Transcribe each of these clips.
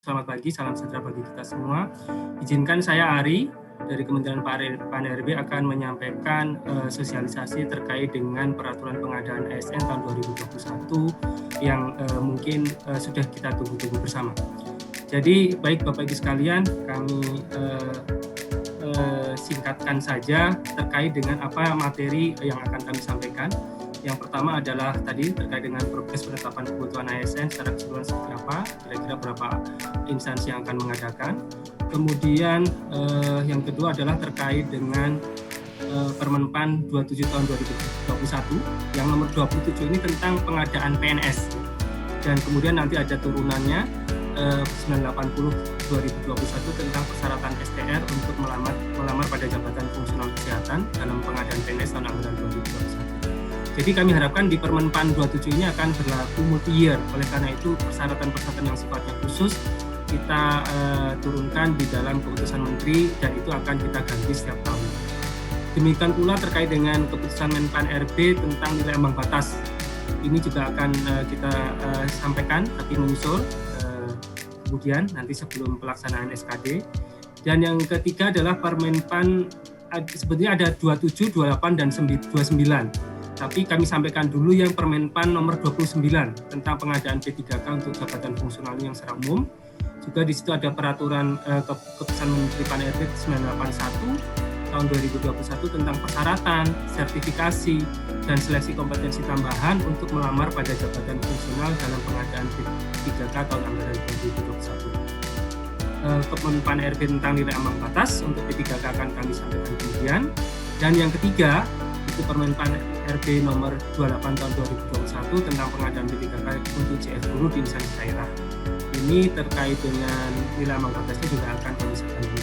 Selamat pagi, salam sejahtera bagi kita semua. Izinkan saya Ari dari Kementerian PAN-RB akan menyampaikan sosialisasi terkait dengan peraturan pengadaan ASN tahun 2021 yang mungkin sudah kita tunggu-tunggu bersama. Jadi baik Bapak Ibu sekalian, kami singkatkan saja terkait dengan apa materi yang akan kami sampaikan. Yang pertama adalah tadi terkait dengan progres penetapan kebutuhan ASN secara keseluruhan seperti apa, kira-kira berapa instansi yang akan mengadakan. Kemudian yang kedua adalah terkait dengan Permen PAN 27 tahun 2021 yang nomor 27 ini tentang pengadaan PNS. Dan kemudian nanti ada turunannya 980 2021 tentang persyaratan STR untuk melamar pada jabatan fungsional kesehatan dalam pengadaan PNS tahun anggaran 2021. Jadi kami harapkan di Permen PAN 27 ini akan berlaku multi-year. Oleh karena itu persyaratan-persyaratan yang sifatnya khusus kita turunkan di dalam keputusan Menteri dan itu akan kita ganti setiap tahun. Demikian pula terkait dengan keputusan Menpan RB tentang nilai ambang batas. Ini juga akan kita sampaikan tapi menyusul kemudian nanti sebelum pelaksanaan SKD. Dan yang ketiga adalah Permen PAN sebetulnya ada 27, 28 dan 29. Tapi kami sampaikan dulu yang Permen PAN nomor 29 tentang pengadaan P3K untuk jabatan fungsional yang secara umum. Juga di situ ada peraturan keputusan Menteri PAN-RB 981 tahun 2021 tentang persyaratan, sertifikasi, dan seleksi kompetensi tambahan untuk melamar pada jabatan fungsional dalam pengadaan P3K tahun anggaran 2021. Keputusan PAN-RB tentang nilai ambang batas untuk P3K akan kami sampaikan kemudian. Dan yang ketiga itu Permen PAN-RB nomor 28 tahun 2021 tentang pengadaan P3K untuk CF guru di instansi daerah. Ini terkait dengan nilai ambang batasnya juga akan kami sampaikan.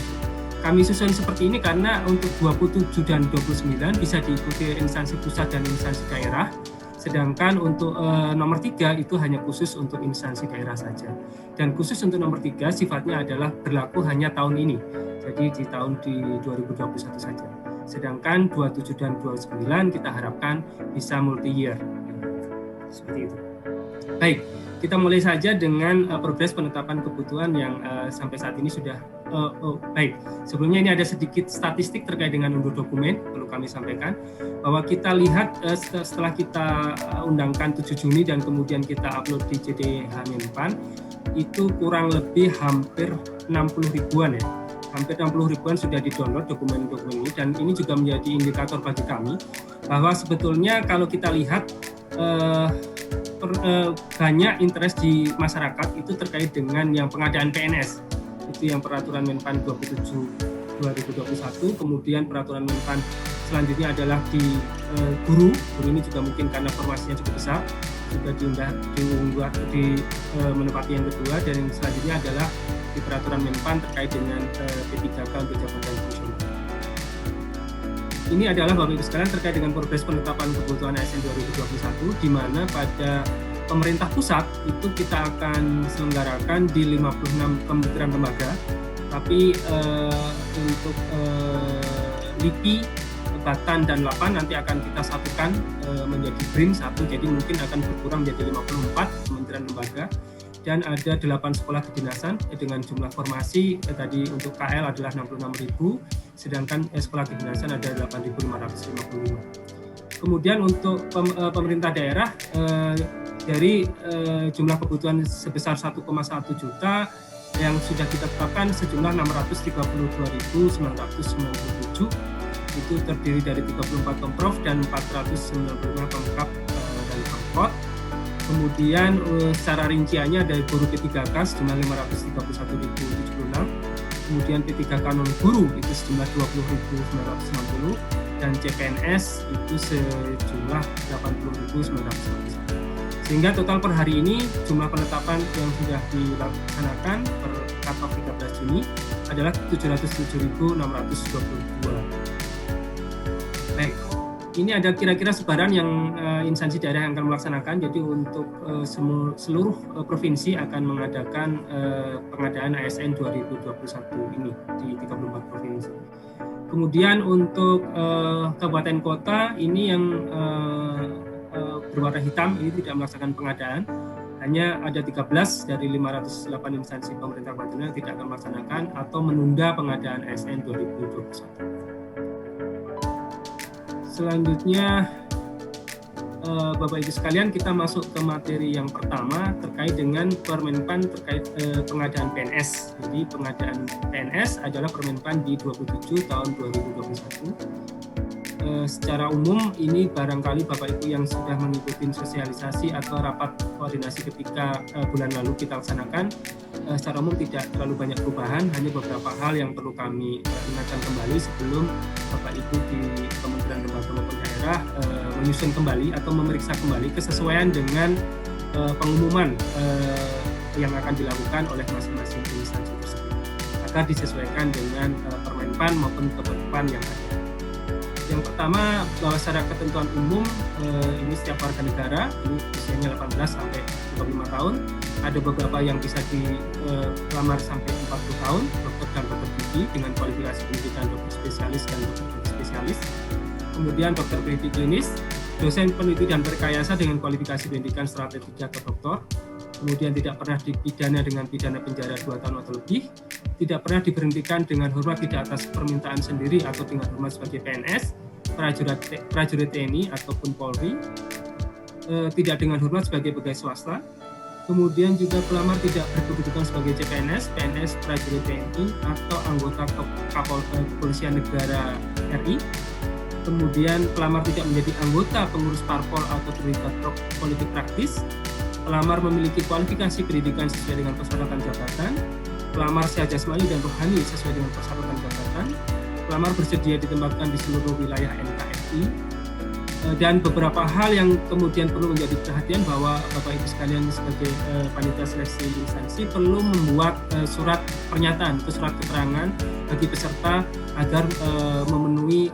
Kami susun seperti ini karena untuk 27 dan 29 bisa diikuti instansi pusat dan instansi daerah, sedangkan untuk nomor 3 itu hanya khusus untuk instansi daerah saja. Dan khusus untuk nomor 3 sifatnya adalah berlaku hanya tahun ini, jadi di tahun 2021 saja. Sedangkan 27 dan 29 kita harapkan bisa multi-year. Seperti itu. Baik, kita mulai saja dengan progres penetapan kebutuhan yang sampai saat ini sudah baik. Sebelumnya ini ada sedikit statistik terkait dengan unduh dokumen, perlu kami sampaikan bahwa kita lihat setelah kita undangkan 7 Juni dan kemudian kita upload di JDH Menpan, itu kurang lebih hampir 60 ribuan ya. Hampir 60 ribuan sudah di-download dokumen-dokumen ini dan ini juga menjadi indikator bagi kami bahwa sebetulnya kalau kita lihat banyak interest di masyarakat itu terkait dengan yang pengadaan PNS. Itu yang peraturan Menpan 27 2021, kemudian peraturan Menpan selanjutnya adalah di guru ini juga mungkin karena formasinya cukup besar juga diunggah di menempati yang kedua, dan yang selanjutnya adalah di peraturan Menpan terkait dengan P3K untuk jabatan fungsional. Ini adalah Bapak Ibu sekalian terkait dengan progres penetapan kebutuhan ASN 2021 di mana pada pemerintah pusat itu kita akan selenggarakan di 56 kementerian lembaga, tapi untuk LIPI, Batan dan Lapan nanti akan kita satukan menjadi BRIN satu, jadi mungkin akan berkurang menjadi 54 kementerian lembaga. Dan ada 8 sekolah kedinasan dengan jumlah formasi tadi untuk KL adalah 66.000, sedangkan sekolah kedinasan ada 8.555. Kemudian untuk pemerintah daerah dari jumlah kebutuhan sebesar 1,1 juta yang sudah kita tetapkan sejumlah 632.997 itu terdiri dari 34 pemprov dan 495 pemkab dan pemkot. Kemudian secara rinciannya dari guru P3K sejumlah 531.076, kemudian P3K non guru itu sejumlah 20.990 dan CPNS itu sejumlah 80.991. Sehingga total per hari ini jumlah penetapan yang sudah dilaksanakan per cut-off 13 Juni adalah 707.622. Baik. Ini ada kira-kira sebaran yang instansi daerah yang akan melaksanakan. Jadi untuk seluruh provinsi akan mengadakan pengadaan ASN 2021 ini di 34 provinsi. Kemudian untuk kabupaten kota ini yang berwarna hitam ini tidak melaksanakan pengadaan. hanya ada 13 dari 508 instansi pemerintah kabupaten yang tidak akan melaksanakan atau menunda pengadaan ASN 2021. Selanjutnya, Bapak Ibu sekalian, kita masuk ke materi yang pertama terkait dengan Permenpan terkait pengadaan PNS. Jadi pengadaan PNS adalah Permenpan di 27 tahun 2021. Secara umum ini barangkali Bapak Ibu yang sudah mengikuti sosialisasi atau rapat koordinasi ketika bulan lalu kita laksanakan, secara umum tidak terlalu banyak perubahan, hanya beberapa hal yang perlu kami ingatkan kembali sebelum Bapak Ibu di Kementerian Lembaga maupun daerah menyusun kembali atau memeriksa kembali kesesuaian dengan pengumuman yang akan dilakukan oleh masing-masing instansi tersebut agar disesuaikan dengan Permenpan maupun Kemenpan yang ada. Yang pertama, bahwa secara ketentuan umum ini setiap warga negara, ini usianya 18 sampai 25 tahun, ada beberapa yang bisa dilamar sampai 40 tahun, dokter dan dokter gigi dengan kualifikasi pendidikan dokter spesialis dan dokter spesialis. Kemudian dokter peneliti klinis, dosen peneliti dan berkayasa dengan kualifikasi pendidikan strategi atau doktor. Kemudian tidak pernah dipidana dengan pidana penjara 2 tahun atau lebih, tidak pernah diberhentikan dengan hormat tidak atas permintaan sendiri atau dengan hormat sebagai PNS, prajurit TNI ataupun Polri, tidak dengan hormat sebagai pegawai swasta. Kemudian juga pelamar tidak berkedudukan sebagai CPNS, PNS, prajurit TNI atau anggota Kepolisian Negara RI. Kemudian pelamar tidak menjadi anggota pengurus parpol atau terlibat politik praktis. Pelamar memiliki kualifikasi pendidikan sesuai dengan persyaratan jabatan. Pelamar sehat jasmani dan rohani sesuai dengan persyaratan jabatan. Pelamar bersedia ditempatkan di seluruh wilayah NKRI. Dan beberapa hal yang kemudian perlu menjadi perhatian bahwa Bapak Ibu sekalian sebagai panitia seleksi instansi perlu membuat surat pernyataan atau surat keterangan bagi peserta agar memenuhi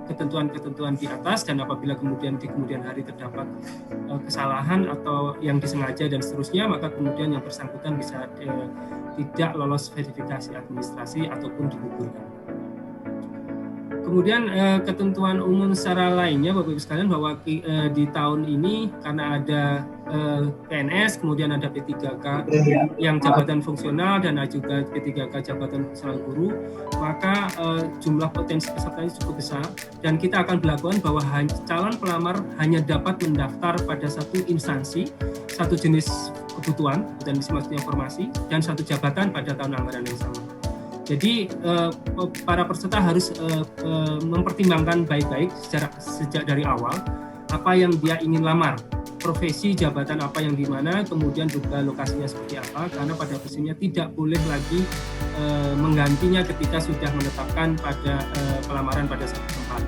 ketentuan-ketentuan di atas, dan apabila kemudian di kemudian hari terdapat kesalahan atau yang disengaja dan seterusnya, maka kemudian yang bersangkutan bisa tidak lolos verifikasi administrasi ataupun digugurkan. Kemudian ketentuan umum secara lainnya Bapak Ibu sekalian bahwa di tahun ini karena ada PNS, kemudian ada P3K yang jabatan fungsional dan juga P3K jabatan fungsional guru, maka jumlah potensi pesertanya cukup besar, dan kita akan berlakukan bahwa calon pelamar hanya dapat mendaftar pada satu instansi, satu jenis kebutuhan dan maksudnya formasi, dan satu jabatan pada tahun anggaran yang sama. Jadi para peserta harus mempertimbangkan baik-baik sejak dari awal apa yang dia ingin lamar, profesi, jabatan apa yang di mana, kemudian juga lokasinya seperti apa, karena pada prinsipnya tidak boleh lagi menggantinya ketika sudah menetapkan pada pelamaran pada satu tempat.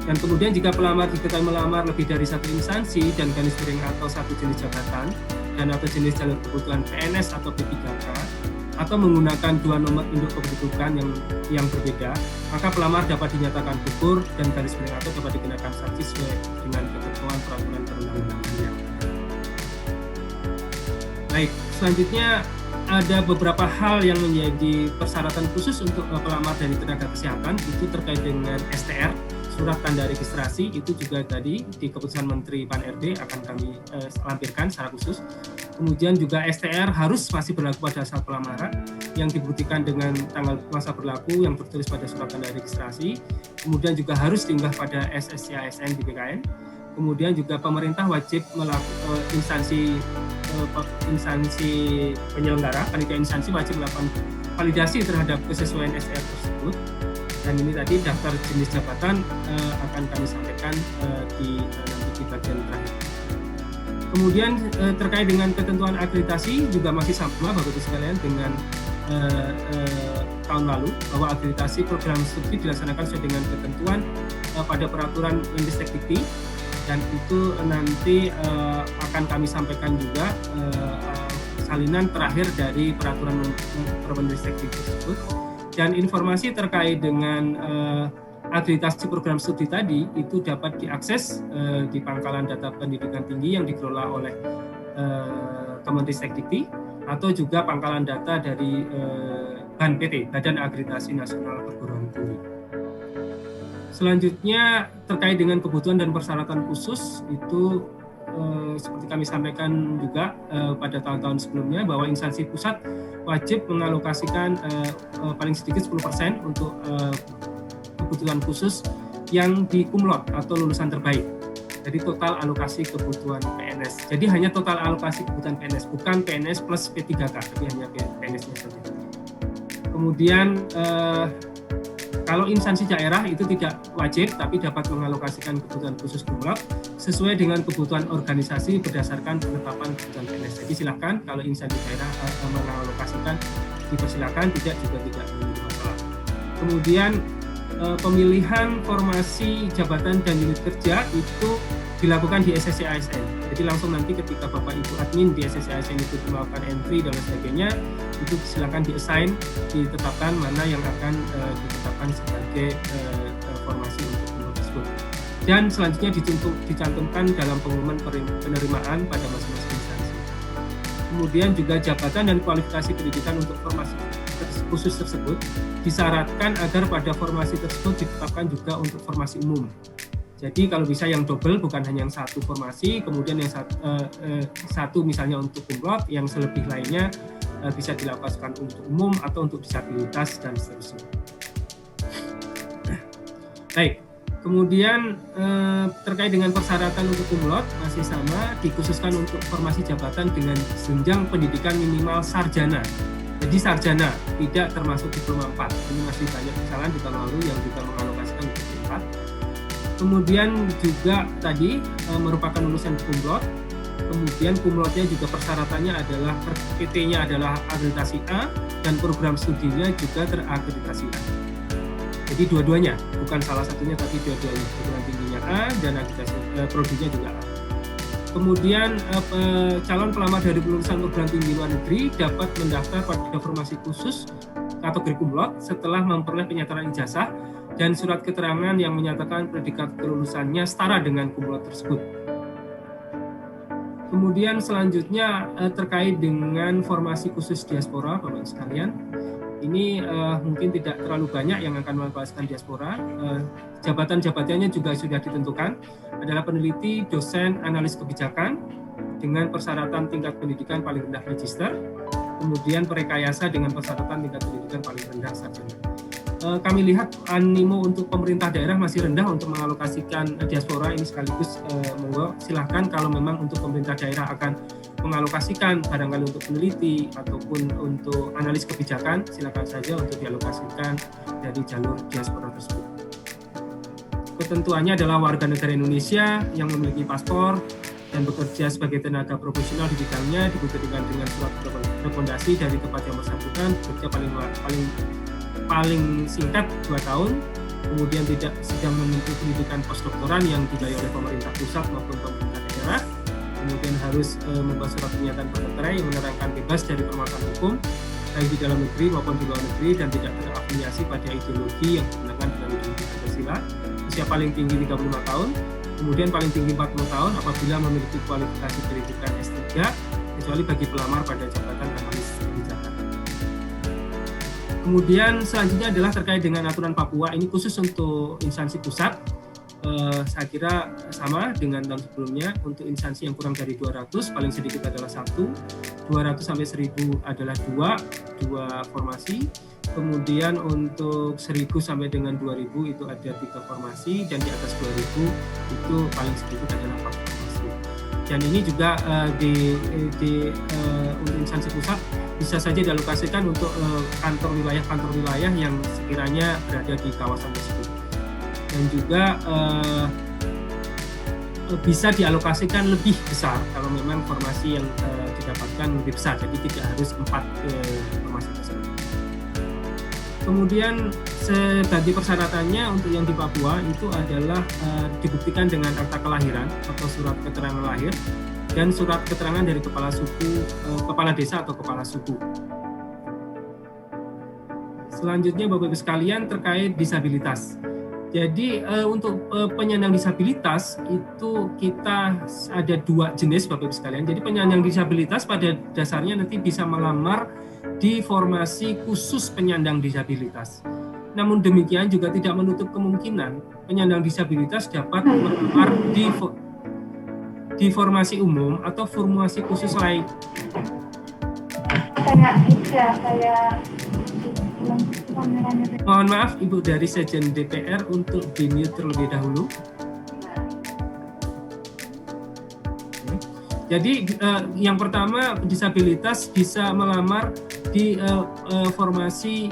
Dan kemudian jika pelamar diketahui melamar lebih dari satu instansi dan garis miring atau satu jenis jabatan dan atau jenis jalur kebutuhan PNS atau P3K, atau menggunakan dua nomor induk kependudukan yang berbeda, maka pelamar dapat dinyatakan gugur dan garis miring atau dapat dikenakan sanksi sesuai dengan ketentuan peraturan perundang-undangan yang ada. Baik, selanjutnya ada beberapa hal yang menjadi persyaratan khusus untuk pelamar dari tenaga kesehatan, itu terkait dengan STR, surat tanda registrasi, itu juga tadi di keputusan Menteri Pan-RB akan kami lampirkan secara khusus. Kemudian juga STR harus masih berlaku pada saat pelamaran yang dibuktikan dengan tanggal masa berlaku yang tertulis pada surat tanda registrasi. Kemudian juga harus diunggah pada SSC ASN di BKN. Kemudian juga pemerintah wajib melakukan instansi penyelenggara, panitia instansi wajib melakukan validasi terhadap kesesuaian STR tersebut. Dan ini tadi daftar jenis jabatan akan kami sampaikan nanti di bagian terakhir. Kemudian terkait dengan ketentuan akreditasi juga masih sama Bapak Ibu sekalian dengan tahun lalu, bahwa akreditasi program studi dilaksanakan sesuai dengan ketentuan pada peraturan Mendikbud, dan itu nanti akan kami sampaikan juga salinan terakhir dari peraturan Mendikbud tersebut. Dan informasi terkait dengan akreditasi program studi tadi itu dapat diakses di pangkalan data pendidikan tinggi yang dikelola oleh Kemendikbud atau juga pangkalan data dari BANPT, Badan Akreditasi Nasional Perguruan Tinggi. Selanjutnya terkait dengan kebutuhan dan persyaratan khusus itu seperti kami sampaikan juga pada tahun-tahun sebelumnya bahwa instansi pusat wajib mengalokasikan paling sedikit 10% untuk kebutuhan khusus yang di kumlot atau lulusan terbaik. Jadi total alokasi kebutuhan PNS. Jadi hanya total alokasi kebutuhan PNS, bukan PNS plus P3K, tapi hanya PNS-nya saja. Kemudian kalau instansi daerah itu tidak wajib, tapi dapat mengalokasikan kebutuhan khusus kumlot sesuai dengan kebutuhan organisasi berdasarkan penetapan kebutuhan PNS. Jadi silakan kalau instansi daerah mengalokasikan, dipersilakan, tidak juga tidak menjadi masalah. Kemudian pemilihan formasi jabatan dan unit kerja itu dilakukan di SSC ASN. Jadi langsung nanti ketika Bapak Ibu admin di SSC ASN itu melakukan entry dan sebagainya, itu silakan di-assign, ditetapkan mana yang akan ditetapkan sebagai formasi untuk kumlot tersebut. Dan selanjutnya dicantumkan dalam pengumuman penerimaan pada masing-masing instansi. Kemudian juga jabatan dan kualifikasi pendidikan untuk formasi khusus tersebut disyaratkan agar pada formasi tersebut ditetapkan juga untuk formasi umum. Jadi kalau bisa yang double, bukan hanya yang satu formasi, kemudian yang satu misalnya untuk kumlot, yang selebih lainnya bisa dilakukan untuk umum atau untuk disabilitas dan seterusnya. Baik, kemudian terkait dengan persyaratan untuk kumlot masih sama, dikhususkan untuk formasi jabatan dengan jenjang pendidikan minimal sarjana. Jadi sarjana, tidak termasuk diploma 4. Ini masih banyak kesalahan di tahun lalu yang juga mengalokasikan diploma 4. Kemudian juga tadi merupakan lulusan kumlot. Kemudian kumlotnya juga persyaratannya adalah PT-nya adalah akreditasi A dan program studinya juga terakreditasi A. Jadi dua-duanya, bukan salah satunya tapi dua-duanya. Perguruan tingginya A dan akreditasi prodinya juga A. Kemudian calon pelamar dari lulusan perguruan tinggi luar negeri dapat mendaftar pada formasi khusus kategori kumlot setelah memperoleh penyataan ijazah dan surat keterangan yang menyatakan predikat kelulusannya setara dengan kumlot tersebut. Kemudian selanjutnya terkait dengan formasi khusus diaspora, Bapak sekalian, ini mungkin tidak terlalu banyak yang akan mengalokasikan diaspora. Jabatan-jabatannya juga sudah ditentukan, adalah peneliti, dosen, analis kebijakan dengan persyaratan tingkat pendidikan paling rendah magister, kemudian perekayasa dengan persyaratan tingkat pendidikan paling rendah sarjana. Kami lihat animo untuk pemerintah daerah masih rendah untuk mengalokasikan diaspora ini sekaligus monggo silahkan kalau memang untuk pemerintah daerah akan mengalokasikan barangkali untuk peneliti ataupun untuk analis kebijakan, silakan saja untuk dialokasikan dari jalur diaspora tersebut. Ketentuannya adalah warga negara Indonesia yang memiliki paspor dan bekerja sebagai tenaga profesional di bidangnya dibuktikan dengan surat rekomendasi dari tempat yang bersangkutan, bekerja paling singkat 2 tahun, kemudian tidak sedang menempuh pendidikan postdoktoran yang dibayar oleh pemerintah pusat maupun pemerintah daerah, kemudian harus membuat surat pernyataan bermeterai yang menerangkan bebas dari permasalahan hukum baik di dalam negeri maupun di luar negeri dan tidak terafiliasi pada ideologi yang digunakan dalam ideologi Pancasila. Usia paling tinggi 35 tahun, kemudian paling tinggi 40 tahun apabila memiliki kualifikasi pendidikan S3, kecuali bagi pelamar pada jabatan analis kebijakan. Kemudian selanjutnya adalah terkait dengan aturan Papua, ini khusus untuk instansi pusat. Saya kira sama dengan tahun sebelumnya. Untuk instansi yang kurang dari 200 paling sedikit adalah 1, 200 sampai 1000 adalah 2 formasi, kemudian untuk 1000 sampai dengan 2000 itu ada 3 formasi, dan di atas 2000 itu paling sedikit adalah 4 formasi. Dan ini juga untuk instansi pusat bisa saja dialokasikan untuk kantor wilayah yang sekiranya berada di kawasan tersebut. Dan juga bisa dialokasikan lebih besar kalau memang formasi yang didapatkan lebih besar, jadi tidak harus 4 formasi tersebut. Kemudian sebagai persyaratannya untuk yang di Papua itu adalah dibuktikan dengan akta kelahiran atau surat keterangan lahir dan surat keterangan dari kepala suku, kepala desa atau kepala suku. Selanjutnya Bapak Ibu sekalian terkait disabilitas. Jadi untuk penyandang disabilitas itu kita ada 2 jenis Bapak Ibu sekalian. Jadi penyandang disabilitas pada dasarnya nanti bisa melamar di formasi khusus penyandang disabilitas. Namun demikian juga tidak menutup kemungkinan penyandang disabilitas dapat melamar di di formasi umum atau formasi khusus lain? Mohon maaf Ibu dari Sekjen DPR untuk di-mute terlebih dahulu. Jadi yang pertama, disabilitas bisa melamar di formasi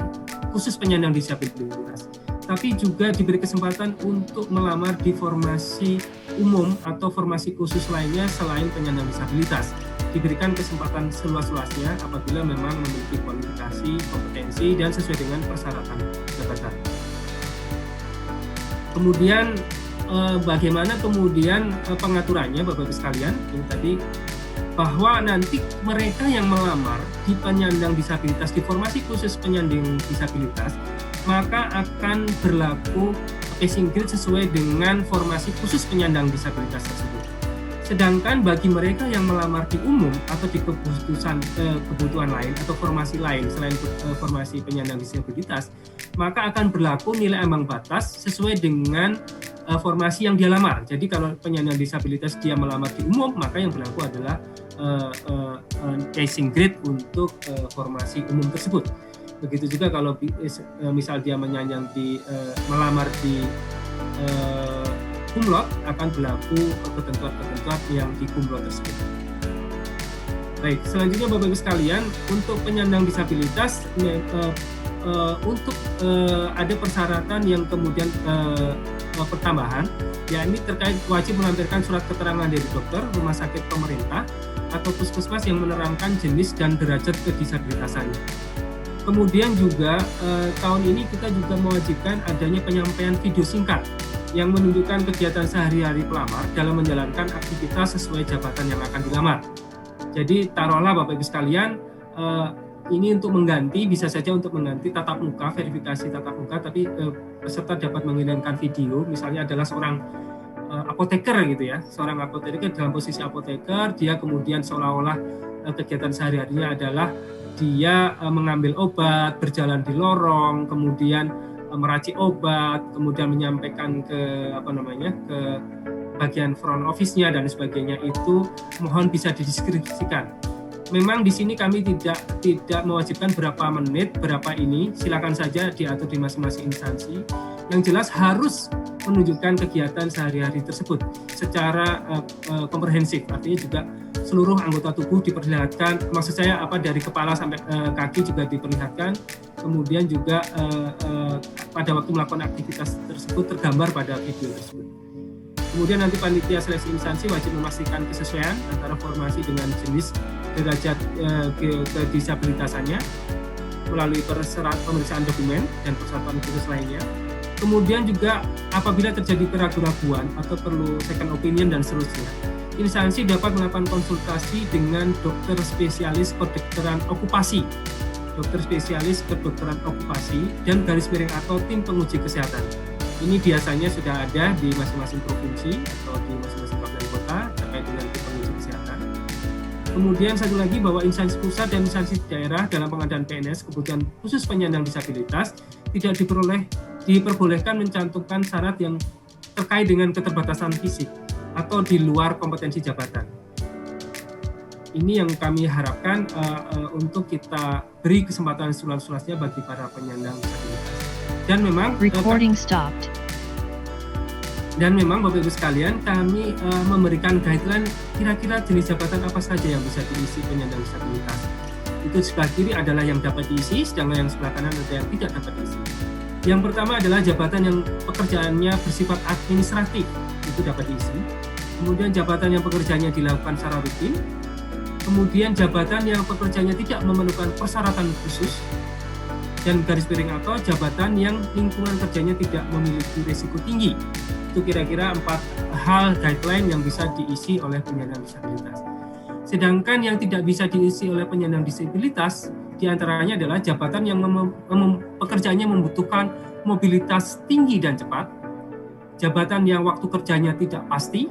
khusus penyandang disabilitas, tapi juga diberi kesempatan untuk melamar di formasi umum atau formasi khusus lainnya selain penyandang disabilitas. Diberikan kesempatan seluas-luasnya apabila memang memiliki kualifikasi, kompetensi, dan sesuai dengan persyaratan jabatan. Kemudian bagaimana kemudian pengaturannya Bapak-Ibu sekalian, ini tadi bahwa nanti mereka yang melamar di penyandang disabilitas, di formasi khusus penyandang disabilitas, maka akan berlaku passing grade sesuai dengan formasi khusus penyandang disabilitas tersebut. Sedangkan bagi mereka yang melamar di umum atau di kebutuhan lain atau formasi lain selain formasi penyandang disabilitas, maka akan berlaku nilai ambang batas sesuai dengan formasi yang dia lamar. Jadi kalau penyandang disabilitas dia melamar di umum, maka yang berlaku adalah passing grade untuk formasi umum tersebut. Begitu juga kalau misal dia melamar di kumlot, akan berlaku ketentuan-ketentuan yang di kumlot tersebut. Baik, selanjutnya Bapak Ibu sekalian, untuk penyandang disabilitas ada persyaratan yang kemudian pertambahan, yakni terkait wajib melampirkan surat keterangan dari dokter, rumah sakit pemerintah, atau puskesmas yang menerangkan jenis dan derajat kedisabilitasannya. Kemudian juga tahun ini kita juga mewajibkan adanya penyampaian video singkat yang menunjukkan kegiatan sehari-hari pelamar dalam menjalankan aktivitas sesuai jabatan yang akan dilamar. Jadi taruhlah Bapak Ibu sekalian, ini untuk mengganti, bisa saja untuk mengganti tatap muka, verifikasi tatap muka, tapi peserta dapat mengirimkan video, misalnya adalah seorang apoteker gitu ya, seorang apoteker dalam posisi apoteker, dia kemudian seolah-olah kegiatan sehari-harinya adalah dia mengambil obat, berjalan di lorong, kemudian meracik obat, kemudian menyampaikan ke bagian front office-nya dan sebagainya, itu mohon bisa dideskripsikan. Memang di sini kami tidak mewajibkan berapa menit, berapa ini, silakan saja diatur di masing-masing instansi. Yang jelas harus menunjukkan kegiatan sehari-hari tersebut secara komprehensif, artinya juga seluruh anggota tubuh diperlihatkan, maksud saya dari kepala sampai kaki juga diperlihatkan, kemudian juga pada waktu melakukan aktivitas tersebut tergambar pada video tersebut. Kemudian nanti panitia seleksi instansi wajib memastikan kesesuaian antara formasi dengan jenis derajat kedisabilitasannya melalui pemeriksaan dokumen dan persyaratan khusus lainnya. Kemudian juga apabila terjadi keraguan-raguan atau perlu second opinion dan seterusnya, instansi dapat melakukan konsultasi dengan dokter spesialis kedokteran okupasi, dan garis miring atau tim penguji kesehatan. Ini biasanya sudah ada di masing-masing provinsi atau di masing-masing kabupaten kota terkait dengan tim penguji kesehatan. Kemudian satu lagi bahwa instansi pusat dan instansi daerah dalam pengadaan PNS kebutuhan khusus penyandang disabilitas tidak diperbolehkan mencantumkan syarat yang terkait dengan keterbatasan fisik atau di luar kompetensi jabatan. Ini yang kami harapkan untuk kita beri kesempatan seluas-luasnya bagi para penyandang disabilitas. Dan memang Bapak Ibu sekalian, kami memberikan guideline kira-kira jenis jabatan apa saja yang bisa diisi penyandang disabilitas. Itu sebelah kiri adalah yang dapat diisi, sedangkan yang sebelah kanan ada yang tidak dapat diisi. Yang pertama adalah jabatan yang pekerjaannya bersifat administratif, itu dapat diisi. Kemudian jabatan yang pekerjaannya dilakukan secara rutin. Kemudian jabatan yang pekerjaannya tidak memerlukan persyaratan khusus. Dan garis miring atau jabatan yang lingkungan kerjanya tidak memiliki risiko tinggi. Itu kira-kira 4 hal guideline yang bisa diisi oleh penyandang disabilitas. Sedangkan yang tidak bisa diisi oleh penyandang disabilitas, diantaranya adalah jabatan yang pekerjaannya membutuhkan mobilitas tinggi dan cepat, jabatan yang waktu kerjanya tidak pasti,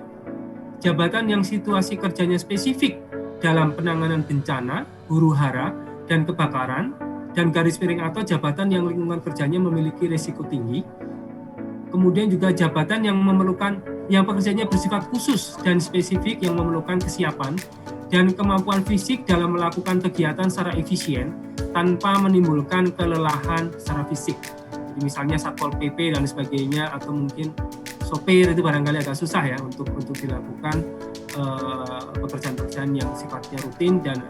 jabatan yang situasi kerjanya spesifik dalam penanganan bencana, huru-hara, dan kebakaran, dan garis miring atau jabatan yang lingkungan kerjanya memiliki risiko tinggi. Kemudian juga jabatan yang memerlukan yang pekerjaannya bersifat khusus dan spesifik yang memerlukan kesiapan dan kemampuan fisik dalam melakukan kegiatan secara efisien tanpa menimbulkan kelelahan secara fisik. Jadi misalnya Satpol PP dan sebagainya, atau mungkin sopir itu barangkali agak susah ya untuk dilakukan pekerjaan-pekerjaan yang sifatnya rutin dan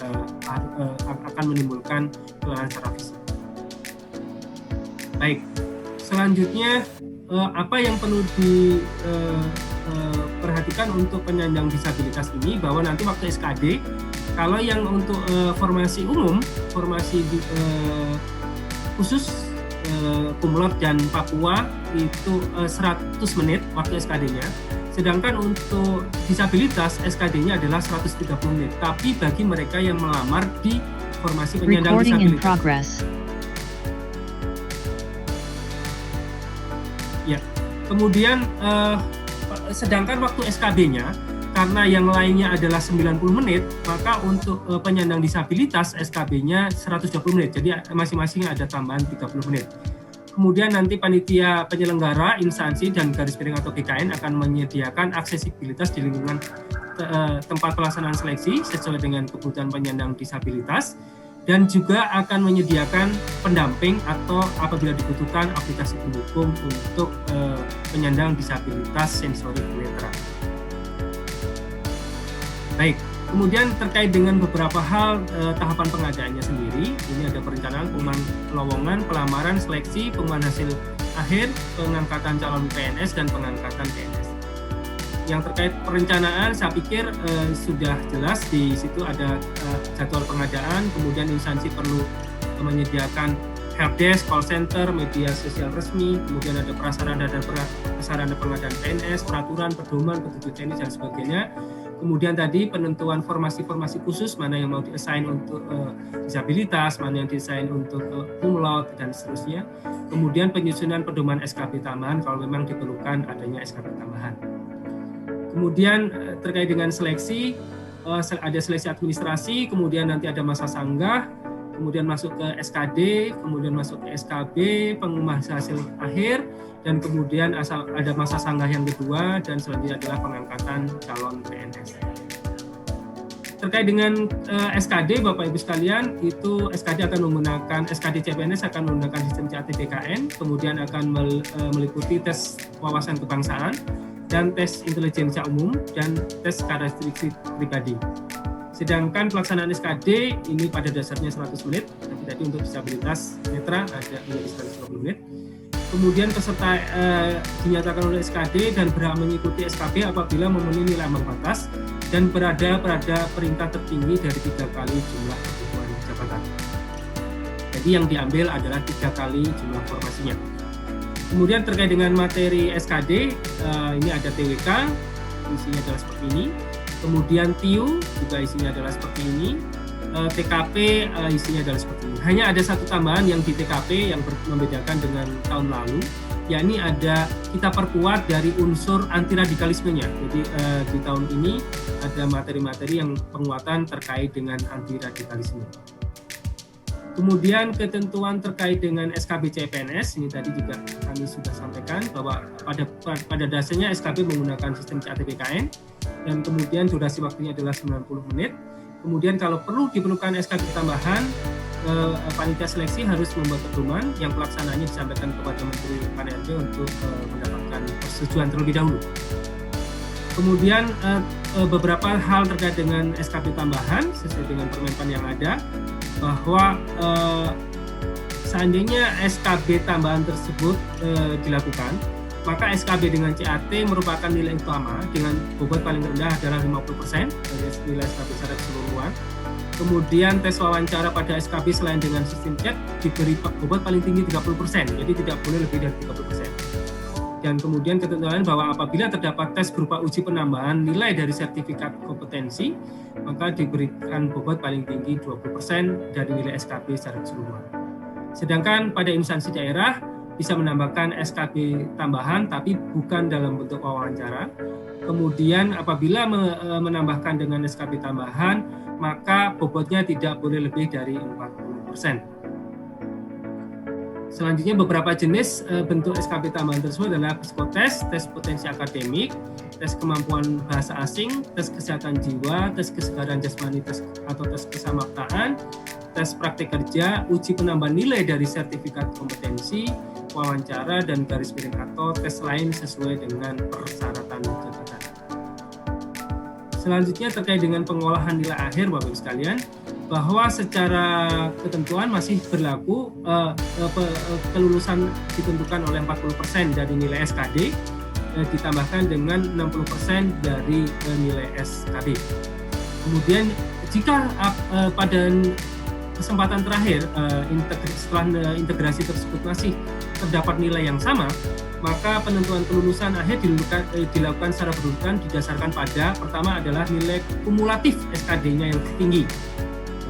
akan menimbulkan kelelahan secara fisik. Baik, selanjutnya apa yang perlu diperhatikan untuk penyandang disabilitas ini, bahwa nanti waktu SKD, kalau yang untuk formasi umum, formasi khusus Kumlot dan Papua itu 100 menit waktu SKD-nya, sedangkan untuk disabilitas SKD-nya adalah 130 menit. Tapi bagi mereka yang melamar di formasi penyandang disabilitas. Ya, kemudian sedangkan waktu SKB-nya, karena yang lainnya adalah 90 menit, maka untuk penyandang disabilitas SKB-nya 120 menit. Jadi masing-masing ada tambahan 30 menit. Kemudian nanti panitia penyelenggara, instansi, dan garis miring atau GKN akan menyediakan aksesibilitas di lingkungan tempat pelaksanaan seleksi sesuai dengan kebutuhan penyandang disabilitas, dan juga akan menyediakan pendamping atau apabila dibutuhkan aplikasi pendukung untuk penyandang disabilitas sensorik tunanetra. Baik, kemudian terkait dengan beberapa hal tahapan pengadaannya sendiri, ini ada perencanaan, pengumuman lowongan, pelamaran, seleksi, pengumuman hasil akhir, pengangkatan calon PNS, dan pengangkatan PNS. Yang terkait perencanaan, saya pikir sudah jelas, di situ ada jadwal pengadaan, kemudian instansi perlu menyediakan helpdesk, call center, media sosial resmi, kemudian ada prasarana dan prasarana pengadaan PNS, peraturan, pedoman, petunjuk teknis, dan sebagainya. Kemudian tadi penentuan formasi-formasi khusus, mana yang mau di-assign untuk disabilitas, mana yang di-assign untuk kumlot, dan seterusnya. Kemudian penyusunan pedoman SKB tambahan kalau memang diperlukan adanya SKB tambahan. Kemudian terkait dengan seleksi, ada seleksi administrasi, kemudian nanti ada masa sanggah, kemudian masuk ke SKD, kemudian masuk ke SKB, pengumuman hasil akhir, dan kemudian ada masa sanggah yang kedua, dan selanjutnya adalah pengangkatan calon PNS. Terkait dengan SKD, Bapak Ibu sekalian, itu SKD akan menggunakan, SKD CPNS akan menggunakan sistem CAT-BKN, kemudian akan meliputi tes wawasan kebangsaan, dan tes intelijensia umum, dan tes karakteristik pribadi. Sedangkan pelaksanaan SKD ini pada dasarnya 100 menit, tapi tadi untuk disabilitas netra ada menjadi 120 menit. Kemudian peserta dinyatakan oleh SKD dan berhak mengikuti SKB apabila memenuhi nilai ambang batas dan berada pada peringkat tertinggi dari 3 kali jumlah kebutuhan jabatan. Jadi yang diambil adalah 3 kali jumlah formasinya. Kemudian terkait dengan materi SKD, ini ada TWK, isinya adalah seperti ini. Kemudian TIU juga isinya adalah seperti ini. TKP isinya adalah seperti ini. Hanya ada satu tambahan yang di TKP yang membedakan dengan tahun lalu, yakni ada kita perkuat dari unsur anti radikalismenya. Jadi di tahun ini ada materi-materi yang penguatan terkait dengan anti radikalisme. Kemudian ketentuan terkait dengan SKB CPNS, ini tadi juga kami sudah sampaikan bahwa pada dasarnya SKB menggunakan sistem CAT-BKN, dan kemudian durasi waktunya adalah 90 menit. Kemudian kalau perlu diperlukan SKB tambahan, panitia seleksi harus membuat pedoman yang pelaksanaannya disampaikan kepada Menteri PAN-RB untuk mendapatkan persetujuan terlebih dahulu. Kemudian beberapa hal terkait dengan SKB tambahan sesuai dengan Permenpan yang ada, bahwa seandainya SKB tambahan tersebut dilakukan, maka SKB dengan CAT merupakan nilai utama dengan bobot paling rendah adalah 50% dari nilai SKB secara keseluruhan. Kemudian tes wawancara pada SKB selain dengan sistem chat diberi bobot paling tinggi 30%, jadi tidak boleh lebih dari 30%. Dan kemudian ketentuan bahwa apabila terdapat tes berupa uji penambahan nilai dari sertifikat kompetensi, maka diberikan bobot paling tinggi 20% dari nilai SKB secara keseluruhan. Sedangkan pada instansi daerah bisa menambahkan SKB tambahan tapi bukan dalam bentuk wawancara. Kemudian apabila menambahkan dengan SKB tambahan, maka bobotnya tidak boleh lebih dari 40%. Selanjutnya beberapa jenis bentuk SKB tambahan tersebut adalah psikotes, tes potensi akademik, tes kemampuan bahasa asing, tes kesehatan jiwa, tes kesegaran jasmani atau tes kesamaptaan, tes praktek kerja, uji penambahan nilai dari sertifikat kompetensi, wawancara, dan garis miring atau tes lain sesuai dengan persyaratan jabatan. Selanjutnya terkait dengan pengolahan nilai akhir, Bapak Ibu sekalian, bahwa secara ketentuan masih berlaku kelulusan ditentukan oleh 40% dari nilai SKD ditambahkan dengan 60% dari nilai SKD. Kemudian jika pada kesempatan terakhir setelah integrasi tersebut masih terdapat nilai yang sama, maka penentuan kelulusan akhir dilakukan secara berurutan didasarkan pada pertama adalah nilai kumulatif SKD-nya yang tertinggi.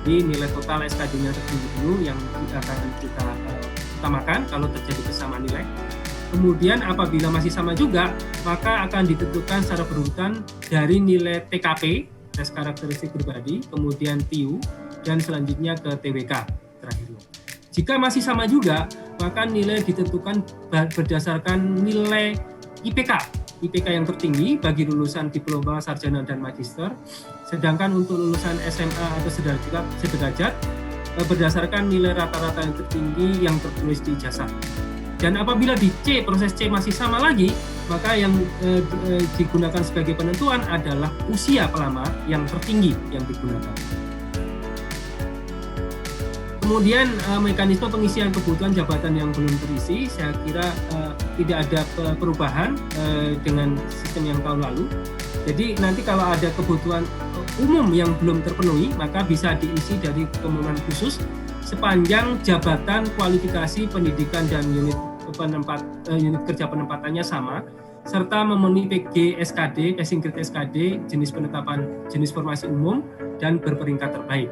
Jadi nilai total SKD-nya tertinggi dulu yang akan kita utamakan kalau terjadi kesamaan nilai. Kemudian apabila masih sama juga, maka akan ditentukan secara berurutan dari nilai TKP, tes karakteristik pribadi, kemudian TIU, dan selanjutnya ke TWK terakhirnya. Jika masih sama juga, maka nilai ditentukan berdasarkan nilai IPK yang tertinggi bagi lulusan diploma, sarjana, dan magister, sedangkan untuk lulusan SMA atau sederajat berdasarkan nilai rata-rata yang tertinggi yang tertulis di ijazah. Dan apabila di C, proses C masih sama lagi, maka yang digunakan sebagai penentuan adalah usia pelamar yang tertinggi yang digunakan. Kemudian mekanisme pengisian kebutuhan jabatan yang belum terisi, saya kira tidak ada perubahan dengan sistem yang tahun lalu. Jadi nanti kalau ada kebutuhan umum yang belum terpenuhi, maka bisa diisi dari pengumuman khusus sepanjang jabatan, kualifikasi, pendidikan, dan unit kerja penempatannya sama, serta memenuhi PG SKD, passing grade SKD, jenis penetapan jenis formasi umum, dan berperingkat terbaik.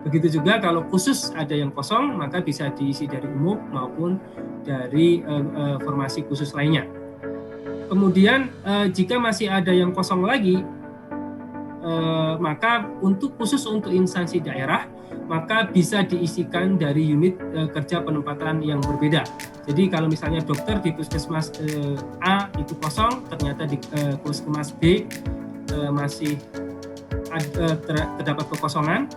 Begitu juga kalau khusus ada yang kosong, maka bisa diisi dari umum maupun dari formasi khusus lainnya. Kemudian jika masih ada yang kosong lagi, maka khusus untuk instansi daerah, maka bisa diisikan dari unit kerja penempatan yang berbeda. Jadi kalau misalnya dokter di puskesmas A itu kosong, ternyata di puskesmas B masih terdapat kekosongan,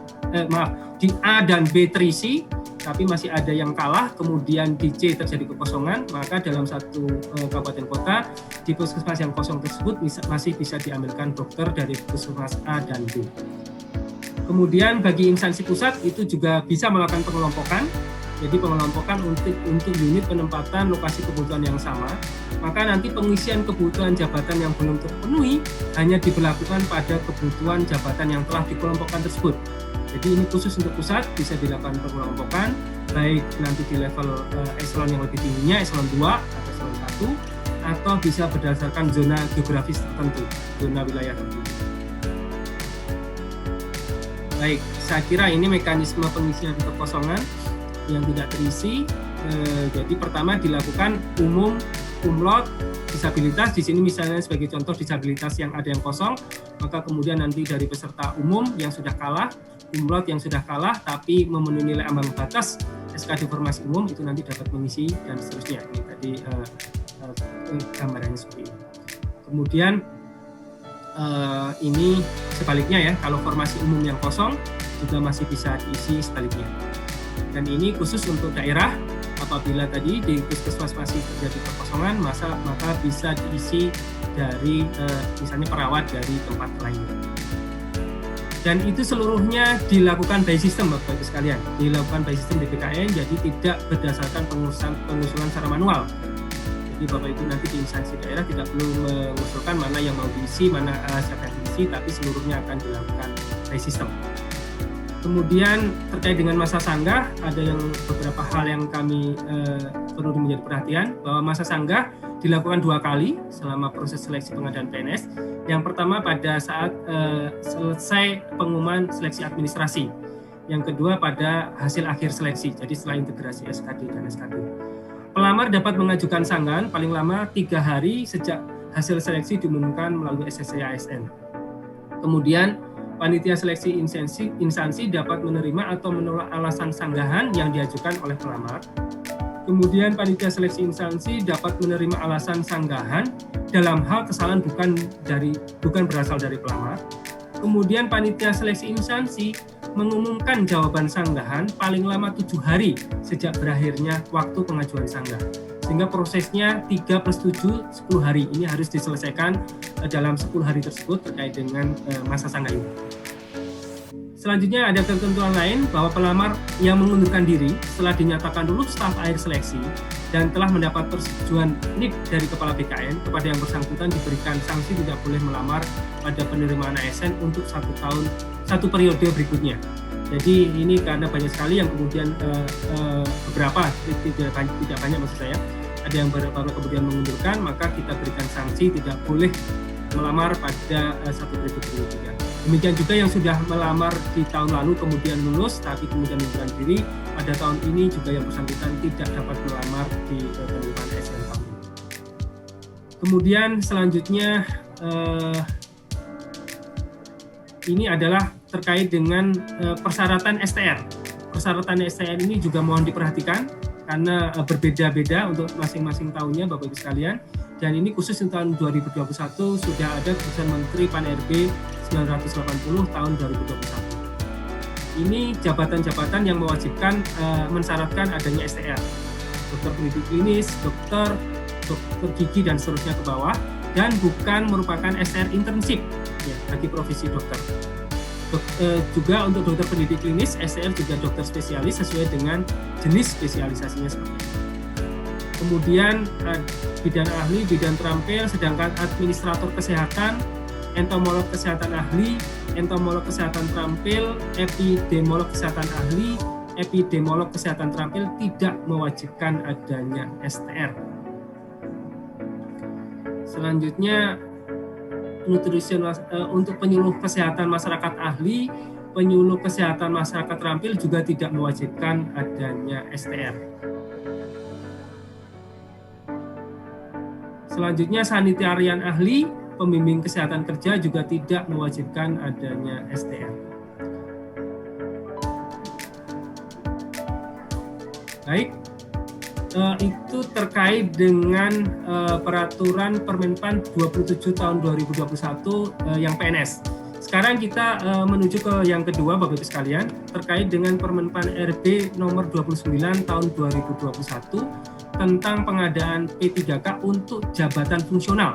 di A dan B terisi, tapi masih ada yang kalah, kemudian di C terjadi kekosongan, maka dalam satu kabupaten kota, di puskesmas yang kosong tersebut masih bisa diambilkan dokter dari puskesmas A dan B. Kemudian bagi instansi pusat itu juga bisa melakukan pengelompokan, jadi pengelompokan untuk unit penempatan lokasi kebutuhan yang sama, maka nanti pengisian kebutuhan jabatan yang belum terpenuhi hanya diberlakukan pada kebutuhan jabatan yang telah dikelompokkan tersebut. Jadi ini khusus untuk pusat, bisa dilakukan pengelompokan, baik nanti di level eselon yang lebih tingginya, eselon 2 atau eselon 1, atau bisa berdasarkan zona geografis tertentu, zona wilayah tertentu. Baik, saya kira ini mekanisme pengisian kekosongan yang tidak terisi. Jadi pertama dilakukan umum, umlaut, disabilitas. Di sini misalnya sebagai contoh disabilitas yang ada yang kosong, maka kemudian nanti dari peserta umum yang sudah kalah, umlaut yang sudah kalah tapi memenuhi nilai ambang batas SKD formasi umum itu nanti dapat mengisi dan seterusnya. Ini tadi gambarannya seperti ini. Kemudian ini sebaliknya ya, kalau formasi umum yang kosong juga masih bisa diisi sebaliknya. Dan ini khusus untuk daerah, apabila tadi di puskesmas masih terjadi kekosongan, maka bisa diisi dari misalnya perawat dari tempat lain. Dan itu seluruhnya dilakukan by system, Bapak Ibu sekalian, dilakukan by system DBKN, jadi tidak berdasarkan pengusulan secara manual. Jadi Bapak Ibu nanti di instansi daerah tidak perlu mengusulkan mana yang mau diisi, mana siapa yang diisi, tapi seluruhnya akan dilakukan by system. Kemudian terkait dengan masa sanggah, ada beberapa hal yang kami perlu menjadi perhatian, bahwa masa sanggah dilakukan 2 kali selama proses seleksi pengadaan PNS. Yang pertama pada saat selesai pengumuman seleksi administrasi. Yang kedua pada hasil akhir seleksi, jadi setelah integrasi SKD dan SKD. Pelamar dapat mengajukan sanggahan paling lama 3 hari sejak hasil seleksi diumumkan melalui SSC ASN. Kemudian panitia seleksi instansi dapat menerima atau menolak alasan sanggahan yang diajukan oleh pelamar. Kemudian panitia seleksi instansi dapat menerima alasan sanggahan dalam hal kesalahan bukan berasal dari pelamar. Kemudian panitia seleksi instansi mengumumkan jawaban sanggahan paling lama 7 hari sejak berakhirnya waktu pengajuan sanggah. Sehingga prosesnya 3+7, 10 hari ini harus diselesaikan dalam 10 hari tersebut terkait dengan masa sanggah ini. Selanjutnya ada ketentuan lain bahwa pelamar yang mengundurkan diri setelah dinyatakan lulus tahap akhir seleksi dan telah mendapat persetujuan NIP dari Kepala BKN kepada yang bersangkutan diberikan sanksi tidak boleh melamar pada penerimaan ASN untuk 1 periode berikutnya. Jadi ini karena banyak sekali yang kemudian beberapa, tidak banyak maksud saya, ada yang baru kemudian mengundurkan, maka kita berikan sanksi tidak boleh melamar pada 1 periode berikutnya. Demikian juga yang sudah melamar di tahun lalu kemudian lulus tapi kemudian mengundurkan diri, pada tahun ini juga yang bersangkutan tidak dapat melamar di penerimaan ASN tahun ini. Kemudian selanjutnya ini adalah terkait dengan persyaratan STR. Persyaratan STR ini juga mohon diperhatikan karena berbeda-beda untuk masing-masing tahunnya Bapak Ibu sekalian. Dan ini khusus untuk tahun 2021 sudah ada keputusan Menteri Pan-RB 980 tahun 2021. Ini jabatan-jabatan yang mewajibkan mensyaratkan adanya STR. Dokter pendidik klinis, dokter gigi dan seterusnya ke bawah, dan bukan merupakan STR internship ya, bagi profesi dokter. Juga untuk dokter pendidik klinis, STR juga dokter spesialis sesuai dengan jenis spesialisasinya seperti itu. Kemudian bidan ahli, bidan terampil, sedangkan administrator kesehatan, entomolog kesehatan ahli, entomolog kesehatan terampil, epidemiolog kesehatan ahli, epidemiolog kesehatan terampil tidak mewajibkan adanya STR. Selanjutnya nutrisional untuk penyuluh kesehatan masyarakat ahli, penyuluh kesehatan masyarakat terampil juga tidak mewajibkan adanya STR. Selanjutnya sanitarian ahli, pembimbing kesehatan kerja juga tidak mewajibkan adanya STR. Baik, itu terkait dengan peraturan Permenpan 27 tahun 2021 yang PNS. Sekarang kita menuju ke yang kedua Bapak Ibu sekalian, terkait dengan Permenpan RB nomor 29 tahun 2021 tentang pengadaan P3K untuk jabatan fungsional.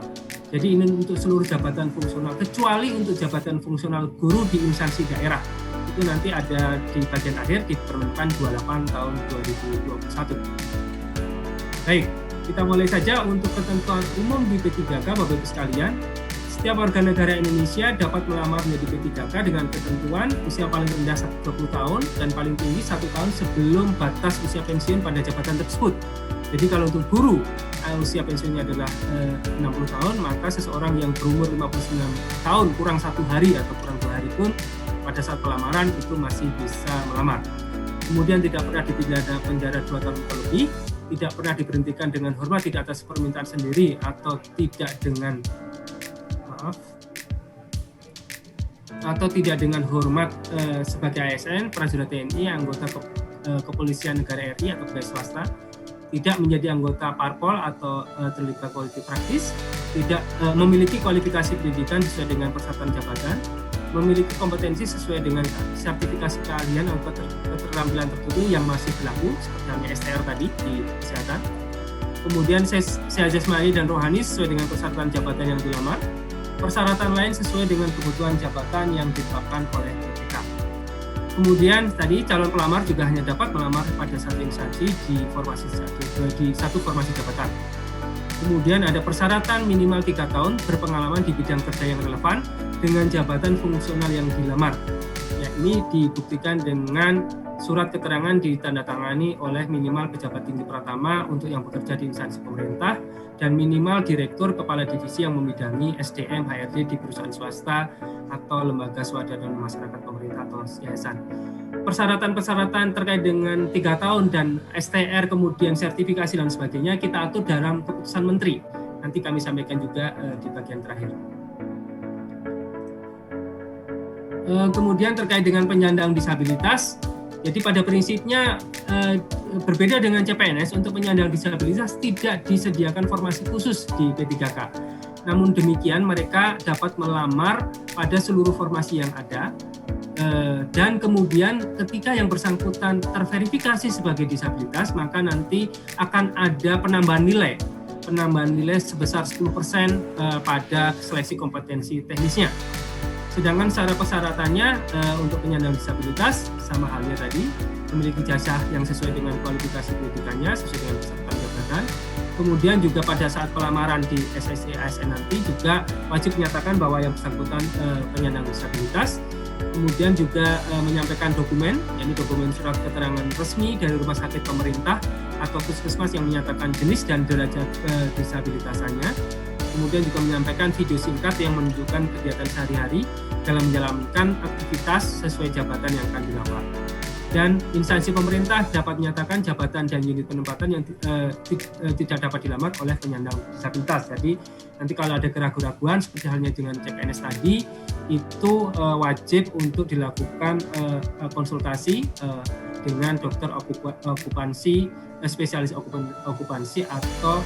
Jadi ini untuk seluruh jabatan fungsional, kecuali untuk jabatan fungsional guru di instansi daerah. Itu nanti ada di bagian akhir di Permenpan 28 tahun 2021. Baik, kita mulai saja untuk ketentuan umum di P3K Bapak Ibu sekalian. Setiap warga negara Indonesia dapat melamar menjadi P3K dengan ketentuan usia paling rendah 20 tahun dan paling tinggi 1 tahun sebelum batas usia pensiun pada jabatan tersebut. Jadi kalau untuk guru usia pensiunnya adalah 60 tahun, maka seseorang yang berumur 59 tahun kurang 1 hari atau kurang 2 hari pun pada saat pelamaran itu masih bisa melamar. Kemudian tidak pernah dipidana penjara 2 tahun atau lebih, tidak pernah diberhentikan dengan hormat tidak atas permintaan sendiri atau tidak dengan hormat sebagai ASN, prajurit TNI, anggota kepolisian negara RI atau pegawai swasta, tidak menjadi anggota parpol atau terlibat politik praktis, tidak memiliki kualifikasi pendidikan sesuai dengan persyaratan jabatan, memiliki kompetensi sesuai dengan sertifikasi keahlian atau keterampilan tertentu yang masih berlaku, seperti halnya STR tadi di kesehatan. Kemudian sehat jasmani dan rohani sesuai dengan persyaratan jabatan yang dilamar. Persyaratan lain sesuai dengan kebutuhan jabatan yang ditetapkan oleh BPK. Kemudian tadi calon pelamar juga hanya dapat melamar pada satu instansi di satu formasi jabatan. Kemudian ada persyaratan minimal 3 tahun berpengalaman di bidang kerja yang relevan dengan jabatan fungsional yang dilamar. Ya, ini dibuktikan dengan surat keterangan ditandatangani oleh minimal pejabat tinggi pratama untuk yang bekerja di instansi pemerintah dan minimal direktur kepala divisi yang membidangi SDM HRD di perusahaan swasta atau lembaga swadaya dan masyarakat pemerintah atau yayasan. Persyaratan-persyaratan terkait dengan 3 tahun dan STR kemudian sertifikasi dan sebagainya kita atur dalam keputusan menteri. Nanti kami sampaikan juga di bagian terakhir. Kemudian terkait dengan penyandang disabilitas, Jadi pada prinsipnya berbeda dengan CPNS, untuk penyandang disabilitas tidak disediakan formasi khusus di P3K. Namun demikian mereka dapat melamar pada seluruh formasi yang ada, dan kemudian ketika yang bersangkutan terverifikasi sebagai disabilitas, maka nanti akan ada penambahan nilai sebesar 10% pada seleksi kompetensi teknisnya. Sedangkan secara persyaratannya untuk penyandang disabilitas sama halnya tadi, memiliki jasa yang sesuai dengan kualifikasi pendidikannya, sesuai dengan peserta jabatan. Kemudian juga pada saat pelamaran di SSC ASN nanti juga wajib menyatakan bahwa yang bersangkutan penyandang disabilitas. Kemudian juga menyampaikan dokumen, yakni dokumen surat keterangan resmi dari rumah sakit pemerintah atau puskesmas yang menyatakan jenis dan derajat disabilitasannya. Kemudian juga menyampaikan video singkat yang menunjukkan kegiatan sehari-hari dalam menjalankan aktivitas sesuai jabatan yang akan dilamar. Dan instansi pemerintah dapat menyatakan jabatan dan unit penempatan yang tidak dapat dilamar oleh penyandang disabilitas. Jadi nanti kalau ada keraguan-keraguan seperti halnya dengan CPNS tadi, itu wajib untuk dilakukan konsultasi dengan dokter okupansi, spesialis okupansi atau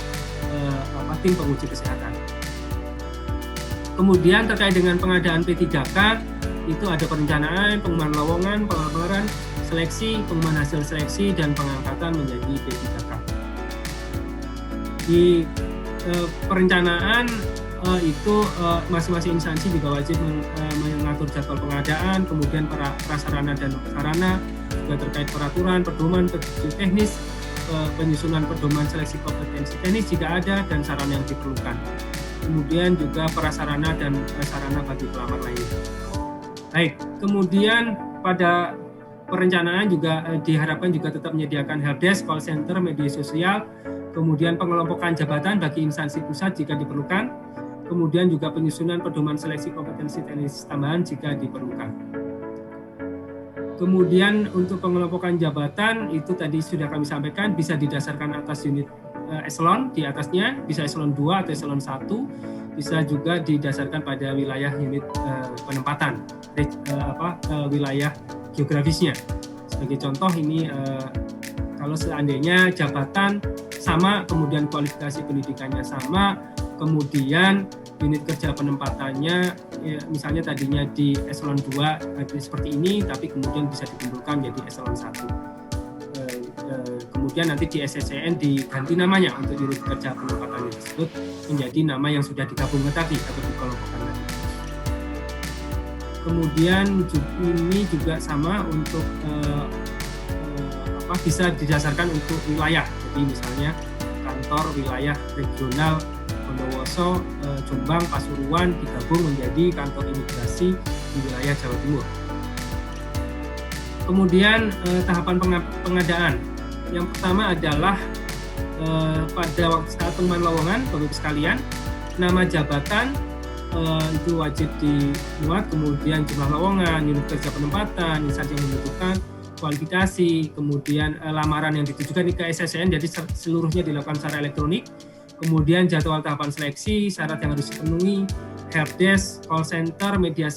tim penguji kesehatan. Kemudian terkait dengan pengadaan P3K, itu ada perencanaan, pengumuman lowongan, pelamaran, seleksi, pengumuman hasil seleksi, dan pengangkatan menjadi P3K. Di perencanaan itu masing-masing instansi juga wajib mengatur jadwal pengadaan, kemudian prasarana dan sarana, juga terkait peraturan, pedoman, petunjuk teknis, penyusunan pedoman seleksi kompetensi teknis jika ada, dan sarana yang diperlukan. Kemudian juga prasarana dan sarana bagi pelamar lainnya. Baik, kemudian pada perencanaan juga diharapkan juga tetap menyediakan helpdesk, call center, media sosial, kemudian pengelompokan jabatan bagi instansi pusat jika diperlukan, kemudian juga penyusunan pedoman seleksi kompetensi teknis tambahan jika diperlukan. Kemudian untuk pengelompokan jabatan itu tadi sudah kami sampaikan bisa didasarkan atas unit eselon di atasnya, bisa eselon 2 atau eselon 1, bisa juga didasarkan pada wilayah unit penempatan, wilayah geografisnya. Sebagai contoh ini kalau seandainya jabatan sama, kemudian kualifikasi pendidikannya sama, kemudian unit kerja penempatannya misalnya tadinya di eselon 2 seperti ini, tapi kemudian bisa dikumpulkan jadi eselon 1. Kemudian nanti di SSCN diganti namanya untuk unit kerja penempatannya tersebut menjadi nama yang sudah digabungkan tadi atau dikelompokkan tadi. Kemudian ini juga sama untuk bisa didasarkan untuk wilayah. Jadi misalnya kantor wilayah regional Bondowoso, Jombang, Pasuruan digabung menjadi kantor imigrasi di wilayah Jawa Timur. Kemudian tahapan pengadaan. Yang pertama adalah pada waktu saat pengumuman lowongan, Bapak-Ibu sekalian, nama jabatan itu wajib dimuat, kemudian jumlah lowongan, unit kerja penempatan, instansi yang membutuhkan, kualifikasi, kemudian lamaran yang ditujukan ke SSCN, jadi seluruhnya dilakukan secara elektronik. Kemudian jadwal tahapan seleksi, syarat yang harus dipenuhi, helpdesk, call center, media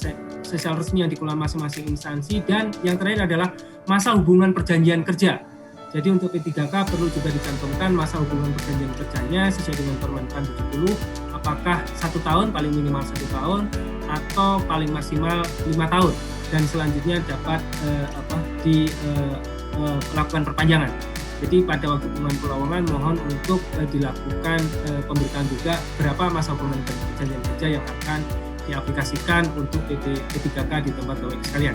sosial resmi yang dikelola masing-masing instansi, dan yang terakhir adalah masa hubungan perjanjian kerja. Jadi untuk P3K perlu juga dicantumkan masa hubungan perjanjian kerjanya sesuai dengan Permenpan 70, apakah 1 tahun, paling minimal 1 tahun, atau paling maksimal 5 tahun, dan selanjutnya dapat dilakukan perpanjangan. Jadi pada waktu pengumuman lowongan mohon untuk dilakukan pemberitaan juga berapa masa hubungan perjanjian kerja yang akan diaplikasikan untuk P3K di tempat Bapak-Ibu sekalian.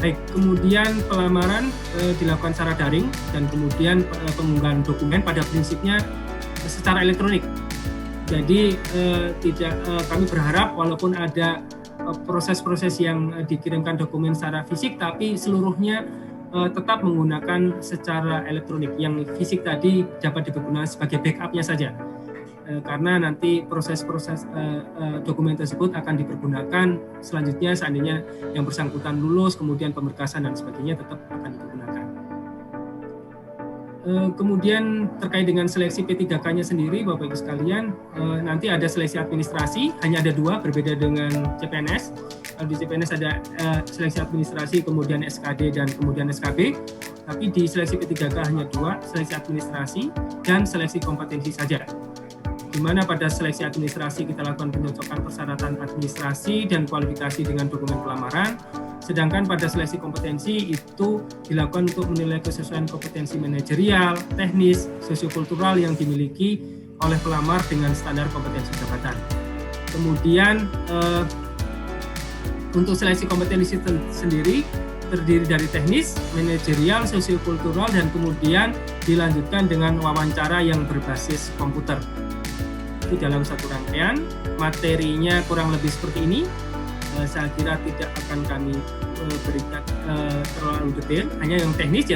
Baik, kemudian pelamaran dilakukan secara daring dan kemudian pengunggahan dokumen pada prinsipnya secara elektronik. Jadi kami berharap walaupun ada proses-proses yang dikirimkan dokumen secara fisik, tapi seluruhnya tetap menggunakan secara elektronik. Yang fisik tadi dapat dipergunakan sebagai backup-nya saja. Karena nanti proses-proses dokumen tersebut akan dipergunakan selanjutnya seandainya yang bersangkutan lulus, kemudian pemberkasan dan sebagainya tetap akan dipergunakan. Kemudian terkait dengan seleksi P3K-nya sendiri, Bapak Ibu sekalian, nanti ada seleksi administrasi, hanya ada 2, berbeda dengan CPNS. Di CPNS ada seleksi administrasi, kemudian SKD dan kemudian SKB. Tapi di seleksi P3K hanya 2, seleksi administrasi dan seleksi kompetensi saja. Di mana pada seleksi administrasi kita lakukan pencocokan persyaratan administrasi dan kualifikasi dengan dokumen pelamaran. Sedangkan pada seleksi kompetensi itu dilakukan untuk menilai kesesuaian kompetensi manajerial, teknis, sosiokultural yang dimiliki oleh pelamar dengan standar kompetensi jabatan. Kemudian untuk seleksi kompetensi sendiri terdiri dari teknis, manajerial, sosiokultural, dan kemudian dilanjutkan dengan wawancara yang berbasis komputer. Itu dalam satu rangkaian, materinya kurang lebih seperti ini. Saya kira tidak akan kami berikan terlalu detail, hanya yang teknis ya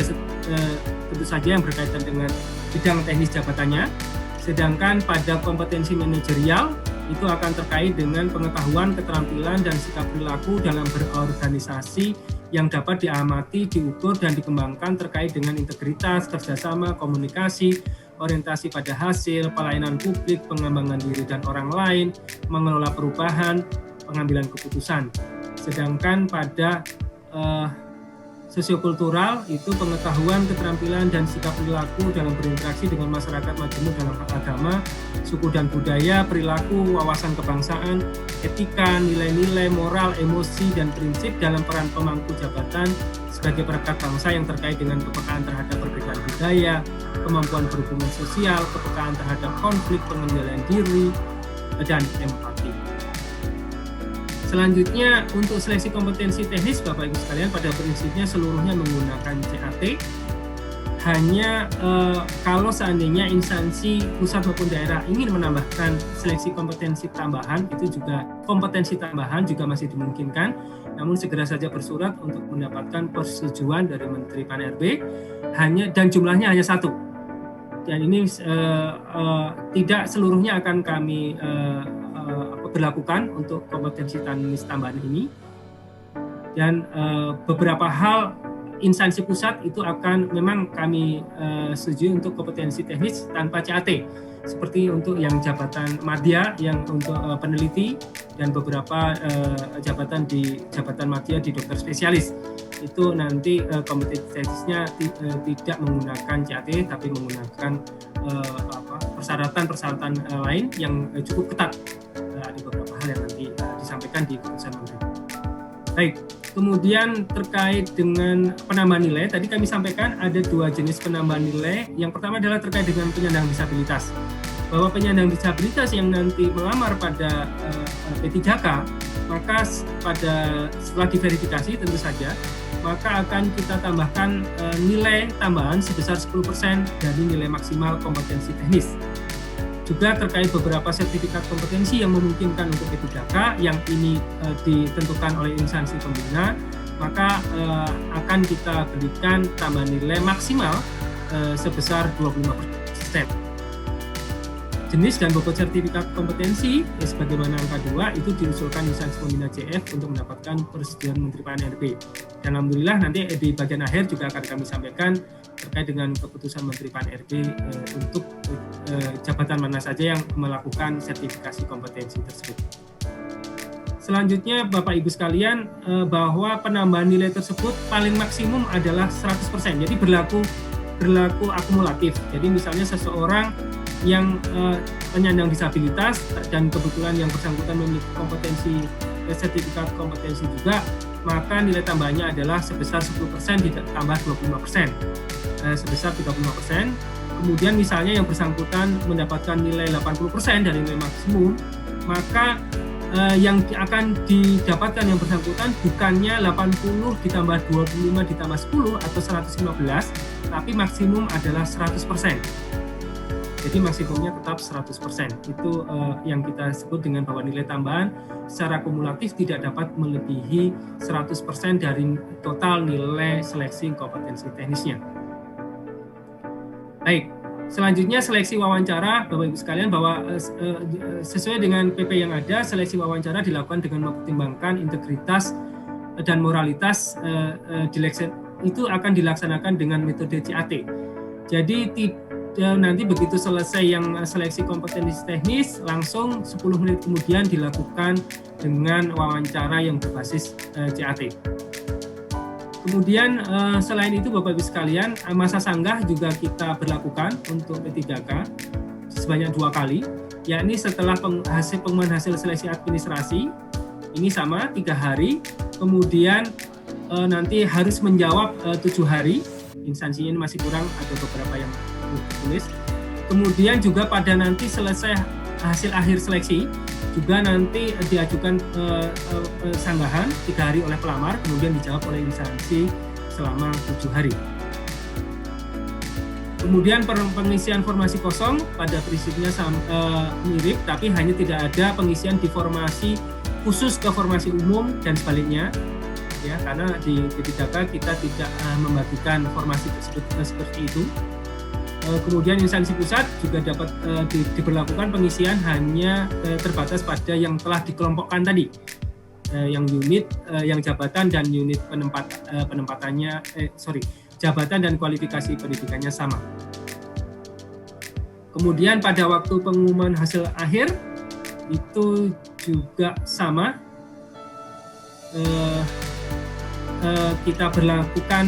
tentu saja yang berkaitan dengan bidang teknis jabatannya. Sedangkan pada kompetensi manajerial itu akan terkait dengan pengetahuan, keterampilan, dan sikap perilaku dalam berorganisasi yang dapat diamati, diukur, dan dikembangkan terkait dengan integritas, kerjasama, komunikasi, orientasi pada hasil, pelayanan publik, pengembangan diri dan orang lain, mengelola perubahan, pengambilan keputusan. Sedangkan pada sosiokultural itu pengetahuan, keterampilan, dan sikap perilaku dalam berinteraksi dengan masyarakat majemuk dalam hal agama, suku dan budaya, perilaku, wawasan kebangsaan, etika, nilai-nilai, moral, emosi, dan prinsip dalam peran pemangku jabatan sebagai perekat bangsa yang terkait dengan kepekaan terhadap perbedaan budaya, kemampuan berhubungan sosial, kepekaan terhadap konflik, pengendalian diri, dan empati. Selanjutnya untuk seleksi kompetensi teknis Bapak Ibu sekalian pada prinsipnya seluruhnya menggunakan CAT. Hanya kalau seandainya instansi pusat maupun daerah ingin menambahkan seleksi kompetensi tambahan, itu juga kompetensi tambahan juga masih dimungkinkan. Namun segera saja bersurat untuk mendapatkan persetujuan dari Menteri Pan-RB. Dan jumlahnya hanya 1. Dan ini tidak seluruhnya akan kami berlakukan untuk kompetensi teknis tambahan ini. Dan beberapa hal instansi pusat itu akan memang kami setuju untuk kompetensi teknis tanpa CAT, seperti untuk yang jabatan madya yang untuk peneliti dan beberapa jabatan madya di dokter spesialis. Itu nanti kompetensi teknisnya tidak menggunakan CAT tapi menggunakan persyaratan lain yang cukup ketat. Ada beberapa hal yang nanti disampaikan di keputusan menteri. Baik, kemudian terkait dengan penambahan nilai, tadi kami sampaikan ada 2 jenis penambahan nilai. Yang pertama adalah terkait dengan penyandang disabilitas. Bahwa penyandang disabilitas yang nanti melamar pada P3K, maka setelah diverifikasi tentu saja, maka akan kita tambahkan nilai tambahan sebesar 10% dari nilai maksimal kompetensi teknis. Juga terkait beberapa sertifikat kompetensi yang memungkinkan untuk P3K yang ini ditentukan oleh instansi pembina, maka akan kita berikan tambahan nilai maksimal sebesar 25%. Jenis dan bobot sertifikat kompetensi sebagaimana angka 2 itu diusulkan instansi pembina CF untuk mendapatkan persetujuan Menteri Pan-RB. Dan alhamdulillah nanti di bagian akhir juga akan kami sampaikan terkait dengan keputusan Menteri Pan-RB untuk jabatan mana saja yang melakukan sertifikasi kompetensi tersebut. Selanjutnya Bapak Ibu sekalian, bahwa penambahan nilai tersebut paling maksimum adalah 100%. Jadi berlaku akumulatif. Jadi misalnya seseorang yang penyandang disabilitas dan kebetulan yang bersangkutan memiliki kompetensi sertifikat kompetensi juga, maka nilai tambahnya adalah sebesar 10% ditambah 25%, sebesar 35%. Kemudian misalnya yang bersangkutan mendapatkan nilai 80% dari nilai maksimum, maka yang akan didapatkan yang bersangkutan bukannya 80 ditambah 25 ditambah 10 atau 115, tapi maksimum adalah 100%. Jadi maksimumnya tetap 100%. Itu yang kita sebut dengan bahwa nilai tambahan secara kumulatif tidak dapat melebihi 100% dari total nilai seleksi kompetensi teknisnya. Baik, selanjutnya seleksi wawancara, Bapak Ibu sekalian, bahwa sesuai dengan PP yang ada, seleksi wawancara dilakukan dengan mempertimbangkan integritas dan moralitas itu akan dilaksanakan dengan metode CAT. Jadi nanti begitu selesai yang seleksi kompetensi teknis, langsung 10 menit kemudian dilakukan dengan wawancara yang berbasis CAT. Kemudian selain itu Bapak Ibu sekalian, masa sanggah juga kita berlakukan untuk P3K sebanyak 2 kali, yakni setelah pengumuman hasil seleksi administrasi, ini sama 3 hari, kemudian nanti harus menjawab 7 hari, instansinya ini masih kurang, ada beberapa yang tulis. Kemudian juga pada nanti selesai hasil akhir seleksi, juga nanti diajukan sanggahan 3 hari oleh pelamar, kemudian dijawab oleh instansi selama 7 hari. Kemudian pengisian formasi kosong pada prinsipnya mirip, tapi hanya tidak ada pengisian di formasi khusus ke formasi umum dan sebaliknya. Ya, karena di P3K kita tidak membagikan formasi tersebut seperti itu. Kemudian instansi pusat juga dapat diberlakukan pengisian hanya terbatas pada yang telah dikelompokkan tadi, yang unit, yang jabatan dan unit penempatannya, jabatan dan kualifikasi pendidikannya sama. Kemudian pada waktu pengumuman hasil akhir itu juga sama. Kita berlakukan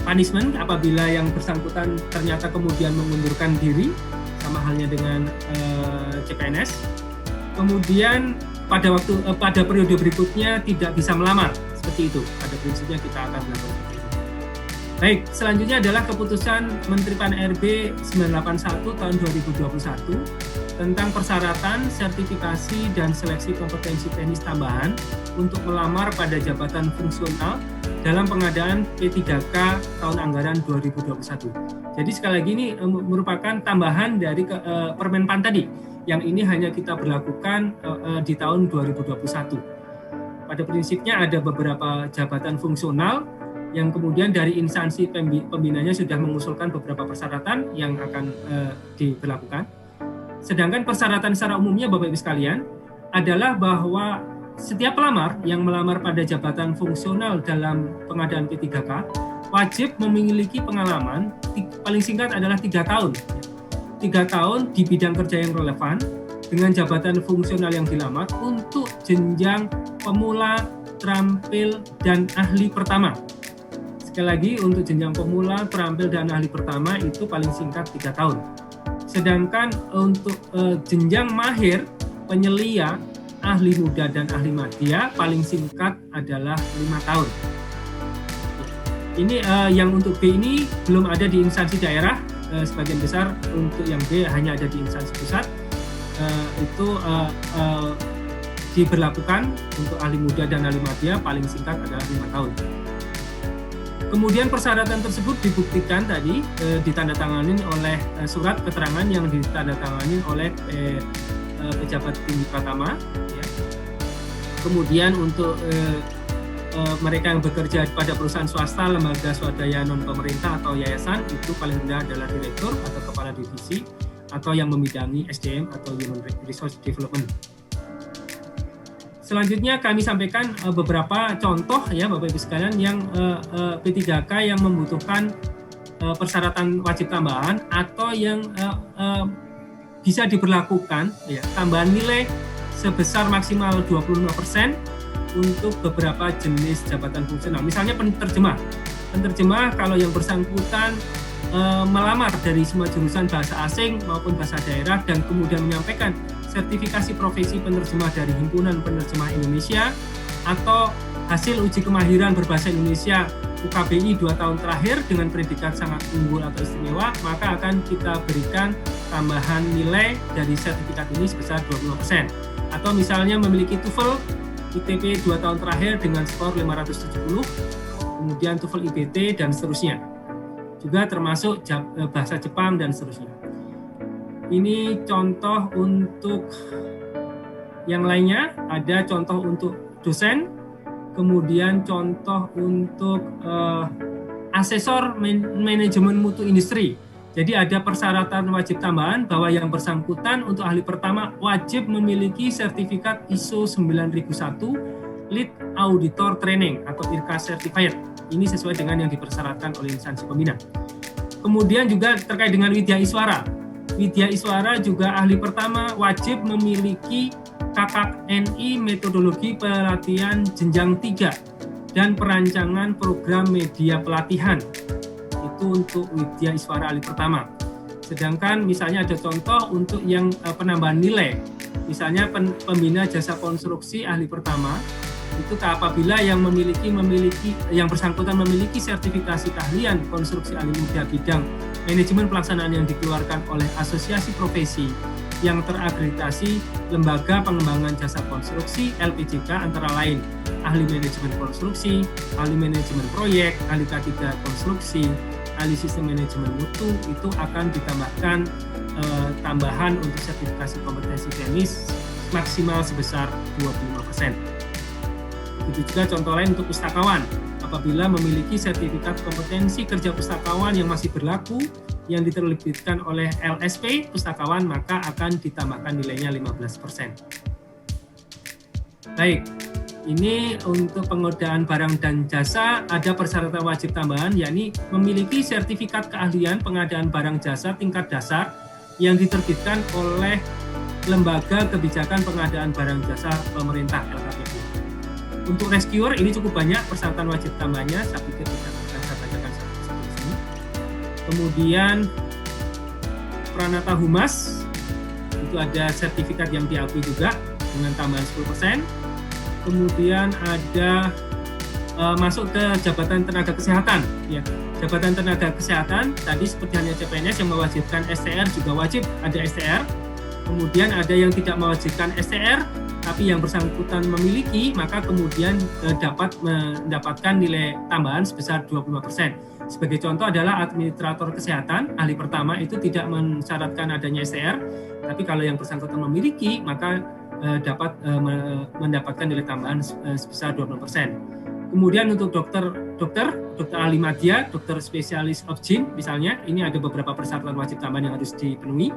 punishment apabila yang bersangkutan ternyata kemudian mengundurkan diri, sama halnya dengan CPNS. Kemudian pada periode berikutnya tidak bisa melamar, seperti itu. Pada prinsipnya kita akan melakukan seperti itu. Baik, selanjutnya adalah keputusan Menteri Pan-RB 981 tahun 2021 tentang persyaratan, sertifikasi, dan seleksi kompetensi teknis tambahan untuk melamar pada jabatan fungsional dalam pengadaan P3K tahun anggaran 2021. Jadi sekali lagi ini merupakan tambahan dari Permenpan tadi, yang ini hanya kita berlakukan di tahun 2021. Pada prinsipnya ada beberapa jabatan fungsional yang kemudian dari instansi pembinanya sudah mengusulkan beberapa persyaratan yang akan diberlakukan. Sedangkan persyaratan secara umumnya Bapak Ibu sekalian adalah bahwa setiap pelamar yang melamar pada jabatan fungsional dalam pengadaan P3K wajib memiliki pengalaman paling singkat adalah 3 tahun. 3 tahun di bidang kerja yang relevan dengan jabatan fungsional yang dilamar untuk jenjang pemula, terampil, dan ahli pertama. Sekali lagi, untuk jenjang pemula, terampil, dan ahli pertama itu paling singkat 3 tahun. Sedangkan untuk jenjang mahir, penyelia, ahli muda, dan ahli madya paling singkat adalah 5 tahun. Ini yang untuk B ini belum ada di instansi daerah, sebagian besar. Untuk yang B hanya ada di instansi pusat. Itu diberlakukan untuk ahli muda dan ahli madya paling singkat adalah 5 tahun. Kemudian persyaratan tersebut dibuktikan tadi ditandatangani oleh surat keterangan yang ditandatangani oleh pejabat tinggi Pratama. Ya. Kemudian untuk mereka yang bekerja pada perusahaan swasta, lembaga swadaya non pemerintah atau yayasan, itu paling rendah adalah direktur atau kepala divisi atau yang membidangi SDM atau Human Resource Development. Selanjutnya kami sampaikan beberapa contoh ya Bapak Ibu sekalian yang P3K yang membutuhkan persyaratan wajib tambahan atau yang bisa diberlakukan ya, tambahan nilai sebesar maksimal 25% untuk beberapa jenis jabatan fungsional. Misalnya penerjemah. Penerjemah kalau yang bersangkutan melamar dari semua jurusan bahasa asing maupun bahasa daerah dan kemudian menyampaikan sertifikasi profesi penerjemah dari Himpunan Penerjemah Indonesia atau hasil uji kemahiran berbahasa Indonesia UKBI 2 tahun terakhir dengan predikat sangat unggul atau istimewa, maka akan kita berikan tambahan nilai dari sertifikat ini sebesar 20%. Atau misalnya memiliki TOEFL ITP 2 tahun terakhir dengan skor 570, kemudian TOEFL IBT dan seterusnya. Juga termasuk bahasa Jepang dan seterusnya. Ini contoh untuk yang lainnya, ada contoh untuk dosen, kemudian contoh untuk asesor manajemen mutu industri. Jadi ada persyaratan wajib tambahan bahwa yang bersangkutan untuk ahli pertama wajib memiliki sertifikat ISO 9001 Lead Auditor Training atau IRCA Certified. Ini sesuai dengan yang dipersyaratkan oleh instansi pembina. Kemudian juga terkait dengan Widya Iswara. Widya Iswara juga ahli pertama wajib memiliki KKNI metodologi pelatihan jenjang 3 dan perancangan program media pelatihan. Itu untuk Widya Iswara ahli pertama. Sedangkan misalnya ada contoh untuk yang penambahan nilai. Misalnya pembina jasa konstruksi ahli pertama itu apabila yang yang bersangkutan memiliki sertifikasi keahlian konstruksi ahli muda bidang manajemen pelaksanaan yang dikeluarkan oleh asosiasi profesi yang terakreditasi Lembaga Pengembangan Jasa Konstruksi LPJK antara lain ahli manajemen konstruksi, ahli manajemen proyek, ahli K3 konstruksi, ahli sistem manajemen mutu, itu akan ditambahkan tambahan untuk sertifikasi kompetensi teknis maksimal sebesar 25%. Itu juga contoh lain untuk pustakawan. Apabila memiliki sertifikat kompetensi kerja pustakawan yang masih berlaku, yang diterbitkan oleh LSP pustakawan, maka akan ditambahkan nilainya 15%. Baik. Ini untuk pengadaan barang dan jasa ada persyaratan wajib tambahan, yakni memiliki sertifikat keahlian pengadaan barang jasa tingkat dasar yang diterbitkan oleh Lembaga Kebijakan Pengadaan Barang Jasa Pemerintah LKPP. Untuk rescuer ini cukup banyak persyaratan wajib tambahnya, saya pikir tidak akan saya bacakan satu-satu di sini. Kemudian Pranata Humas itu ada sertifikat yang diakui juga dengan tambahan 10%. Kemudian ada masuk ke jabatan tenaga kesehatan, ya. Jabatan tenaga kesehatan tadi seperti hanya CPNS yang mewajibkan STR juga wajib ada STR. Kemudian ada yang tidak mewajibkan STR, tapi yang bersangkutan memiliki, maka kemudian dapat mendapatkan nilai tambahan sebesar 25%. Sebagai contoh adalah administrator kesehatan ahli pertama itu tidak mensyaratkan adanya STR, tapi kalau yang bersangkutan memiliki, maka dapat mendapatkan nilai tambahan sebesar 20%. Kemudian untuk dokter ahli madya, dokter spesialis obgyn misalnya, ini ada beberapa persyaratan wajib tambahan yang harus dipenuhi.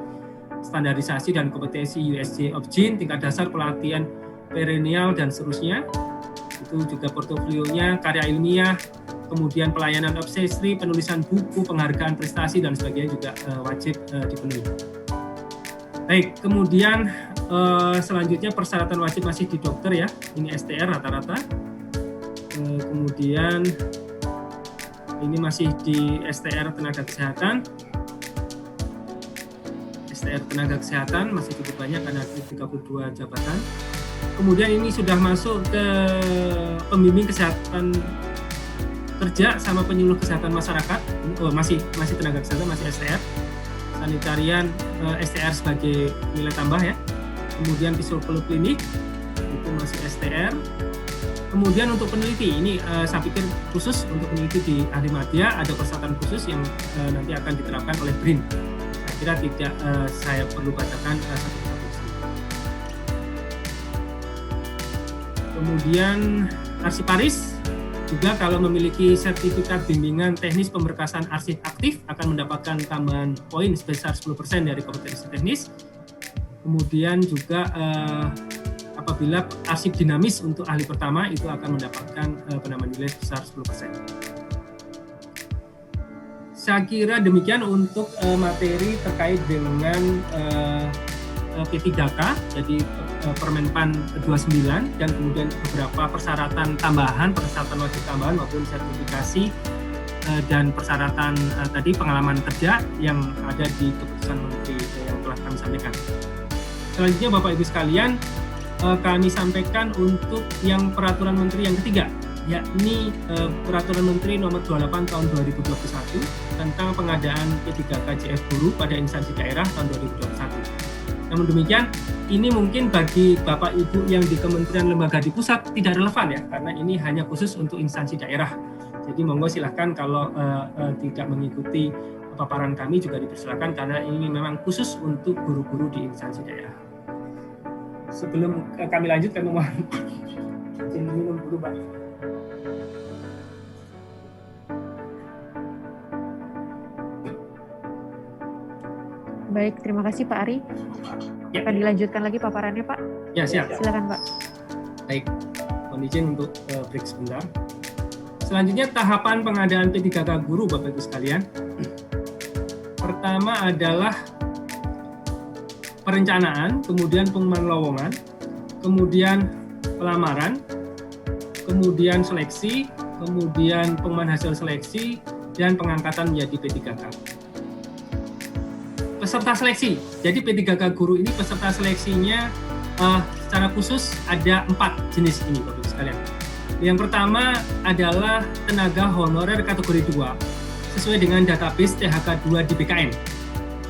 Standarisasi dan kompetensi USJ obgyn, tingkat dasar pelatihan perennial dan seterusnya. Itu juga portofolionya, karya ilmiah, kemudian pelayanan obstetri, penulisan buku, penghargaan prestasi dan sebagainya juga wajib dipenuhi. Baik, kemudian selanjutnya persyaratan wajib masih di dokter ya, ini STR rata-rata. Kemudian ini masih di STR tenaga kesehatan. STR tenaga kesehatan masih cukup banyak, ada 32 jabatan. Kemudian ini sudah masuk ke pembimbing kesehatan kerja sama penyuluh kesehatan masyarakat. Masih tenaga kesehatan, masih STR. Sanitarian STR sebagai nilai tambah ya. Kemudian psikolog klinik itu masih STR. Kemudian untuk peneliti ini saya pikir khusus untuk peneliti di ahli madya ada persyaratan khusus yang nanti akan diterapkan oleh BRIN. Saya kira tidak saya perlu bacakan satu-satu. Kemudian arsiparis juga kalau memiliki sertifikat bimbingan teknis pemberkasan arsip aktif akan mendapatkan tambahan poin sebesar 10% dari kompetensi teknis. Kemudian juga apabila arsip dinamis untuk ahli pertama itu akan mendapatkan penambahan nilai sebesar 10%. Saya kira demikian untuk materi terkait dengan P3K, jadi Permenpan 29 dan kemudian beberapa persyaratan tambahan, persyaratan wajib tambahan maupun sertifikasi dan persyaratan tadi pengalaman kerja yang ada di keputusan Menteri yang telah kami sampaikan. Selanjutnya Bapak Ibu sekalian, kami sampaikan untuk yang peraturan Menteri yang ketiga, yakni peraturan Menteri nomor 28 tahun 2021 tentang pengadaan P3K JF guru pada instansi daerah tahun 2021. Namun demikian, ini mungkin bagi Bapak Ibu yang di kementerian lembaga di pusat tidak relevan ya, karena ini hanya khusus untuk instansi daerah. Jadi monggo silahkan kalau tidak mengikuti paparan kami juga dipersilakan karena ini memang khusus untuk guru-guru di instansi daerah. Sebelum kami lanjut, kami mohon izin minum dulu, Pak. Baik, terima kasih Pak Ari. Ya. Akan dilanjutkan lagi paparannya Pak? Ya, siap. Silakan Pak. Baik, mohon izin untuk break sebentar. Selanjutnya tahapan pengadaan P3K guru, Bapak Ibu sekalian. Pertama adalah perencanaan, kemudian pengumuman lowongan, kemudian pelamaran, kemudian seleksi, kemudian pengumuman hasil seleksi, dan pengangkatan menjadi P3K. Peserta seleksi. Jadi P3K guru ini peserta seleksinya secara khusus ada 4 jenis ini, Bapak Ibu sekalian. Yang pertama adalah tenaga honorer kategori 2 sesuai dengan database THK2 di BKN.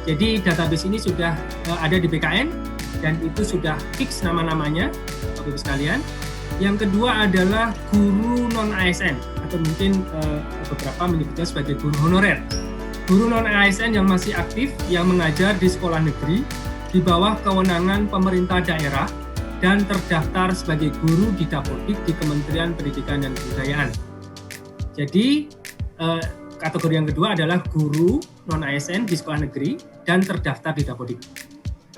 Jadi database ini sudah ada di BKN dan itu sudah fix nama-namanya, Bapak Ibu sekalian. Yang kedua adalah guru non-ASN atau mungkin beberapa menyebutnya sebagai guru honorer. Guru non-ASN yang masih aktif yang mengajar di sekolah negeri di bawah kewenangan pemerintah daerah dan terdaftar sebagai guru di Dapodik di Kementerian Pendidikan dan Kebudayaan. Jadi kategori yang kedua adalah guru non-ASN di sekolah negeri dan terdaftar di Dapodik.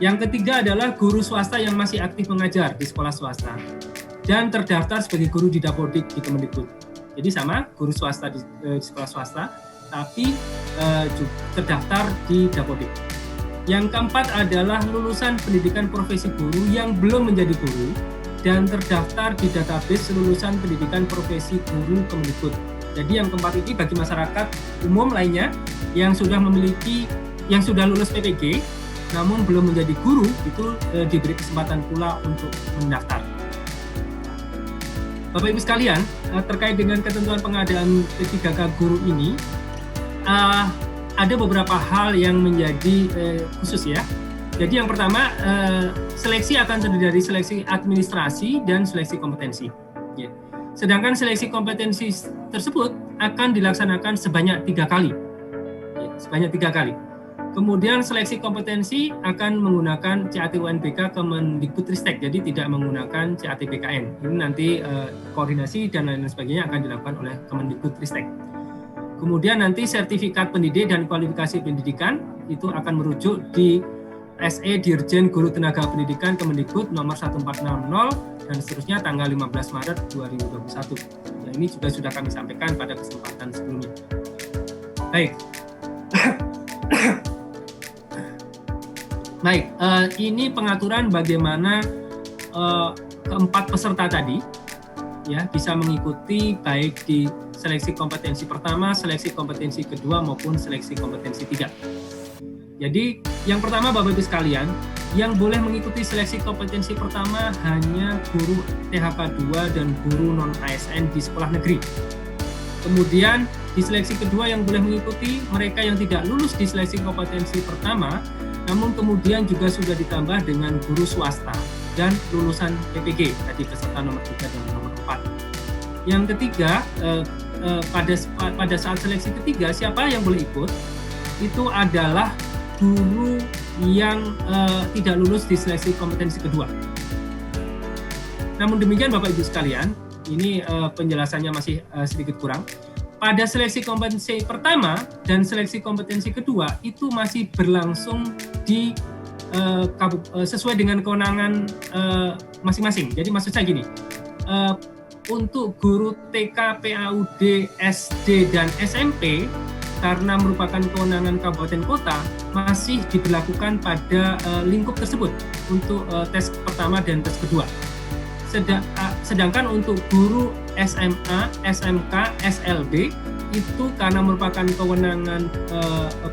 Yang ketiga adalah guru swasta yang masih aktif mengajar di sekolah swasta dan terdaftar sebagai guru di Dapodik di Kemendikbud. Jadi sama, guru swasta di sekolah swasta, tapi terdaftar di Dapodik. Yang keempat adalah lulusan pendidikan profesi guru yang belum menjadi guru dan terdaftar di database lulusan pendidikan profesi guru Kemendikbud. Jadi yang keempat ini bagi masyarakat umum lainnya yang sudah lulus PPG namun belum menjadi guru, itu diberi kesempatan pula untuk mendaftar. Bapak Ibu sekalian, terkait dengan ketentuan pengadaan P3K guru ini, ada beberapa hal yang menjadi khusus ya. Jadi yang pertama, seleksi akan terdiri dari seleksi administrasi dan seleksi kompetensi. Ya. Sedangkan seleksi kompetensi tersebut akan dilaksanakan sebanyak 3 kali. Ya, sebanyak 3 kali. Kemudian seleksi kompetensi akan menggunakan CAT UNBK Kemendikbudristek, jadi tidak menggunakan CAT BKN. Ini nanti koordinasi dan lain sebagainya akan dilakukan oleh Kemendikbudristek. Kemudian nanti sertifikat pendidik dan kualifikasi pendidikan itu akan merujuk di SE Dirjen Guru Tenaga Pendidikan Kemendikbud nomor 1460 dan seterusnya tanggal 15 Maret 2021. Nah, ini juga sudah kami sampaikan pada kesempatan sebelumnya. Baik. Baik, ini pengaturan bagaimana keempat peserta tadi ya bisa mengikuti baik di seleksi kompetensi pertama, seleksi kompetensi kedua maupun seleksi kompetensi 3. Jadi yang pertama Bapak Ibu sekalian, yang boleh mengikuti seleksi kompetensi pertama hanya guru THK 2 dan guru non-ASN di sekolah negeri. Kemudian di seleksi kedua yang boleh mengikuti mereka yang tidak lulus di seleksi kompetensi pertama, namun kemudian juga sudah ditambah dengan guru swasta dan lulusan PPG, tadi peserta nomor 3 dan nomor 4. Yang ketiga, pada saat seleksi ketiga, siapa yang boleh ikut? Itu adalah guru yang tidak lulus di seleksi kompetensi kedua. Namun demikian Bapak Ibu sekalian, ini penjelasannya masih sedikit kurang. Pada seleksi kompetensi pertama dan seleksi kompetensi kedua itu masih berlangsung di sesuai dengan kewenangan masing-masing. Jadi maksud saya gini, untuk guru TK, PAUD, SD, dan SMP karena merupakan kewenangan kabupaten kota masih diberlakukan pada lingkup tersebut untuk tes pertama dan tes kedua. Sedangkan untuk guru SMA, SMK, SLB itu karena merupakan kewenangan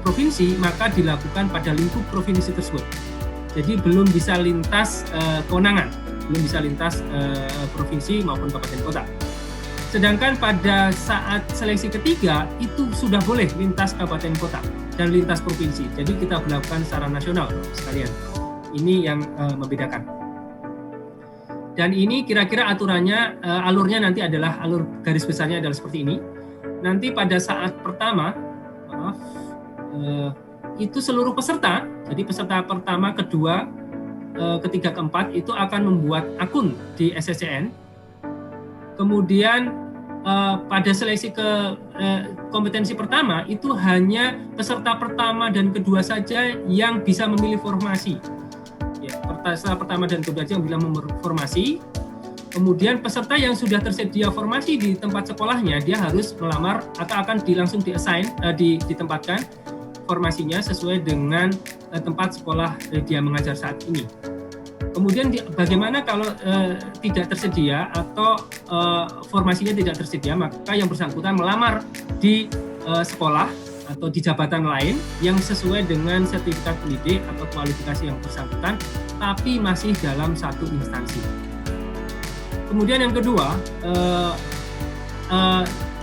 provinsi maka dilakukan pada lingkup provinsi tersebut. Jadi belum bisa lintas kewenangan, belum bisa lintas provinsi maupun kabupaten kota. Sedangkan pada saat seleksi ketiga itu sudah boleh lintas kabupaten kota dan lintas provinsi. Jadi kita berlakukan secara nasional sekalian. Ini yang membedakan. Dan ini kira-kira aturannya, alurnya nanti adalah, alur garis besarnya adalah seperti ini. Nanti pada saat pertama, itu seluruh peserta, jadi peserta pertama, kedua, ketiga, keempat, itu akan membuat akun di SSCN. Kemudian pada seleksi kompetensi pertama, itu hanya peserta pertama dan kedua saja yang bisa memilih formasi. Setelah pertama dan kedua yang bilang formasi, Kemudian peserta yang sudah tersedia formasi di tempat sekolahnya, dia harus melamar atau akan langsung ditempatkan formasinya sesuai dengan tempat sekolah dia mengajar saat ini. Kemudian bagaimana kalau tidak tersedia atau formasinya tidak tersedia, maka yang bersangkutan melamar di sekolah atau di jabatan lain yang sesuai dengan sertifikat pendidik atau kualifikasi yang bersangkutan, tapi masih dalam satu instansi. Kemudian yang kedua,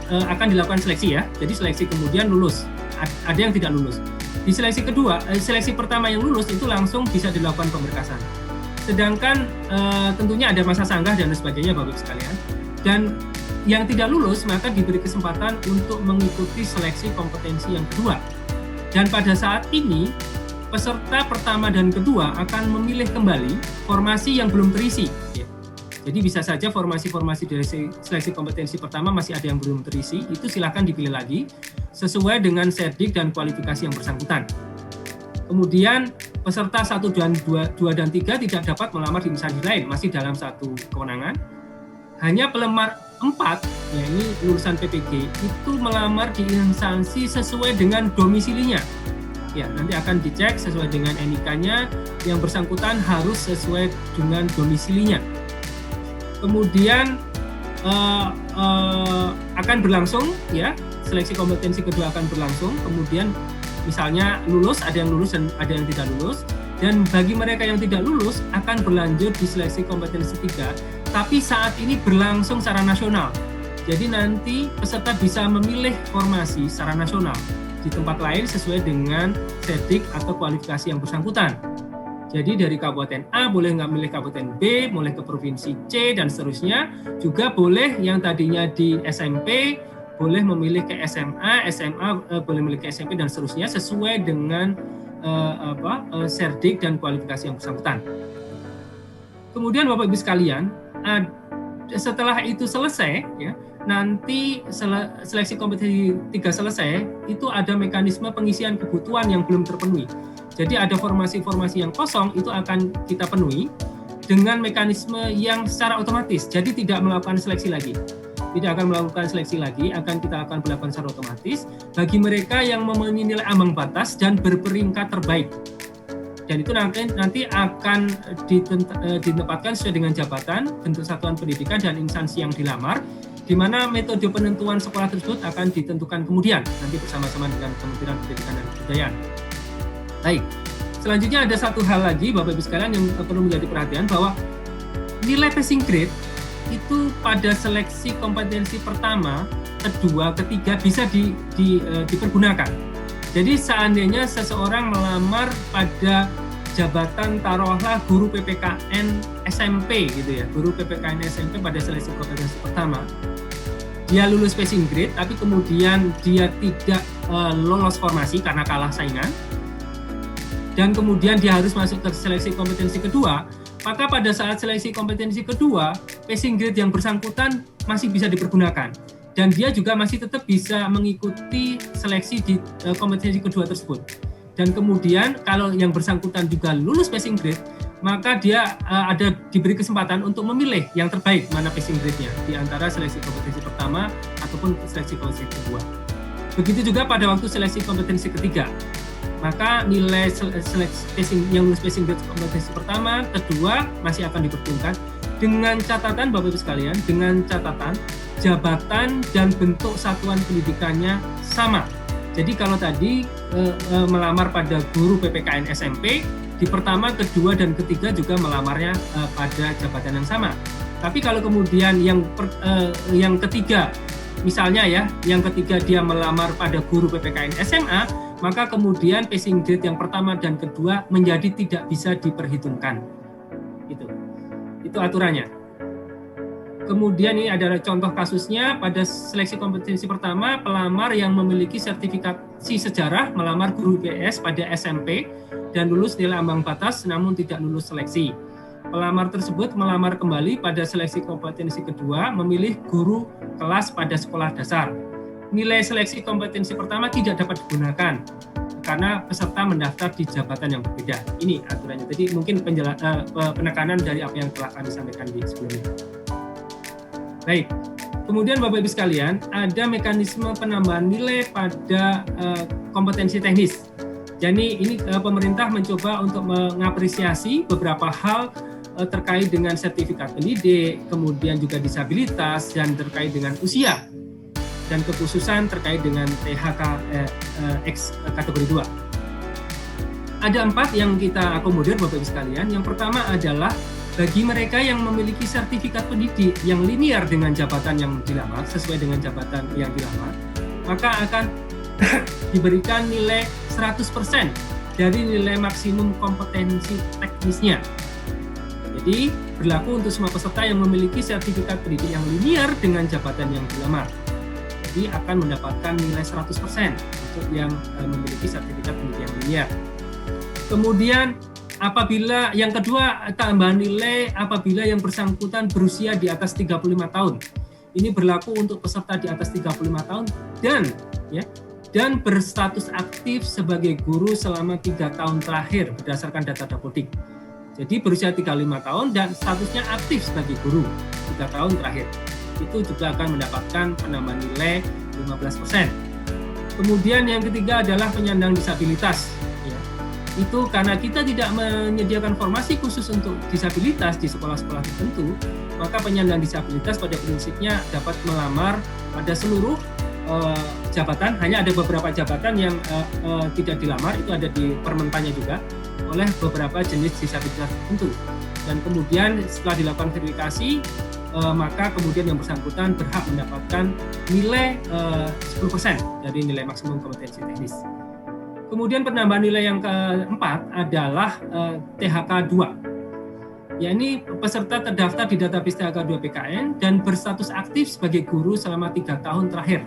akan dilakukan seleksi ya. Jadi seleksi kemudian lulus. Ada yang tidak lulus. Di seleksi kedua, seleksi pertama yang lulus itu langsung bisa dilakukan pemberkasan. Sedangkan tentunya ada masa sanggah dan sebagainya Bapak Ibu sekalian. Dan yang tidak lulus maka diberi kesempatan untuk mengikuti seleksi kompetensi yang kedua. Dan pada saat ini peserta pertama dan kedua akan memilih kembali formasi yang belum terisi. Jadi bisa saja formasi-formasi dari seleksi kompetensi pertama masih ada yang belum terisi, itu silakan dipilih lagi sesuai dengan serdik dan kualifikasi yang bersangkutan. Kemudian peserta 1 dan 2 dan 3 tidak dapat melamar di instansi lain, masih dalam satu kewenangan. Hanya pelamar 4, ya ini lulusan PPG, itu melamar di instansi sesuai dengan domisilinya. Ya, nanti akan dicek sesuai dengan NIK-nya, yang bersangkutan harus sesuai dengan domisilinya. Kemudian akan berlangsung ya, seleksi kompetensi kedua akan berlangsung. Kemudian misalnya lulus, ada yang lulus dan ada yang tidak lulus. Dan bagi mereka yang tidak lulus akan berlanjut di seleksi kompetensi 3, tapi saat ini berlangsung secara nasional. Jadi nanti peserta bisa memilih formasi secara nasional di tempat lain sesuai dengan serdik atau kualifikasi yang bersangkutan. Jadi dari kabupaten A boleh nggak milih kabupaten B, boleh ke provinsi C, dan seterusnya. Juga boleh yang tadinya di SMP, boleh memilih ke SMA, boleh memilih ke SMP, dan seterusnya sesuai dengan serdik dan kualifikasi yang bersangkutan. Kemudian Bapak Ibu sekalian, setelah itu selesai, ya, nanti seleksi kompetensi 3 selesai, itu ada mekanisme pengisian kebutuhan yang belum terpenuhi. Jadi ada formasi-formasi yang kosong itu akan kita penuhi dengan mekanisme yang secara otomatis. Jadi tidak melakukan seleksi lagi. Tidak akan melakukan seleksi lagi, kita akan melakukan secara otomatis bagi mereka yang memenuhi nilai ambang batas dan berperingkat terbaik. Dan itu nanti akan ditempatkan sesuai dengan jabatan, bentuk satuan pendidikan, dan instansi yang dilamar, di mana metode penentuan sekolah tersebut akan ditentukan kemudian, nanti bersama-sama dengan Kementerian Pendidikan dan Kebudayaan. Baik, selanjutnya ada satu hal lagi Bapak Ibu sekalian yang perlu menjadi perhatian, bahwa nilai passing grade itu pada seleksi kompetensi pertama, kedua, ketiga bisa dipergunakan. Jadi seandainya seseorang melamar pada jabatan taruhlah guru PPKN SMP gitu ya, guru PPKN SMP pada seleksi kompetensi pertama, dia lulus passing grade tapi kemudian dia tidak lolos formasi karena kalah saingan, dan kemudian dia harus masuk ke seleksi kompetensi kedua, maka pada saat seleksi kompetensi kedua, passing grade yang bersangkutan masih bisa dipergunakan. Dan dia juga masih tetap bisa mengikuti seleksi di kompetensi kedua tersebut. Dan kemudian kalau yang bersangkutan juga lulus passing grade, maka dia diberi kesempatan untuk memilih yang terbaik mana passing grade-nya di antara seleksi kompetensi pertama ataupun seleksi kompetensi kedua. Begitu juga pada waktu seleksi kompetensi ketiga. Maka nilai yang lulus passing grade kompetensi pertama, kedua masih akan diperhitungkan dengan catatan Bapak Ibu sekalian, dengan catatan jabatan dan bentuk satuan pendidikannya sama. Jadi kalau tadi melamar pada guru PPKN SMP, di pertama, kedua, dan ketiga juga melamarnya pada jabatan yang sama. Tapi kalau kemudian yang ketiga, misalnya ya, yang ketiga dia melamar pada guru PPKN SMA, maka kemudian passing grade yang pertama dan kedua menjadi tidak bisa diperhitungkan. Itu aturannya. Kemudian ini adalah contoh kasusnya pada seleksi kompetensi pertama, pelamar yang memiliki sertifikasi sejarah melamar guru IPS pada SMP dan lulus nilai ambang batas namun tidak lulus seleksi. Pelamar tersebut melamar kembali pada seleksi kompetensi kedua, memilih guru kelas pada sekolah dasar. Nilai seleksi kompetensi pertama tidak dapat digunakan karena peserta mendaftar di jabatan yang berbeda. Ini aturannya. Jadi mungkin penekanan dari apa yang telah kami sampaikan di sebelumnya. Baik. Kemudian Bapak Ibu sekalian, ada mekanisme penambahan nilai pada kompetensi teknis. Jadi ini pemerintah mencoba untuk mengapresiasi beberapa hal terkait dengan sertifikat pendidik, kemudian juga disabilitas, dan terkait dengan usia, dan kekhususan terkait dengan THK X kategori 2. Ada 4 yang kita akomodir Bapak Ibu sekalian. Yang pertama adalah bagi mereka yang memiliki sertifikat pendidik yang linear dengan jabatan yang dilamar, sesuai dengan jabatan yang dilamar, maka akan diberikan nilai 100% dari nilai maksimum kompetensi teknisnya. Jadi berlaku untuk semua peserta yang memiliki sertifikat pendidik yang linear dengan jabatan yang dilamar. Jadi akan mendapatkan nilai 100% untuk yang memiliki sertifikat pendidik yang linear. Kemudian apabila yang kedua, tambahan nilai apabila yang bersangkutan berusia di atas 35 tahun. Ini berlaku untuk peserta di atas 35 tahun dan berstatus aktif sebagai guru selama 3 tahun terakhir berdasarkan data Dapodik. Jadi berusia 35 tahun dan statusnya aktif sebagai guru 3 tahun terakhir. Itu juga akan mendapatkan penambahan nilai 15%. Kemudian yang ketiga adalah penyandang disabilitas. Itu karena kita tidak menyediakan formasi khusus untuk disabilitas di sekolah-sekolah tertentu, maka penyandang disabilitas pada prinsipnya dapat melamar pada seluruh jabatan. Hanya ada beberapa jabatan yang tidak dilamar, itu ada di permentannya juga, oleh beberapa jenis disabilitas tertentu. Dan kemudian setelah dilakukan verifikasi, maka kemudian yang bersangkutan berhak mendapatkan nilai 10% dari nilai maksimum kompetensi teknis. Kemudian penambahan nilai yang keempat adalah THK 2. Ya, ini peserta terdaftar di database THK 2 PKN dan berstatus aktif sebagai guru selama 3 tahun terakhir.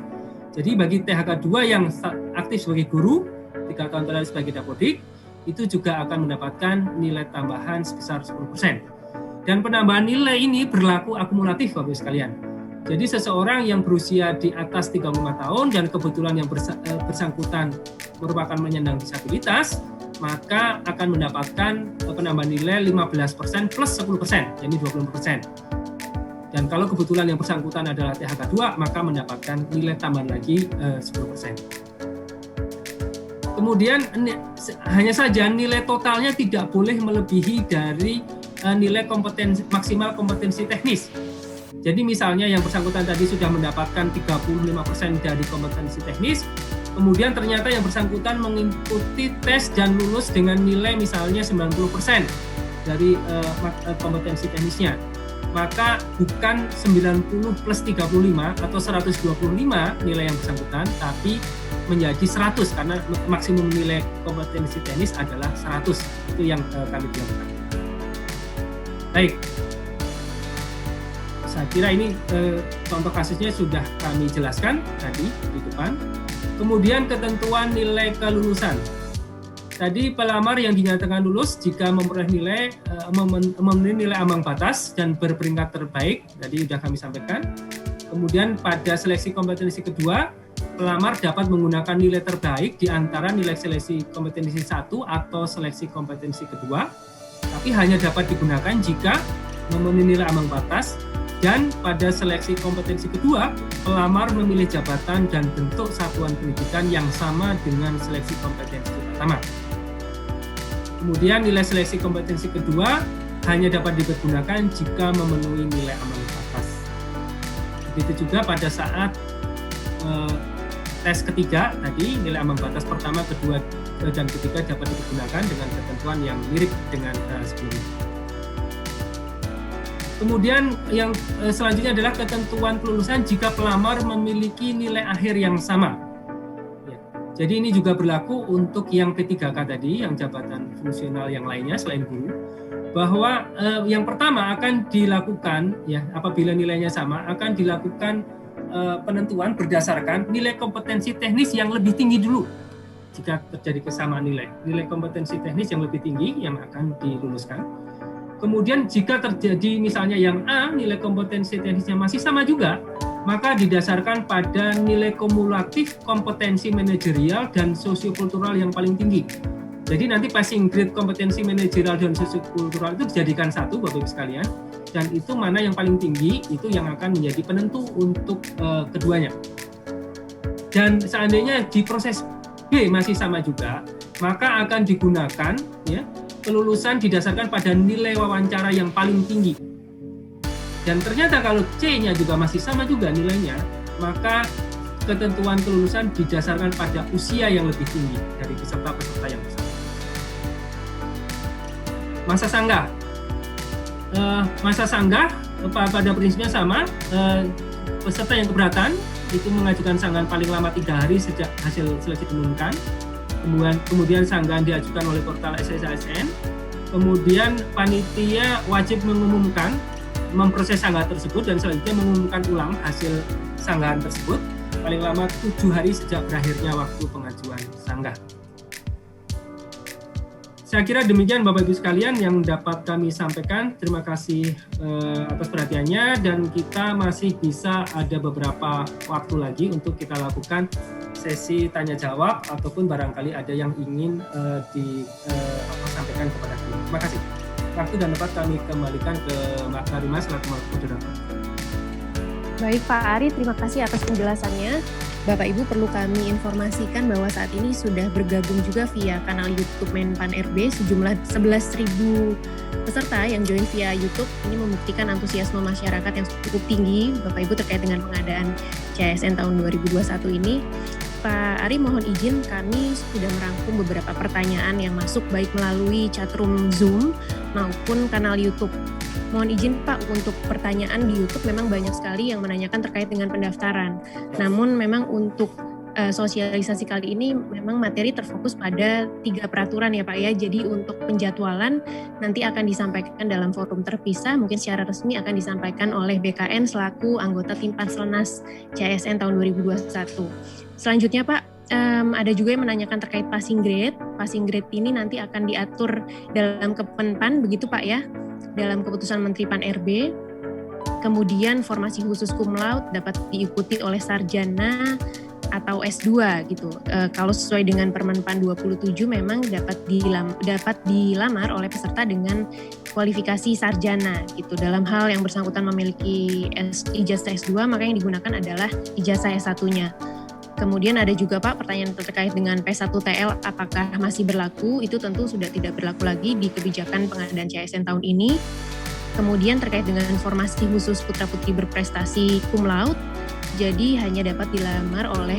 Jadi bagi THK 2 yang aktif sebagai guru 3 tahun terakhir sebagai Dapodik, itu juga akan mendapatkan nilai tambahan sebesar 10%. Dan penambahan nilai ini berlaku akumulatif Bapak sekalian. Jadi seseorang yang berusia di atas 35 tahun dan kebetulan yang bersangkutan merupakan penyandang disabilitas, maka akan mendapatkan penambahan nilai 15% plus 10%, jadi 20%. Dan kalau kebetulan yang bersangkutan adalah THK 2, maka mendapatkan nilai tambahan lagi 10%. Kemudian hanya saja nilai totalnya tidak boleh melebihi dari nilai maksimal kompetensi teknis. Jadi misalnya yang bersangkutan tadi sudah mendapatkan 35% dari kompetensi teknis, kemudian ternyata yang bersangkutan mengikuti tes dan lulus dengan nilai misalnya 90% dari kompetensi teknisnya. Maka bukan 90 plus 35 atau 125 nilai yang bersangkutan, tapi menjadi 100 karena maksimum nilai kompetensi teknis adalah 100. Itu yang kami bilang. Baik. Saya kira ini contoh kasusnya sudah kami jelaskan tadi di depan. Kemudian ketentuan nilai kelulusan. Tadi pelamar yang dinyatakan lulus jika memperoleh memenuhi nilai ambang batas dan berperingkat terbaik, tadi sudah kami sampaikan. Kemudian pada seleksi kompetensi kedua, pelamar dapat menggunakan nilai terbaik di antara nilai seleksi kompetensi 1 atau seleksi kompetensi kedua, tapi hanya dapat digunakan jika memenuhi nilai ambang batas. Dan pada seleksi kompetensi kedua, pelamar memilih jabatan dan bentuk satuan pendidikan yang sama dengan seleksi kompetensi pertama. Kemudian nilai seleksi kompetensi kedua hanya dapat dipergunakan jika memenuhi nilai ambang batas. Begitu juga pada saat tes ketiga tadi, nilai ambang batas pertama, kedua, dan ketiga dapat digunakan dengan ketentuan yang mirip dengan sebelumnya. Kemudian yang selanjutnya adalah ketentuan kelulusan jika pelamar memiliki nilai akhir yang sama. Ya. Jadi ini juga berlaku untuk yang P3K tadi, yang jabatan fungsional yang lainnya selain guru, bahwa yang pertama akan dilakukan, ya apabila nilainya sama, akan dilakukan penentuan berdasarkan nilai kompetensi teknis yang lebih tinggi dulu. Jika terjadi kesamaan nilai kompetensi teknis yang lebih tinggi yang akan diluluskan. Kemudian jika terjadi misalnya yang A, nilai kompetensi teknisnya masih sama juga, maka didasarkan pada nilai kumulatif kompetensi manajerial dan sosiokultural yang paling tinggi. Jadi nanti passing grade kompetensi manajerial dan sosiokultural itu dijadikan satu, Bapak Ibu sekalian, dan itu mana yang paling tinggi itu yang akan menjadi penentu untuk keduanya. Dan seandainya di proses B masih sama juga, maka akan digunakan ya kelulusan didasarkan pada nilai wawancara yang paling tinggi. Dan ternyata kalau C-nya juga masih sama juga nilainya, maka ketentuan kelulusan didasarkan pada usia yang lebih tinggi dari peserta-peserta yang bersama. Masa sanggah pada prinsipnya sama, peserta yang keberatan itu mengajukan sanggahan paling lama 3 hari sejak hasil seleksi diumumkan. Kemudian sanggahan diajukan oleh portal SSASN. Kemudian panitia wajib mengumumkan, memproses sanggahan tersebut dan selanjutnya mengumumkan ulang hasil sanggahan tersebut paling lama 7 hari sejak berakhirnya waktu pengajuan sanggah. Saya kira demikian Bapak Ibu sekalian yang dapat kami sampaikan. Terima kasih atas perhatiannya, dan kita masih bisa ada beberapa waktu lagi untuk kita lakukan sesi tanya jawab ataupun barangkali ada yang ingin disampaikan kepada kami. Terima kasih. Waktu dan tempat kami kembalikan ke Mbak Karima selaku moderator. Baik Pak Ari, terima kasih atas penjelasannya. Bapak Ibu, perlu kami informasikan bahwa saat ini sudah bergabung juga via kanal YouTube Menpan RB sejumlah 11.000 peserta yang join via YouTube. Ini membuktikan antusiasme masyarakat yang cukup tinggi Bapak Ibu terkait dengan pengadaan CASN tahun 2021 ini. Pak Ari, mohon izin kami sudah merangkum beberapa pertanyaan yang masuk baik melalui chatroom Zoom maupun kanal YouTube. Mohon izin Pak, untuk pertanyaan di YouTube memang banyak sekali yang menanyakan terkait dengan pendaftaran. Namun memang untuk sosialisasi kali ini memang materi terfokus pada 3 peraturan ya Pak ya. Jadi untuk penjadwalan nanti akan disampaikan dalam forum terpisah, mungkin secara resmi akan disampaikan oleh BKN selaku anggota tim Panselnas CASN tahun 2021. Selanjutnya Pak, ada juga yang menanyakan terkait passing grade. Passing grade ini nanti akan diatur dalam Kemenpan, begitu Pak ya, dalam keputusan Menteri Pan RB. Kemudian formasi khusus cum laude dapat diikuti oleh sarjana atau S2 gitu. Kalau sesuai dengan Permenpan 27 memang dapat dilamar oleh peserta dengan kualifikasi sarjana gitu. Dalam hal yang bersangkutan memiliki ijazah S2, maka yang digunakan adalah ijazah S1-nya. Kemudian ada juga Pak pertanyaan terkait dengan P1TL apakah masih berlaku. Itu tentu sudah tidak berlaku lagi di kebijakan pengadaan CASN tahun ini. Kemudian terkait dengan formasi khusus putra-putri berprestasi cum laude, jadi hanya dapat dilamar oleh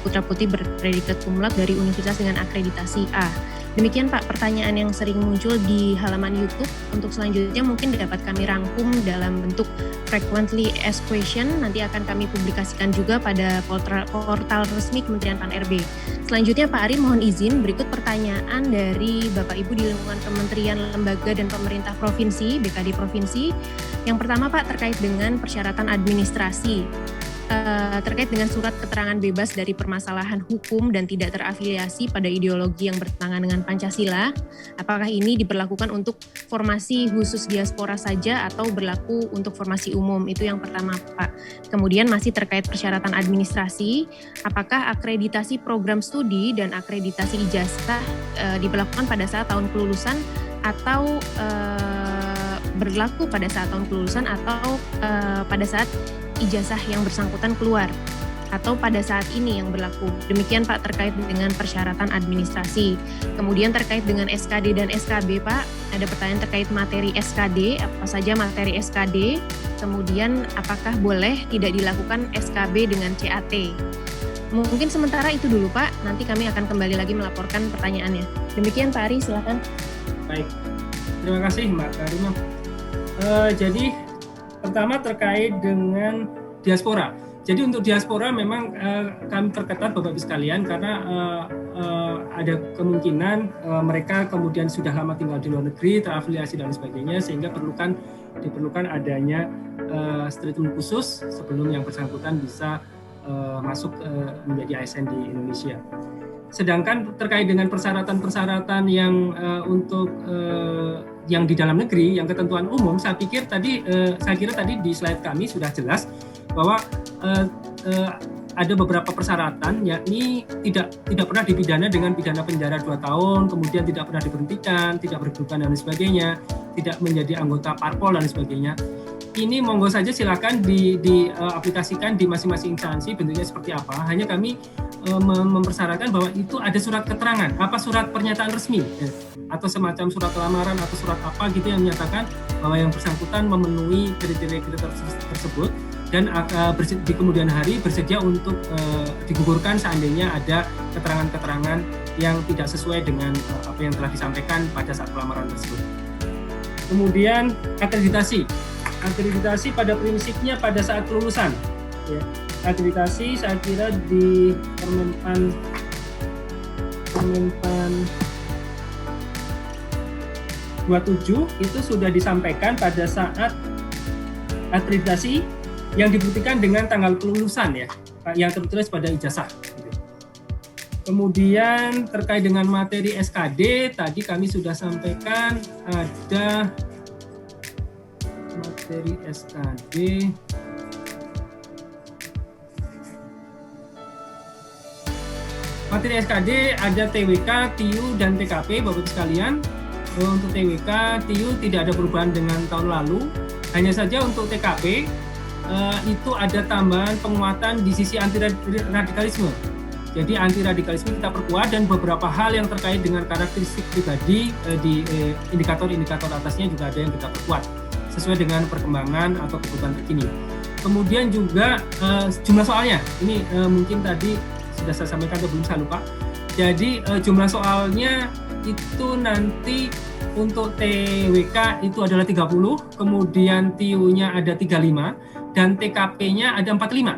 putra-putri berpredikat cum laude dari universitas dengan akreditasi A. Demikian Pak pertanyaan yang sering muncul di halaman YouTube. Untuk selanjutnya mungkin dapat kami rangkum dalam bentuk frequently asked question. Nanti akan kami publikasikan juga pada portal resmi Kementerian Pan RB. Selanjutnya Pak Ari, mohon izin berikut pertanyaan dari Bapak Ibu di lingkungan Kementerian, Lembaga dan Pemerintah Provinsi, BKD Provinsi. Yang pertama Pak terkait dengan persyaratan administrasi. Terkait dengan surat keterangan bebas dari permasalahan hukum dan tidak terafiliasi pada ideologi yang bertentangan dengan Pancasila, apakah ini diberlakukan untuk formasi khusus diaspora saja atau berlaku untuk formasi umum? Itu yang pertama Pak. Kemudian masih terkait persyaratan administrasi, apakah akreditasi program studi dan akreditasi ijazah diberlakukan pada saat tahun kelulusan atau berlaku pada saat tahun kelulusan atau pada saat ijazah yang bersangkutan keluar atau pada saat ini yang berlaku. Demikian Pak terkait dengan persyaratan administrasi. Kemudian terkait dengan SKD dan SKB Pak, ada pertanyaan terkait materi SKD, apa saja materi SKD, kemudian apakah boleh tidak dilakukan SKB dengan CAT. Mungkin sementara itu dulu Pak, nanti kami akan kembali lagi melaporkan pertanyaannya. Demikian Pak Ari, silakan. Baik, terima kasih Mbak Karima. Jadi pertama terkait dengan diaspora. Jadi untuk diaspora memang kami perketat Bapak Ibu sekalian karena ada kemungkinan mereka kemudian sudah lama tinggal di luar negeri, terafiliasi dan sebagainya, sehingga diperlukan adanya statement khusus sebelum yang bersangkutan bisa masuk menjadi ASN di Indonesia. Sedangkan terkait dengan persyaratan-persyaratan yang untuk yang di dalam negeri, yang ketentuan umum, saya kira tadi di slide kami sudah jelas bahwa ada beberapa persyaratan, yakni tidak pernah dipidana dengan pidana penjara 2 tahun, kemudian tidak pernah diberhentikan, tidak berkedudukan dan sebagainya, tidak menjadi anggota parpol dan sebagainya. Ini monggo saja silakan diaplikasikan di masing-masing instansi, bentuknya seperti apa. Hanya kami mempersyaratkan bahwa itu ada surat keterangan, surat pernyataan resmi, atau semacam surat lamaran atau surat apa gitu yang menyatakan bahwa yang bersangkutan memenuhi kriteria tersebut dan di kemudian hari bersedia untuk digugurkan seandainya ada keterangan-keterangan yang tidak sesuai dengan apa yang telah disampaikan pada saat pelamaran tersebut. Kemudian akreditasi pada prinsipnya pada saat kelulusan. Ya. Akreditasi saya kira di Permenpan 27 itu sudah disampaikan pada saat akreditasi yang dibuktikan dengan tanggal kelulusan ya, yang tertulis pada ijazah. Kemudian terkait dengan materi SKD tadi kami sudah sampaikan ada materi SKD. Materi SKD ada TWK, TIU, dan TKP, Bapak sekalian. Untuk TWK, TIU tidak ada perubahan dengan tahun lalu. Hanya saja untuk TKP itu ada tambahan penguatan di sisi anti radikalisme. Jadi anti radikalisme kita perkuat dan beberapa hal yang terkait dengan karakteristik pribadi di indikator-indikator atasnya juga ada yang kita perkuat sesuai dengan perkembangan atau kebutuhan terkini. Kemudian juga jumlah soalnya, ini mungkin tadi sudah saya sampaikan atau belum saya lupa. Jadi jumlah soalnya itu nanti untuk TWK itu adalah 30, kemudian TIU-nya ada 35, dan TKP-nya ada 45.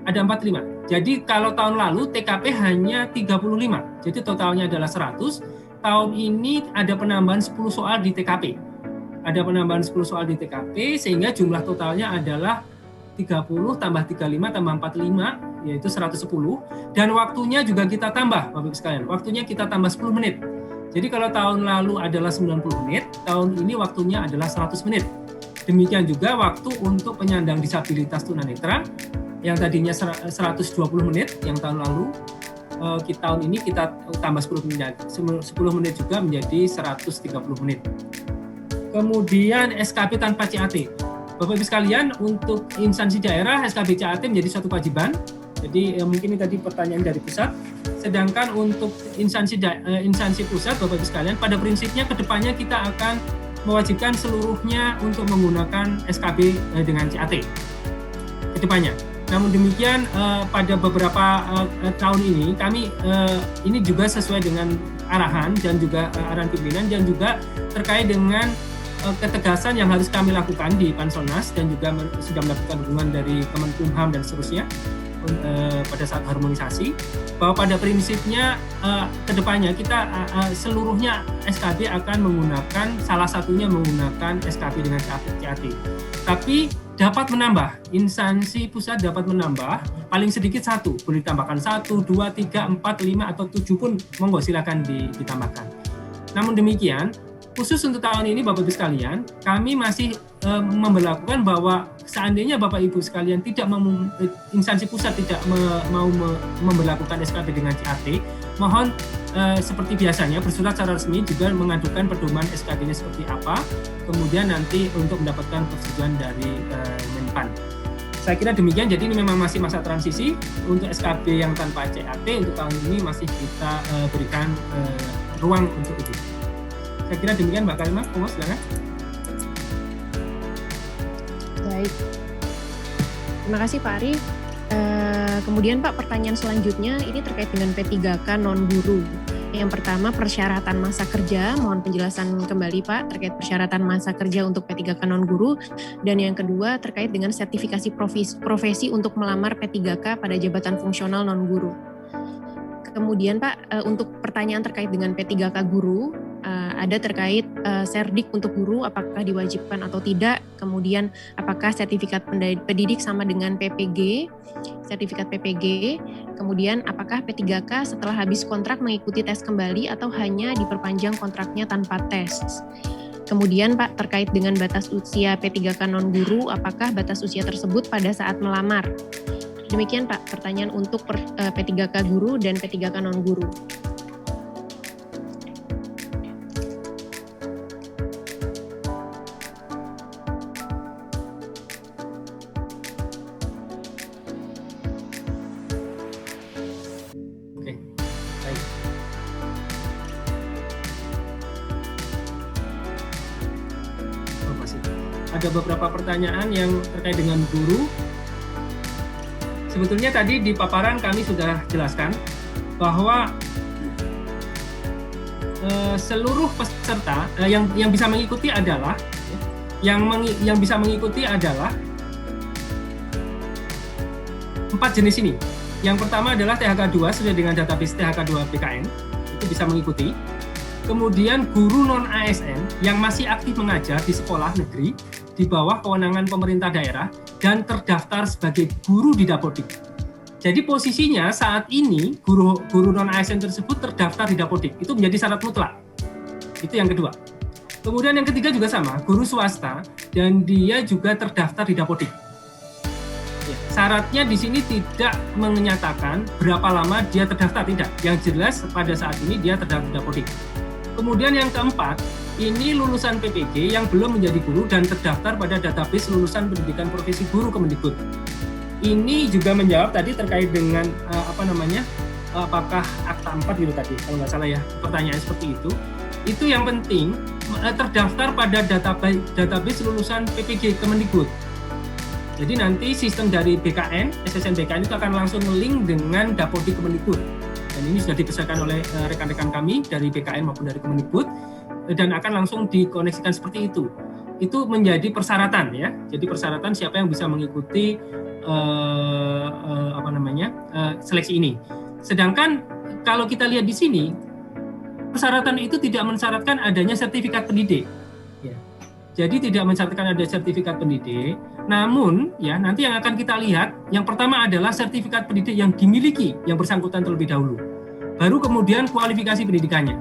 Ada 45. Jadi kalau tahun lalu TKP hanya 35, jadi totalnya adalah 100. Tahun ini ada penambahan 10 soal di TKP. Ada penambahan 10 soal di TKP, sehingga jumlah totalnya adalah 30 tambah 35 tambah 45, yaitu 110. Dan waktunya juga kita tambah, Bapak-Ibu sekalian. Waktunya kita tambah 10 menit. Jadi kalau tahun lalu adalah 90 menit, tahun ini waktunya adalah 100 menit. Demikian juga waktu untuk penyandang disabilitas tunanetra, yang tadinya 120 menit yang tahun lalu, tahun ini kita tambah 10 menit juga menjadi 130 menit. Kemudian SKB tanpa CAT. Bapak-Ibu sekalian, untuk instansi daerah SKB CAT menjadi suatu kewajiban. Jadi mungkin ini tadi pertanyaan dari pusat. Sedangkan untuk instansi pusat, Bapak-Ibu sekalian, pada prinsipnya kedepannya kita akan mewajibkan seluruhnya untuk menggunakan SKB dengan CAT kedepannya. Namun demikian pada beberapa tahun ini kami ini juga sesuai dengan arahan dan juga arahan pimpinan dan juga terkait dengan ketegasan yang harus kami lakukan di Panselnas dan juga sudah mendapatkan dukungan dari Kemenkumham dan seterusnya pada saat harmonisasi, bahwa pada prinsipnya kedepannya kita seluruhnya SKB akan menggunakan, salah satunya menggunakan SKB dengan CAT. Tapi dapat menambah, instansi pusat dapat menambah paling sedikit 1, boleh ditambahkan 1, 2, 3, 4, 5 atau 7 pun monggo silakan ditambahkan. Namun demikian, khusus untuk tahun ini Bapak-Ibu sekalian, kami masih memberlakukan bahwa seandainya Bapak-Ibu sekalian instansi pusat tidak mau memberlakukan SKB dengan CAT, mohon seperti biasanya bersurat secara resmi juga mengadukan pedoman SKB-nya seperti apa, kemudian nanti untuk mendapatkan persetujuan dari Menpan. Saya kira demikian, jadi ini memang masih masa transisi. Untuk SKB yang tanpa CAT untuk tahun ini masih kita berikan ruang untuk itu. Saya kira demikian Mbak Karimah, silakan. Baik, terima kasih Pak Ari. Kemudian Pak, pertanyaan selanjutnya ini terkait dengan P3K non-guru. Yang pertama, persyaratan masa kerja. Mohon penjelasan kembali Pak terkait persyaratan masa kerja untuk P3K non-guru. Dan yang kedua terkait dengan sertifikasi profesi untuk melamar P3K pada jabatan fungsional non-guru. Kemudian Pak, untuk pertanyaan terkait dengan P3K guru, ada terkait serdik untuk guru apakah diwajibkan atau tidak, kemudian apakah sertifikat pendidik sama dengan PPG, sertifikat PPG, kemudian apakah P3K setelah habis kontrak mengikuti tes kembali atau hanya diperpanjang kontraknya tanpa tes. Kemudian Pak, terkait dengan batas usia P3K non-guru, apakah batas usia tersebut pada saat melamar. Demikian Pak, pertanyaan untuk P3K guru dan P3K non-guru. Oke, baik. Oh, masih. Ada beberapa pertanyaan yang terkait dengan guru. Sebetulnya tadi di paparan kami sudah jelaskan bahwa seluruh peserta yang bisa mengikuti adalah yang bisa mengikuti adalah 4 jenis ini. Yang pertama adalah THK 2 sesuai dengan database THK 2 BKN, itu bisa mengikuti. Kemudian guru non ASN yang masih aktif mengajar di sekolah negeri di bawah kewenangan pemerintah daerah dan terdaftar sebagai guru di Dapodik. Jadi posisinya saat ini guru non ASN tersebut terdaftar di Dapodik. Itu menjadi syarat mutlak. Itu yang kedua. Kemudian yang ketiga juga sama, guru swasta dan dia juga terdaftar di Dapodik. Ya, syaratnya di sini tidak menyatakan berapa lama dia terdaftar, tidak. Yang jelas pada saat ini dia terdaftar di Dapodik. Kemudian yang keempat, ini lulusan PPG yang belum menjadi guru dan terdaftar pada database lulusan pendidikan profesi guru Kemendikbud. Ini juga menjawab tadi terkait dengan apakah akta 4 gitu tadi, kalau nggak salah ya, pertanyaan seperti itu. Itu yang penting terdaftar pada database lulusan PPG Kemendikbud. Jadi nanti sistem dari BKN, SSN BKN itu akan langsung link dengan Dapodik Kemendikbud. Dan ini sudah dipesankan oleh rekan-rekan kami dari BKN maupun dari Kemendikbud dan akan langsung dikoneksikan seperti itu. Itu menjadi persyaratan ya. Jadi persyaratan siapa yang bisa mengikuti seleksi ini. Sedangkan kalau kita lihat di sini, persyaratan itu tidak mensyaratkan adanya sertifikat pendidik. Ya. Jadi tidak mensyaratkan ada sertifikat pendidik. Namun ya nanti yang akan kita lihat, yang pertama adalah sertifikat pendidik yang dimiliki yang bersangkutan terlebih dahulu. Baru kemudian kualifikasi pendidikannya.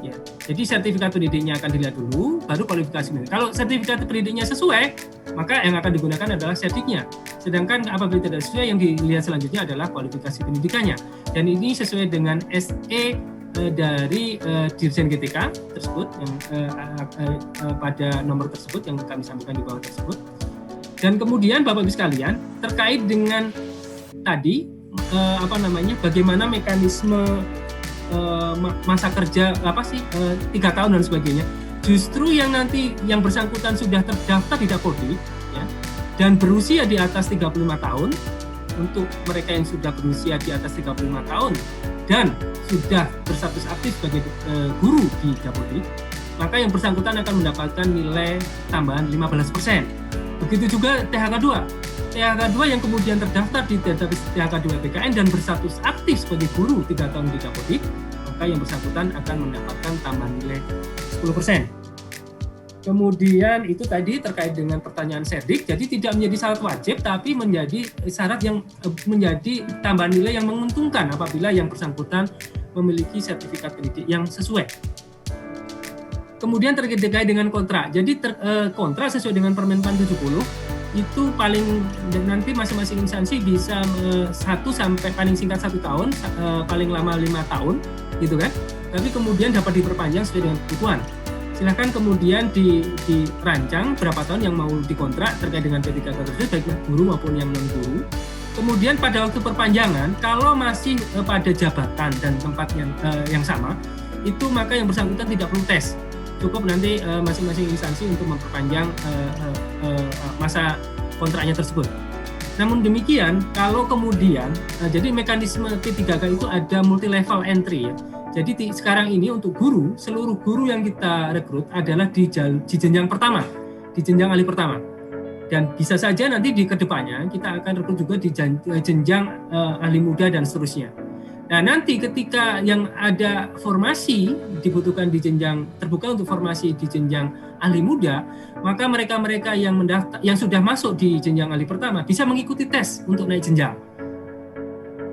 Ya. Jadi sertifikat pendidiknya akan dilihat dulu, baru kualifikasi pendidik. Kalau sertifikat pendidiknya sesuai, maka yang akan digunakan adalah serdiknya. Sedangkan apabila tidak sesuai, yang dilihat selanjutnya adalah kualifikasi pendidikannya. Dan ini sesuai dengan SE dari Dirjen GTK tersebut yang pada nomor tersebut yang kami sampaikan di bawah tersebut. Dan kemudian Bapak Ibu sekalian terkait dengan tadi bagaimana mekanisme masa kerja 3 tahun dan sebagainya. Justru yang nanti yang bersangkutan sudah terdaftar di Dapodik ya, dan berusia di atas 35 tahun, untuk mereka yang sudah berusia di atas 35 tahun dan sudah berstatus aktif sebagai guru di Dapodik, maka yang bersangkutan akan mendapatkan nilai tambahan 15%. Begitu juga THK 2. THK 2 yang kemudian terdaftar di database THK 2 BKN dan berstatus aktif sebagai guru 3 tahun di Dapodik, maka yang bersangkutan akan mendapatkan tambahan nilai 10%. Kemudian itu tadi terkait dengan pertanyaan serdik, jadi tidak menjadi syarat wajib, tapi menjadi syarat yang menjadi tambahan nilai yang menguntungkan apabila yang bersangkutan memiliki sertifikat pendidik yang sesuai. Kemudian terkait dengan kontrak, jadi kontrak sesuai dengan Permenpan 70 itu paling nanti masing-masing instansi bisa 1 sampai paling singkat 1 tahun, paling lama 5 tahun, gitu kan? Tapi kemudian dapat diperpanjang sesuai dengan kebutuhan. Silakan kemudian dirancang berapa tahun yang mau dikontrak terkait dengan P3K tersebut, baik guru maupun yang non guru. Kemudian pada waktu perpanjangan, kalau masih pada jabatan dan tempat yang sama, itu maka yang bersangkutan tidak perlu tes. Cukup nanti masing-masing instansi untuk memperpanjang masa kontraknya tersebut. Namun demikian, kalau kemudian, jadi mekanisme P3K itu ada multi level entry ya. Jadi sekarang ini untuk guru, seluruh guru yang kita rekrut adalah di jenjang pertama, di jenjang ahli pertama. Dan bisa saja nanti di kedepannya kita akan rekrut juga di jenjang ahli muda dan seterusnya. Nah nanti ketika yang ada formasi dibutuhkan di jenjang terbuka untuk formasi di jenjang ahli muda, maka mereka-mereka yang mendaftar, yang sudah masuk di jenjang ahli pertama bisa mengikuti tes untuk naik jenjang.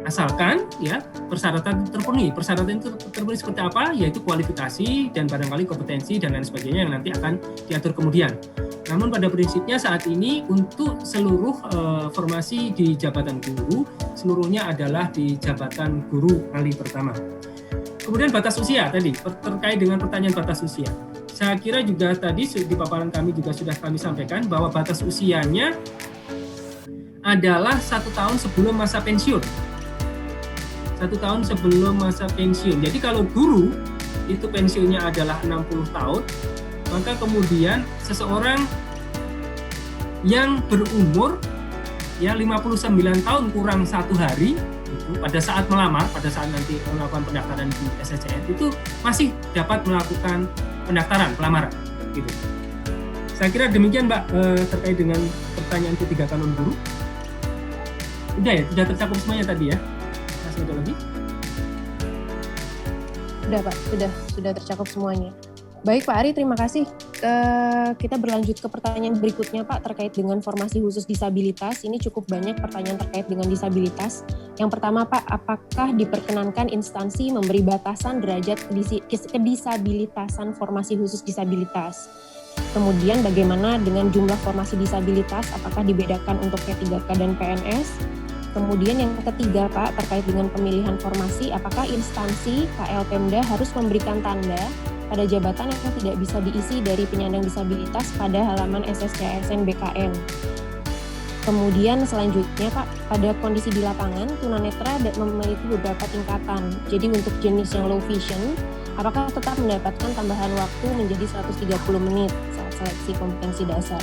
asalkan ya persyaratan terpenuhi. Persyaratan itu terpenuhi seperti apa? Yaitu kualifikasi dan barangkali kompetensi dan lain sebagainya yang nanti akan diatur kemudian. Namun pada prinsipnya saat ini untuk seluruh formasi di jabatan guru, seluruhnya adalah di jabatan guru kali pertama. Kemudian batas usia tadi, terkait dengan pertanyaan batas usia. Saya kira juga tadi di paparan kami juga sudah kami sampaikan bahwa batas usianya adalah 1 tahun sebelum masa pensiun. 1 tahun sebelum masa pensiun. Jadi kalau guru itu pensiunnya adalah 60 tahun, maka kemudian seseorang yang berumur ya 59 tahun kurang 1 hari itu, pada saat melamar, pada saat nanti melakukan pendaftaran di SSCN itu masih dapat melakukan pendaftaran pelamaran gitu. Saya kira demikian Mbak terkait dengan pertanyaan ketiga kanon guru. Udah ya, sudah tercakup semuanya tadi ya. Masih ada lagi? Sudah Pak, sudah tercakup semuanya. Baik Pak Ari, terima kasih. Kita berlanjut ke pertanyaan berikutnya Pak, terkait dengan formasi khusus disabilitas. Ini cukup banyak pertanyaan terkait dengan disabilitas. Yang pertama Pak, apakah diperkenankan instansi memberi batasan derajat kedisabilitasan formasi khusus disabilitas? Kemudian bagaimana dengan jumlah formasi disabilitas, apakah dibedakan untuk P3K dan PNS? Kemudian yang ketiga Pak, terkait dengan pemilihan formasi, apakah instansi KL Pemda harus memberikan tanda pada jabatan yang tidak bisa diisi dari penyandang disabilitas pada halaman SSCASN BKN. Kemudian selanjutnya Pak, pada kondisi di lapangan, tunanetra memiliki beberapa tingkatan. Jadi untuk jenis yang low vision, apakah tetap mendapatkan tambahan waktu menjadi 130 menit saat seleksi kompetensi dasar.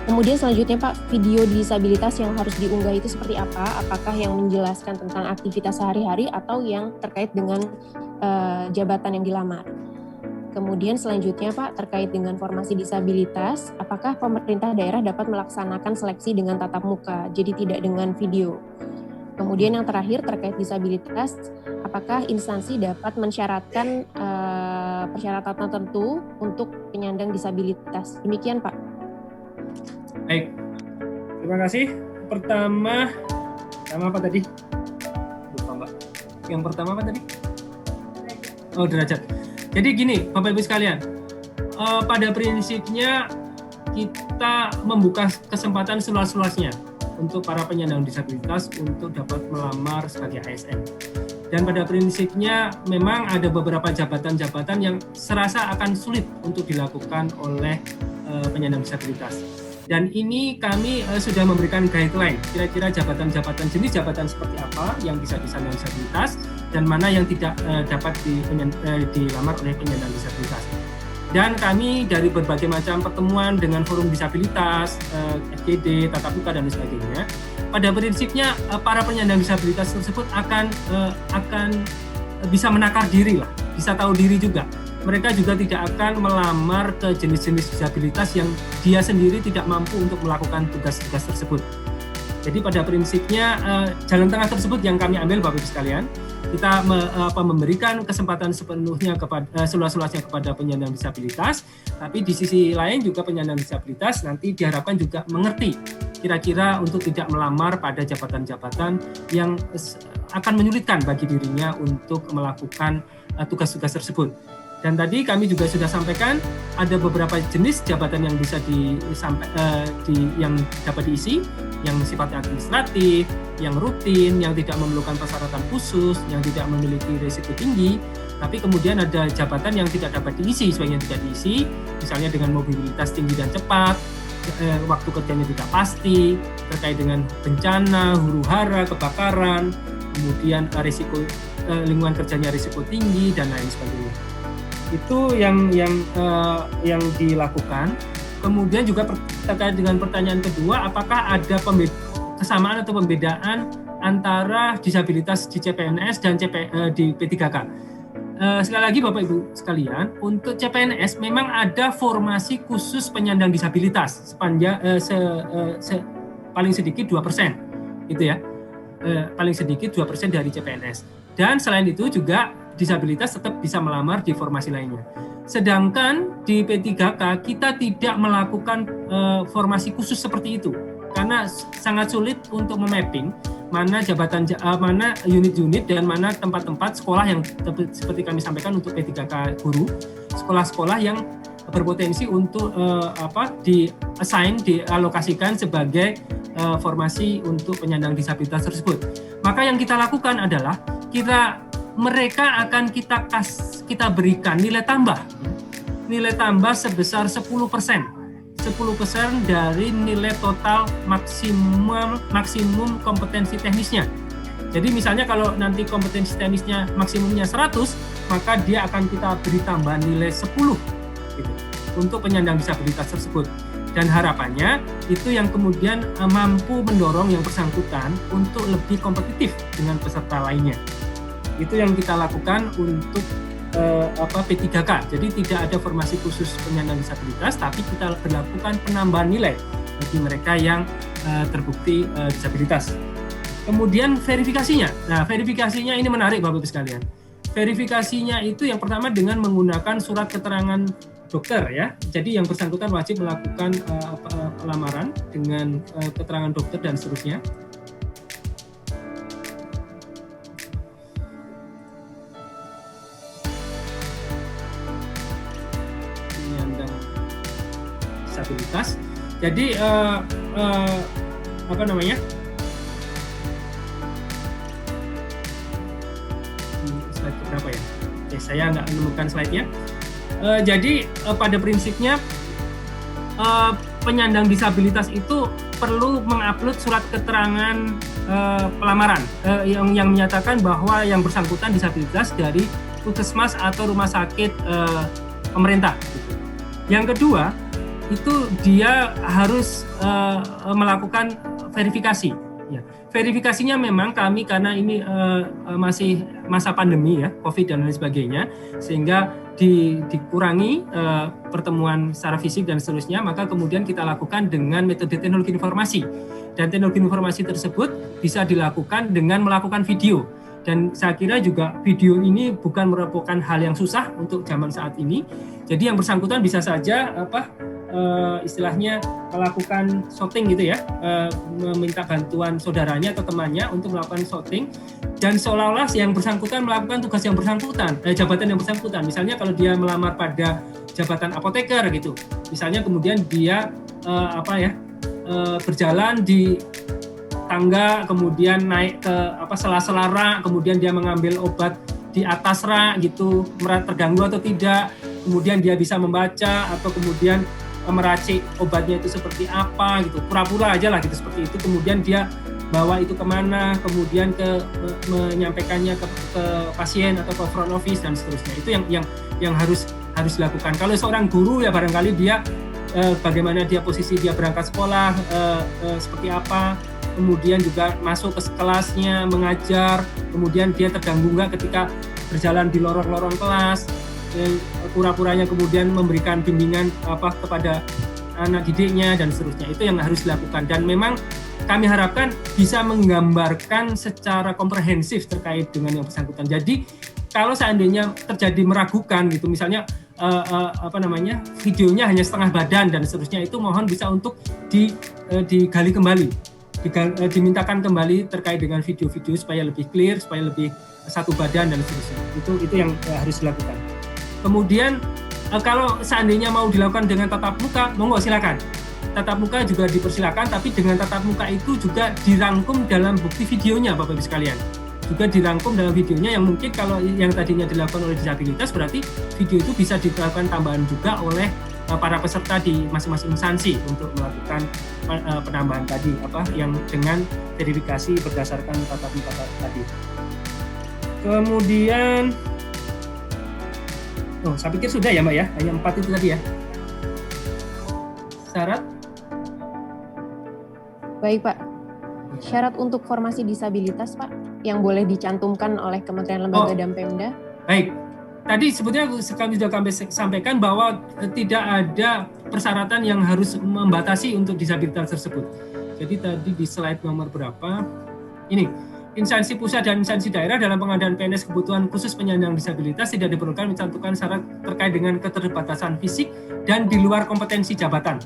Kemudian selanjutnya Pak, video disabilitas yang harus diunggah itu seperti apa? Apakah yang menjelaskan tentang aktivitas sehari-hari atau yang terkait dengan jabatan yang dilamar? Kemudian selanjutnya Pak, terkait dengan formasi disabilitas, apakah pemerintah daerah dapat melaksanakan seleksi dengan tatap muka, jadi tidak dengan video? Kemudian yang terakhir terkait disabilitas, apakah instansi dapat mensyaratkan persyaratan tertentu untuk penyandang disabilitas? Demikian Pak. Baik, terima kasih. Pertama apa tadi? Lupa Mbak. Yang pertama apa tadi? Oh, derajat. Jadi gini, Bapak Ibu sekalian, pada prinsipnya kita membuka kesempatan seluas-luasnya untuk para penyandang disabilitas untuk dapat melamar sebagai ASN. Dan pada prinsipnya memang ada beberapa jabatan-jabatan yang serasa akan sulit untuk dilakukan oleh penyandang disabilitas. Dan ini kami sudah memberikan guideline, kira-kira jabatan-jabatan, jenis jabatan seperti apa yang bisa disandang disabilitas dan mana yang tidak dapat dilamar oleh penyandang disabilitas. Dan kami dari berbagai macam pertemuan dengan forum disabilitas, FGD, tatap muka dan sebagainya, pada prinsipnya para penyandang disabilitas tersebut akan bisa menakar diri lah, bisa tahu diri juga. Mereka juga tidak akan melamar ke jenis-jenis disabilitas yang dia sendiri tidak mampu untuk melakukan tugas-tugas tersebut. Jadi pada prinsipnya jalan tengah tersebut yang kami ambil Bapak Ibu sekalian, kita memberikan kesempatan sepenuhnya seluas-luasnya kepada penyandang disabilitas, tapi di sisi lain juga penyandang disabilitas nanti diharapkan juga mengerti kira-kira untuk tidak melamar pada jabatan-jabatan yang akan menyulitkan bagi dirinya untuk melakukan tugas-tugas tersebut. Dan tadi kami juga sudah sampaikan ada beberapa jenis jabatan yang bisa yang dapat diisi, yang sifatnya administratif, yang rutin, yang tidak memerlukan persyaratan khusus, yang tidak memiliki risiko tinggi. Tapi kemudian ada jabatan yang tidak dapat diisi, sebagian tidak diisi, misalnya dengan mobilitas tinggi dan cepat, waktu kerjanya tidak pasti, terkait dengan bencana, huru-hara, kebakaran, kemudian risiko lingkungan kerjanya risiko tinggi dan lain sebagainya. Itu yang dilakukan. Kemudian juga terkait dengan pertanyaan kedua, apakah ada kesamaan atau pembedaan antara disabilitas di CPNS dan di P3K? Sekali lagi Bapak Ibu sekalian, untuk CPNS memang ada formasi khusus penyandang disabilitas sepanjang paling sedikit 2%, gitu ya. Paling sedikit 2% dari CPNS. Dan selain itu juga disabilitas tetap bisa melamar di formasi lainnya. Sedangkan di P3K kita tidak melakukan formasi khusus seperti itu karena sangat sulit untuk memapping mana mana unit-unit dan mana tempat-tempat sekolah yang seperti kami sampaikan untuk P3K guru, sekolah-sekolah yang berpotensi untuk dialokasikan sebagai formasi untuk penyandang disabilitas tersebut. Maka yang kita lakukan adalah mereka akan kita berikan nilai tambah sebesar 10% dari nilai total maksimum kompetensi teknisnya. Jadi misalnya kalau nanti kompetensi teknisnya maksimumnya 100, maka dia akan kita beri tambahan nilai 10 gitu, untuk penyandang disabilitas tersebut. Dan harapannya itu yang kemudian mampu mendorong yang bersangkutan untuk lebih kompetitif dengan peserta lainnya. Itu yang kita lakukan untuk P3K. Jadi tidak ada formasi khusus penyandang disabilitas, tapi kita berlakukan penambahan nilai bagi mereka yang terbukti disabilitas. Kemudian verifikasinya. Nah, verifikasinya ini menarik Bapak Ibu sekalian. Verifikasinya itu yang pertama dengan menggunakan surat keterangan dokter ya. Jadi yang bersangkutan wajib melakukan pelamaran dengan keterangan dokter dan seterusnya. Penyandang disabilitas. Jadi slide berapa ya? Oke, saya nggak menemukan slide-nya. Jadi pada prinsipnya penyandang disabilitas itu perlu mengupload surat keterangan pelamaran yang menyatakan bahwa yang bersangkutan disabilitas dari puskesmas atau rumah sakit pemerintah. Yang kedua itu dia harus melakukan verifikasi. Ya. Verifikasinya memang kami karena ini masih masa pandemi ya, COVID dan lain sebagainya, sehingga dikurangi pertemuan secara fisik dan seterusnya, maka kemudian kita lakukan dengan metode teknologi informasi. Dan teknologi informasi tersebut bisa dilakukan dengan melakukan video. Dan saya kira juga video ini bukan merupakan hal yang susah untuk zaman saat ini. Jadi yang bersangkutan bisa saja istilahnya melakukan shooting gitu ya, meminta bantuan saudaranya atau temannya untuk melakukan shooting, dan seolah-olah yang bersangkutan melakukan tugas yang bersangkutan, jabatan yang bersangkutan. Misalnya kalau dia melamar pada jabatan apoteker gitu, misalnya kemudian dia berjalan di tangga, kemudian naik ke sela-sela rak, kemudian dia mengambil obat di atas rak gitu, terganggu atau tidak, kemudian dia bisa membaca atau kemudian meracik obatnya itu seperti apa gitu, pura-pura aja lah gitu seperti itu, kemudian dia bawa itu kemana, kemudian menyampaikannya ke pasien atau ke front office dan seterusnya. Itu yang harus dilakukan. Kalau seorang guru ya barangkali dia bagaimana dia posisi dia berangkat sekolah seperti apa, kemudian juga masuk ke kelasnya mengajar, kemudian dia terganggu nggak ketika berjalan di lorong-lorong kelas, pura-puranya kemudian memberikan bimbingan kepada anak didiknya dan seterusnya. Itu yang harus dilakukan, dan memang kami harapkan bisa menggambarkan secara komprehensif terkait dengan yang bersangkutan. Jadi kalau seandainya terjadi meragukan gitu, misalnya videonya hanya setengah badan dan seterusnya, itu mohon bisa untuk digali kembali, dimintakan kembali terkait dengan video-video supaya lebih clear, supaya lebih satu badan dan seterusnya. Itu yang harus dilakukan. Kemudian kalau seandainya mau dilakukan dengan tatap muka, monggo silakan. Tatap muka juga dipersilakan, tapi dengan tatap muka itu juga dirangkum dalam bukti videonya, Bapak Ibu sekalian. Juga dirangkum dalam videonya, yang mungkin kalau yang tadinya dilakukan oleh disabilitas, berarti video itu bisa dilakukan tambahan juga oleh para peserta di masing-masing instansi untuk melakukan penambahan tadi, yang dengan verifikasi berdasarkan tatap muka tadi. Kemudian saya pikir sudah ya Mbak ya, hanya 4 itu tadi ya. Syarat? Baik Pak. Syarat untuk formasi disabilitas Pak, yang boleh dicantumkan oleh Kementerian Lembaga dan Pemda? Baik. Tadi sebetulnya kami sudah sampaikan bahwa tidak ada persyaratan yang harus membatasi untuk disabilitas tersebut. Jadi tadi di slide nomor berapa? Ini instansi pusat dan instansi daerah dalam pengadaan PNS kebutuhan khusus penyandang disabilitas tidak diperlukan mencantumkan syarat terkait dengan keterbatasan fisik dan di luar kompetensi jabatan.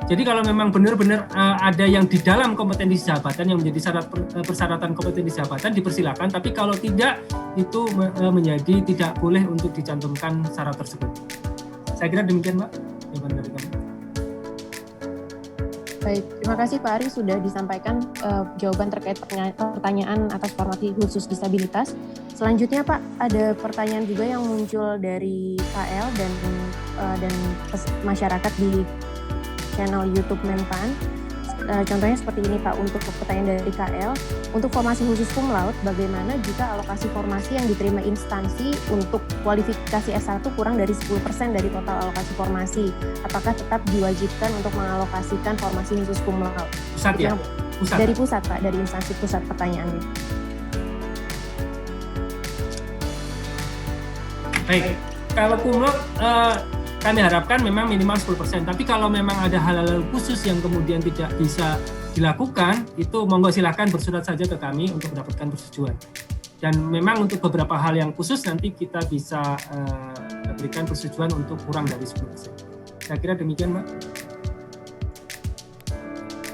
Jadi kalau memang benar-benar ada yang di dalam kompetensi jabatan yang menjadi syarat persyaratan kompetensi jabatan dipersilakan, tapi kalau tidak itu menjadi tidak boleh untuk dicantumkan syarat tersebut. Saya kira demikian, Mbak, jawaban dari kami. Baik, terima kasih Pak Ari sudah disampaikan jawaban terkait pertanyaan atas formasi khusus disabilitas. Selanjutnya Pak, ada pertanyaan juga yang muncul dari KL dan masyarakat di channel YouTube Menpan. Contohnya seperti ini Pak, untuk pertanyaan dari KL, untuk formasi khusus cum laude, bagaimana jika alokasi formasi yang diterima instansi untuk kualifikasi S1 kurang dari 10% dari total alokasi formasi? Apakah tetap diwajibkan untuk mengalokasikan formasi khusus cum laude? Pusat ya? Pusat. Dari pusat Pak, dari instansi pusat pertanyaannya. Baik, kalau cum laude kami harapkan memang minimal 10%. Tapi kalau memang ada hal-hal khusus yang kemudian tidak bisa dilakukan, itu monggo silakan bersurat saja ke kami untuk mendapatkan persetujuan. Dan memang untuk beberapa hal yang khusus nanti kita bisa berikan persetujuan untuk kurang dari 10%. Saya kira demikian, Mbak.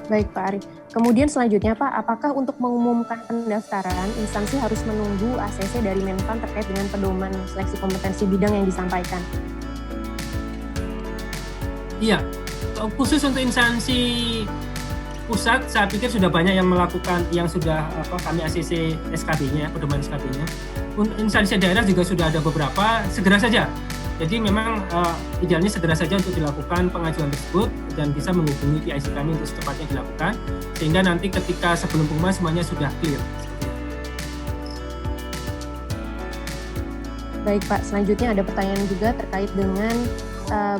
Baik Pak Ari. Kemudian selanjutnya Pak, apakah untuk mengumumkan pendaftaran, instansi harus menunggu ACC dari Menpan terkait dengan pedoman seleksi kompetensi bidang yang disampaikan? Iya, khusus untuk instansi pusat, saya pikir sudah banyak yang melakukan, yang sudah kami ACC SKB-nya, pedoman SKB-nya. Untuk instansi daerah juga sudah ada beberapa, segera saja. Jadi memang idealnya segera saja untuk dilakukan pengajuan tersebut dan bisa menghubungi PIC kami untuk secepatnya dilakukan, sehingga nanti ketika sebelum pengumuman semuanya sudah clear. Baik Pak, selanjutnya ada pertanyaan juga terkait dengan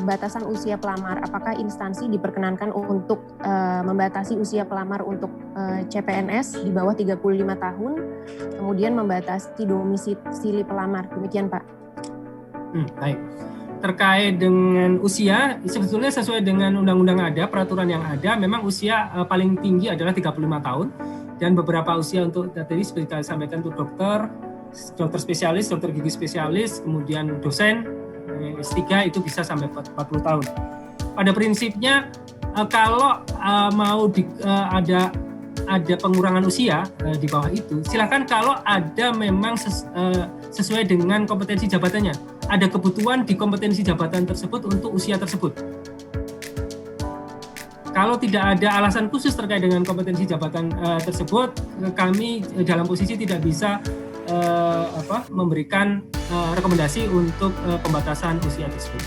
batasan usia pelamar. Apakah instansi diperkenankan untuk membatasi usia pelamar untuk CPNS di bawah 35 tahun, kemudian membatasi domisili pelamar? Demikian Pak. Baik. Terkait dengan usia, sebetulnya sesuai dengan undang-undang ada, peraturan yang ada, memang usia paling tinggi adalah 35 tahun, dan beberapa usia untuk tadi seperti saya sampaikan untuk dokter spesialis, dokter gigi spesialis, kemudian dosen, S3 itu bisa sampai 40 tahun. Pada prinsipnya kalau mau ada pengurangan usia di bawah itu, silakan kalau ada memang sesuai dengan kompetensi jabatannya. Ada kebutuhan di kompetensi jabatan tersebut untuk usia tersebut. Kalau tidak ada alasan khusus terkait dengan kompetensi jabatan tersebut, kami dalam posisi tidak bisa memberikan rekomendasi untuk pembatasan usia tersebut.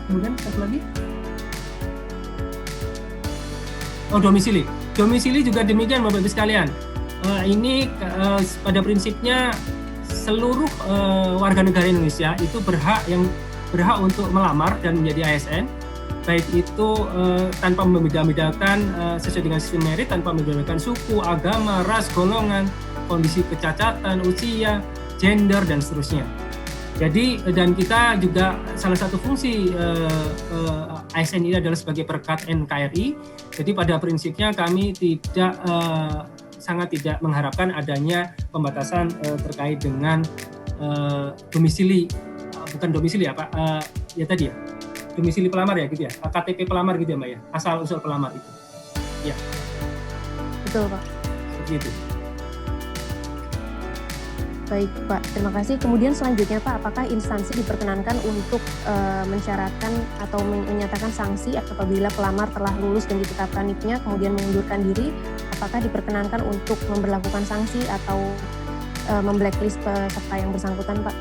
Kemudian satu lagi, domisili juga demikian Bapak Ibu sekalian. Ini pada prinsipnya seluruh warga negara Indonesia itu berhak untuk melamar dan menjadi ASN, baik itu tanpa membeda-bedakan sesuai dengan sistem merit, tanpa membeda-bedakan suku, agama, ras, golongan, kondisi kecacatan, usia, gender, dan seterusnya. Jadi, dan kita juga salah satu fungsi ASN ini adalah sebagai perekat NKRI. Jadi pada prinsipnya kami sangat tidak mengharapkan adanya pembatasan terkait dengan domisili, bukan domisili ya Pak, ya tadi ya, domisili pelamar ya gitu ya, KTP pelamar gitu ya Mbak ya, asal usul pelamar itu. Ya. Betul Pak. Seperti itu. Baik Pak, terima kasih. Kemudian selanjutnya Pak, apakah instansi diperkenankan untuk mensyaratkan atau menyatakan sanksi apabila pelamar telah lulus dan ditetapkan NIP-nya kemudian mengundurkan diri? Apakah diperkenankan untuk memberlakukan sanksi atau memblacklist peserta yang bersangkutan Pak?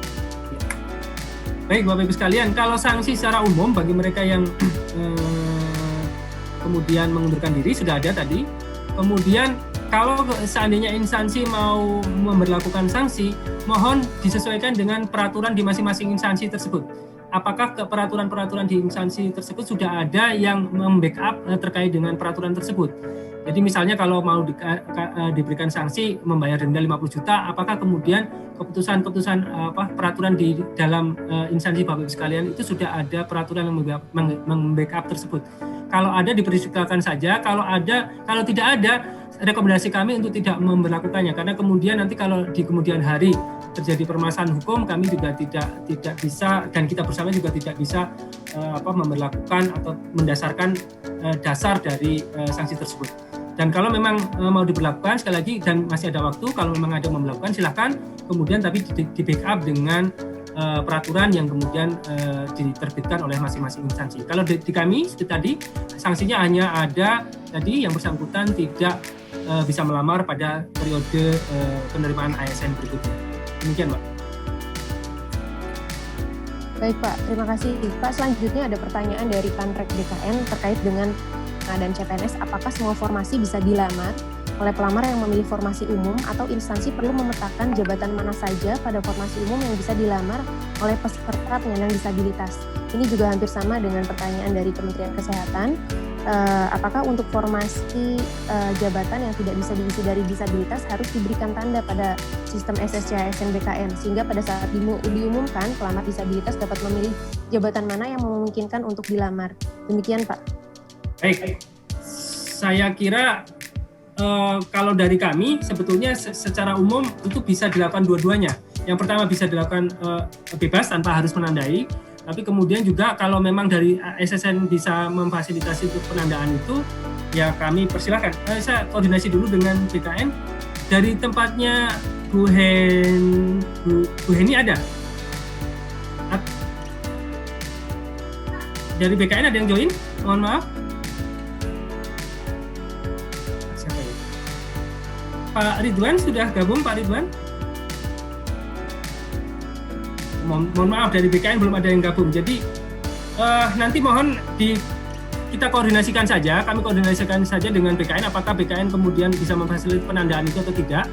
Baik Bapak Ibu sekalian, kalau sanksi secara umum bagi mereka yang kemudian mengundurkan diri sudah ada tadi. Kemudian kalau seandainya instansi mau memberlakukan sanksi, mohon disesuaikan dengan peraturan di masing-masing instansi tersebut. Apakah peraturan-peraturan di instansi tersebut sudah ada yang membackup terkait dengan peraturan tersebut? Jadi misalnya kalau mau diberikan sanksi membayar denda 50 juta, apakah kemudian keputusan-keputusan peraturan di dalam instansi Bapak Ibu sekalian itu sudah ada peraturan yang membackup tersebut? kalau ada dipersilakan saja, kalau tidak ada, rekomendasi kami untuk tidak memberlakukannya, karena kemudian nanti kalau di kemudian hari terjadi permasalahan hukum, kami juga tidak bisa, dan kita bersama juga tidak bisa memberlakukan atau mendasarkan dasar dari sanksi tersebut. Dan kalau memang mau diberlakukan, sekali lagi, dan masih ada waktu, kalau memang ada yang memberlakukan, silakan, kemudian tapi di backup dengan peraturan yang kemudian diterbitkan oleh masing-masing instansi. Kalau di kami, seperti tadi, sanksinya hanya ada tadi yang bersangkutan tidak bisa melamar pada periode penerimaan ASN berikutnya. Demikian, Pak. Baik Pak, terima kasih. Pak, selanjutnya ada pertanyaan dari Panrek BKN terkait dengan pengadaan CPNS. Apakah semua formasi bisa dilamar oleh pelamar yang memilih formasi umum, atau instansi perlu memetakan jabatan mana saja pada formasi umum yang bisa dilamar oleh peserta penyandang disabilitas? Ini juga hampir sama dengan pertanyaan dari Kementerian Kesehatan. Apakah untuk formasi jabatan yang tidak bisa diisi dari disabilitas harus diberikan tanda pada sistem SSC ASN BKN, sehingga pada saat diumumkan pelamar disabilitas dapat memilih jabatan mana yang memungkinkan untuk dilamar. Demikian Pak. Baik, saya kira kalau dari kami sebetulnya secara umum itu bisa dilakukan dua-duanya. Yang pertama bisa dilakukan bebas tanpa harus menandai. Tapi kemudian juga kalau memang dari SSN bisa memfasilitasi untuk penandaan itu, ya kami persilahkan. Saya koordinasi dulu dengan BKN. Dari tempatnya Bu Heni ada? Dari BKN ada yang join? Mohon maaf. Siapa ya? Pak Ridwan sudah gabung, Pak Ridwan? Mohon maaf, dari BKN belum ada yang gabung. Jadi nanti mohon kita koordinasikan saja. Kami koordinasikan saja dengan BKN apakah BKN kemudian bisa memfasilitasi penandaan itu atau tidak.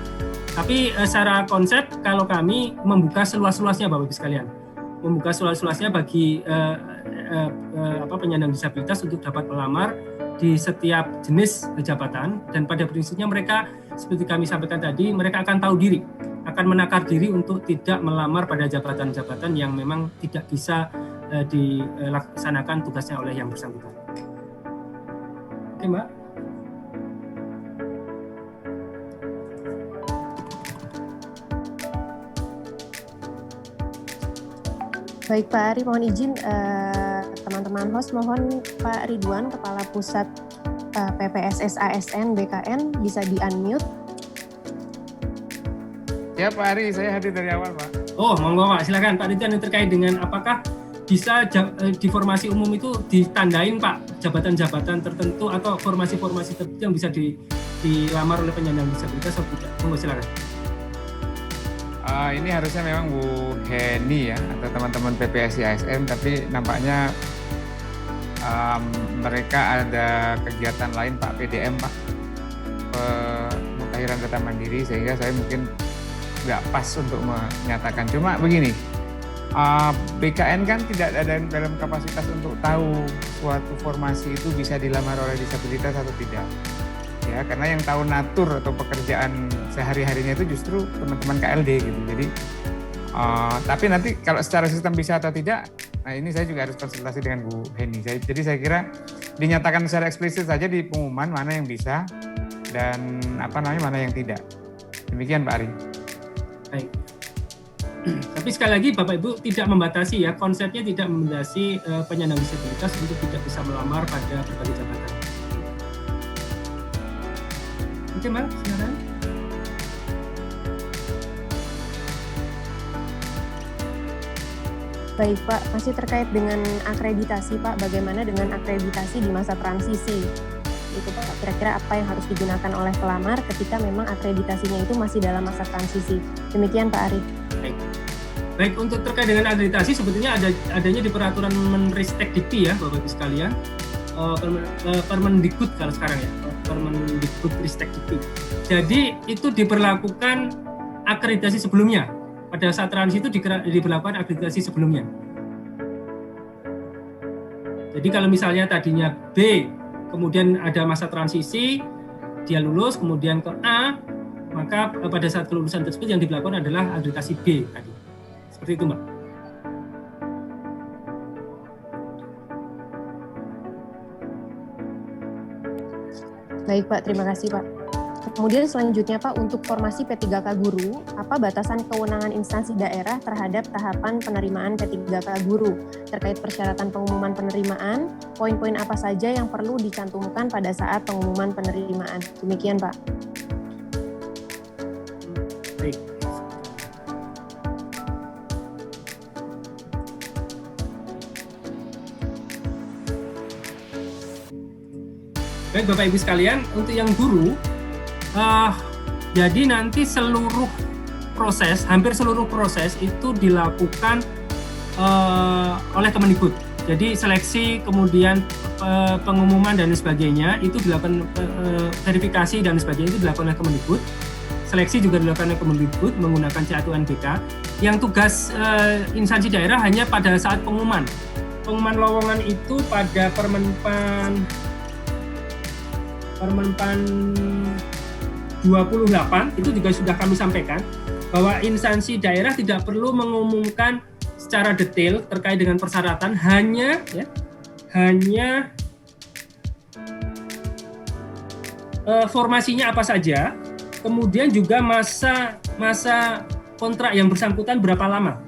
Tapi secara konsep kalau kami membuka seluas-luasnya Bapak Ibu sekalian, membuka seluas-luasnya bagi penyandang disabilitas untuk dapat melamar di setiap jenis jabatan, dan pada prinsipnya mereka seperti kami sampaikan tadi, mereka akan tahu diri, akan menakar diri untuk tidak melamar pada jabatan-jabatan yang memang tidak bisa dilaksanakan tugasnya oleh yang bersangkutan. Oke, Mbak. Baik Pak Ari, mohon izin teman-teman host, mohon Pak Ridwan, Kepala Pusat PPSS ASN BKN, bisa di-unmute. Ya Pak Ari, saya hadir dari awal Pak. Oh, monggo Pak, silakan Pak Ridwan, yang terkait dengan apakah bisa di formasi umum itu ditandain Pak jabatan-jabatan tertentu atau formasi-formasi tertentu yang bisa dilamar oleh penyandang disabilitas atau tidak? Monggo silakan. Ini harusnya memang Bu Heni ya, atau teman-teman PPSI ASN, tapi nampaknya mereka ada kegiatan lain Pak, PDM Pak, pemutahiran data mandiri, sehingga saya mungkin nggak pas untuk menyatakan. Cuma begini, BKN kan tidak ada dalam kapasitas untuk tahu suatu formasi itu bisa dilamar oleh disabilitas atau tidak. Ya, karena yang tahu natur atau pekerjaan sehari-harinya itu justru teman-teman KLD gitu. Jadi, tapi nanti kalau secara sistem bisa atau tidak, nah ini saya juga harus konsultasi dengan Bu Heni. Jadi saya kira dinyatakan secara eksplisit saja di pengumuman mana yang bisa dan mana yang tidak. Demikian Pak Ari. Baik. Tapi sekali lagi Bapak Ibu tidak membatasi ya, konsepnya tidak membatasi penyandang disabilitas untuk tidak bisa melamar pada berbagai jabatan. Oke Mbak, silakan. Baik Pak, masih terkait dengan akreditasi Pak, bagaimana dengan akreditasi di masa transisi? Itu Pak, kira-kira apa yang harus digunakan oleh pelamar ketika memang akreditasinya itu masih dalam masa transisi? Demikian Pak Ari. Baik, untuk terkait dengan akreditasi sebetulnya adanya di peraturan Menristek Dikti ya Bapak Ibu sekalian, Permendikbud kalau sekarang ya, Permendikbud Ristek Dikti. Jadi itu diberlakukan akreditasi sebelumnya. Pada saat transisi itu diberlakukan akreditasi sebelumnya. Jadi kalau misalnya tadinya B, kemudian ada masa transisi, dia lulus, kemudian ke A, maka pada saat kelulusan tersebut yang dilakukan adalah akreditasi B tadi. Seperti itu, Mbak. Baik Pak, terima kasih Pak. Kemudian selanjutnya Pak, untuk formasi P3K guru, apa batasan kewenangan instansi daerah terhadap tahapan penerimaan P3K guru? Terkait persyaratan pengumuman penerimaan, poin-poin apa saja yang perlu dicantumkan pada saat pengumuman penerimaan? Demikian Pak. Baik. Baik Bapak Ibu sekalian, untuk yang guru, jadi nanti hampir seluruh proses itu dilakukan oleh Kemendikbud. Jadi seleksi, kemudian pengumuman dan sebagainya itu dilakukan, verifikasi dan sebagainya itu dilakukan oleh Kemendikbud. Seleksi juga dilakukan oleh Kemendikbud menggunakan CA2NBK. Yang tugas instansi daerah hanya pada saat pengumuman. Pengumuman lowongan itu pada Permenpan 28 itu juga sudah kami sampaikan bahwa instansi daerah tidak perlu mengumumkan secara detail terkait dengan persyaratan, hanya formasinya apa saja, kemudian juga masa kontrak yang bersangkutan berapa lama.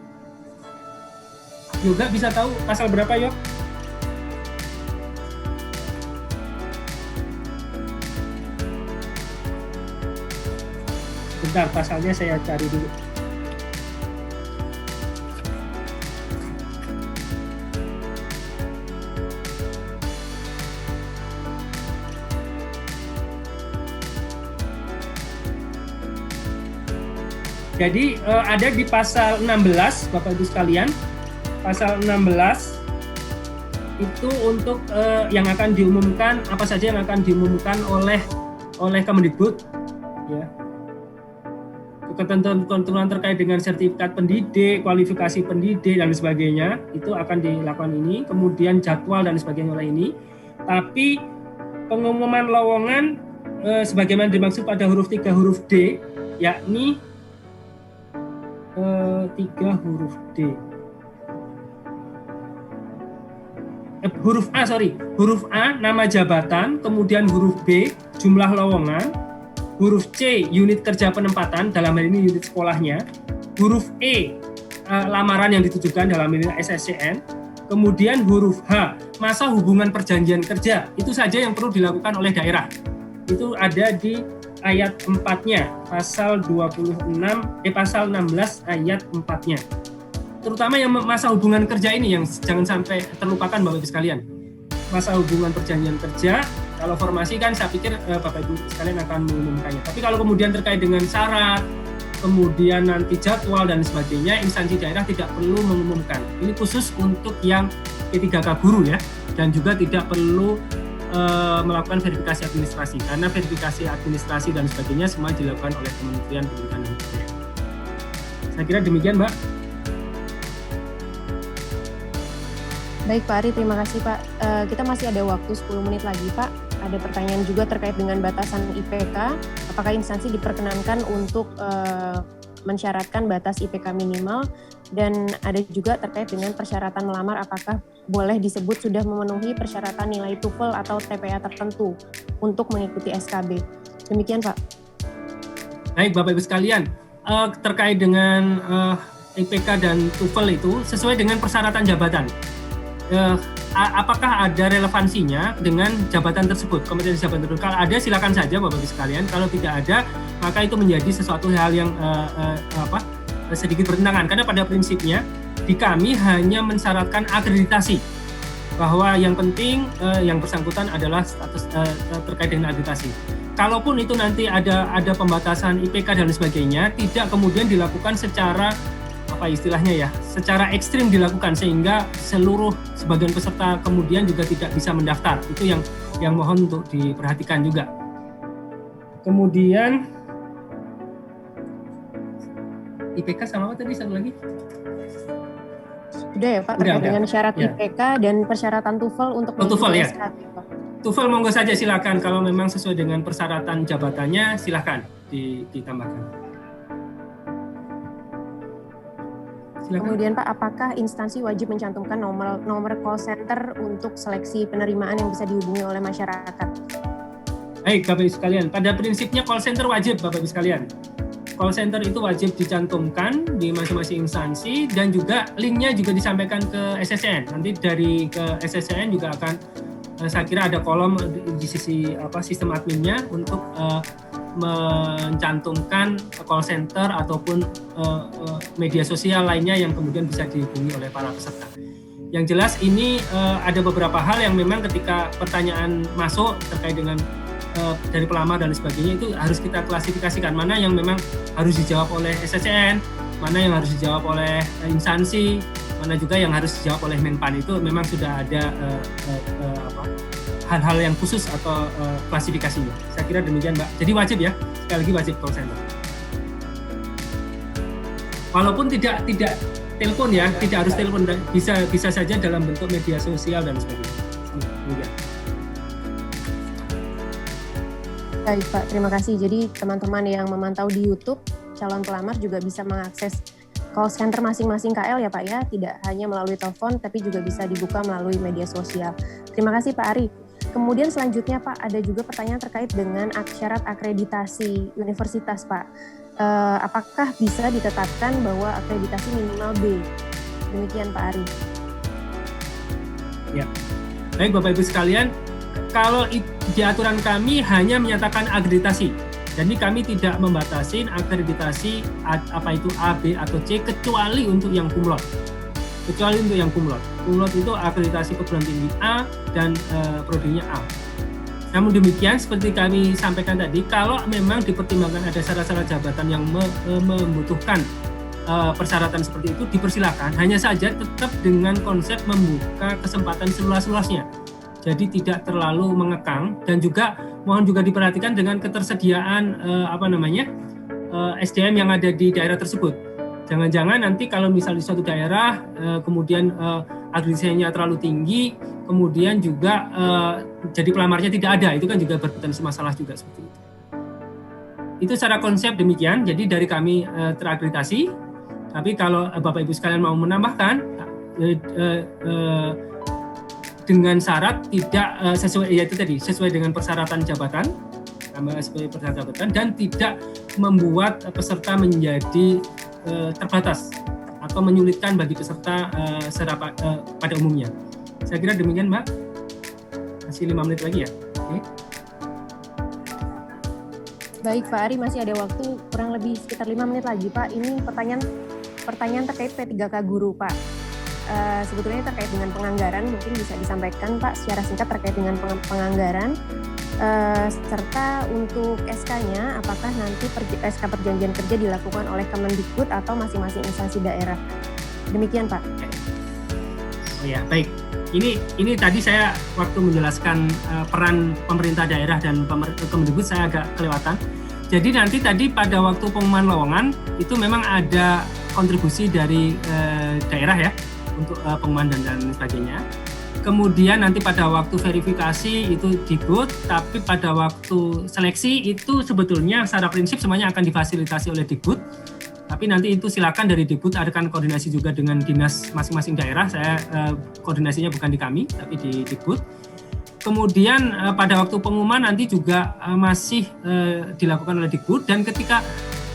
Yoga bisa tahu pasal berapa, Yok? Bentar, pasalnya saya cari dulu. Jadi ada di pasal 16, Bapak Ibu sekalian. Pasal 16 itu untuk yang akan diumumkan, apa saja yang akan diumumkan oleh Kemendikbud, ya. Ketentuan terkait dengan sertifikat pendidik, kualifikasi pendidik dan sebagainya itu akan dilakukan ini, kemudian jadwal dan sebagainya oleh ini. Tapi pengumuman lowongan sebagaimana dimaksud pada huruf 3 huruf D, yakni 3 huruf D. Huruf A nama jabatan, kemudian huruf B jumlah lowongan, huruf C unit kerja penempatan, dalam hal ini unit sekolahnya, huruf E lamaran yang ditujukan, dalam hal ini SSCN, kemudian huruf H masa hubungan perjanjian kerja. Itu saja yang perlu dilakukan oleh daerah. Itu ada di ayat 4-nya, pasal 16 ayat 4-nya. Terutama yang masa hubungan kerja ini yang jangan sampai terlupakan Bapak Ibu sekalian. Masa hubungan perjanjian kerja, kalau formasi kan saya pikir Bapak Ibu sekalian akan mengumumkannya. Tapi kalau kemudian terkait dengan syarat, kemudian nanti jadwal dan sebagainya, instansi daerah tidak perlu mengumumkan. Ini khusus untuk yang P3K guru ya, dan juga tidak perlu melakukan verifikasi administrasi, karena verifikasi administrasi dan sebagainya semua dilakukan oleh Kementerian Pendidikan dan Kebudayaan. Saya kira demikian, Mbak. Baik Pak Ari, terima kasih Pak. Kita masih ada waktu 10 menit lagi Pak. Ada pertanyaan juga terkait dengan batasan IPK. Apakah instansi diperkenankan untuk mensyaratkan batas IPK minimal? Dan ada juga terkait dengan persyaratan melamar, apakah boleh disebut sudah memenuhi persyaratan nilai TOEFL atau TPA tertentu untuk mengikuti SKB. Demikian Pak. Baik Bapak Ibu sekalian, terkait dengan IPK dan TOEFL itu sesuai dengan persyaratan jabatan. Apakah ada relevansinya dengan jabatan tersebut, kompetensi jabatan tersebut? Kalau ada silakan saja Bapak Ibu sekalian. Kalau tidak ada, maka itu menjadi sesuatu hal yang sedikit bertentangan. Karena pada prinsipnya di kami hanya mensyaratkan akreditasi, bahwa yang penting yang bersangkutan adalah status terkait dengan akreditasi. Kalaupun itu nanti ada pembatasan IPK dan sebagainya, tidak kemudian dilakukan secara secara ekstrim dilakukan, sehingga sebagian peserta kemudian juga tidak bisa mendaftar. Itu yang mohon untuk diperhatikan juga. Kemudian IPK sama apa tadi satu lagi? Sudah ya Pak, terkait dengan syarat ya. IPK dan persyaratan TOEFL untuk TOEFL ya. SKB, Pak. TOEFL monggo saja silakan, kalau memang sesuai dengan persyaratan jabatannya silakan ditambahkan. Silakan. Kemudian Pak, apakah instansi wajib mencantumkan nomor call center untuk seleksi penerimaan yang bisa dihubungi oleh masyarakat? Baik, Bapak Ibu sekalian, pada prinsipnya call center wajib, Bapak Ibu sekalian. Call center itu wajib dicantumkan di masing-masing instansi dan juga linknya juga disampaikan ke SSCN. Nanti dari ke SSCN juga akan, saya kira ada kolom di sisi sistem adminnya untuk mencantumkan call center ataupun media sosial lainnya yang kemudian bisa dihubungi oleh para peserta. Yang jelas ini ada beberapa hal yang memang ketika pertanyaan masuk terkait dengan dari pelamar dan sebagainya itu harus kita klasifikasikan mana yang memang harus dijawab oleh SSCN, mana yang harus dijawab oleh instansi, mana juga yang harus dijawab oleh Menpan. Itu memang sudah ada hal-hal yang khusus atau klasifikasinya. Saya kira demikian, Mbak. Jadi wajib ya, sekali lagi wajib call center. Walaupun tidak telepon ya, tidak harus telepon, bisa saja dalam bentuk media sosial dan sebagainya. Demikian. Baik Pak, terima kasih. Jadi teman-teman yang memantau di YouTube, calon pelamar juga bisa mengakses call center masing-masing KL ya Pak ya, tidak hanya melalui telepon, tapi juga bisa dibuka melalui media sosial. Terima kasih Pak Ari. Kemudian selanjutnya Pak, ada juga pertanyaan terkait dengan syarat akreditasi universitas Pak. Apakah bisa ditetapkan bahwa akreditasi minimal B? Demikian Pak Ari. Ya, baik Bapak Ibu sekalian, kalau di aturan kami hanya menyatakan akreditasi, jadi kami tidak membatasi akreditasi apa itu A, B atau C kecuali untuk yang kumlot. Kecuali untuk yang kumlot. Kumlot itu akreditasi perguruan tinggi A dan prodinya A. Namun demikian seperti kami sampaikan tadi, kalau memang dipertimbangkan ada syarat-syarat jabatan yang membutuhkan persyaratan seperti itu dipersilakan, hanya saja tetap dengan konsep membuka kesempatan seluas-luasnya. Jadi tidak terlalu mengekang dan juga mohon juga diperhatikan dengan ketersediaan SDM yang ada di daerah tersebut. Jangan-jangan nanti kalau misal di suatu daerah kemudian akreditasinya terlalu tinggi, kemudian juga jadi pelamarnya tidak ada, itu kan juga berpotensi masalah juga seperti itu. Itu secara konsep demikian. Jadi dari kami terakreditasi, tapi kalau Bapak Ibu sekalian mau menambahkan dengan syarat tidak sesuai dengan persyaratan jabatan, dan tidak membuat peserta menjadi terbatas atau menyulitkan bagi peserta pada umumnya. Saya kira demikian, Mbak. Masih 5 menit lagi ya. Oke. Baik Pak Ari, masih ada waktu kurang lebih sekitar 5 menit lagi Pak. Ini pertanyaan terkait P3K guru Pak. Sebetulnya terkait dengan penganggaran, mungkin bisa disampaikan Pak secara singkat terkait dengan penganggaran, serta untuk SK-nya apakah nanti SK perjanjian kerja dilakukan oleh Kemendikbud atau masing-masing instansi daerah. Demikian Pak. Oh ya, baik. Ini tadi saya waktu menjelaskan peran pemerintah daerah dan Kemendikbud saya agak kelewatan. Jadi nanti tadi pada waktu pengumuman lowongan itu memang ada kontribusi dari daerah ya, untuk pengumuman dan sebagainya. Kemudian nanti pada waktu verifikasi itu Dikbud, tapi pada waktu seleksi itu sebetulnya secara prinsip semuanya akan difasilitasi oleh Dikbud. Tapi nanti itu silakan dari Dikbud akan koordinasi juga dengan dinas masing-masing daerah. Saya koordinasinya bukan di kami, tapi di Dikbud. Kemudian pada waktu pengumuman nanti juga masih dilakukan oleh Dikbud, dan ketika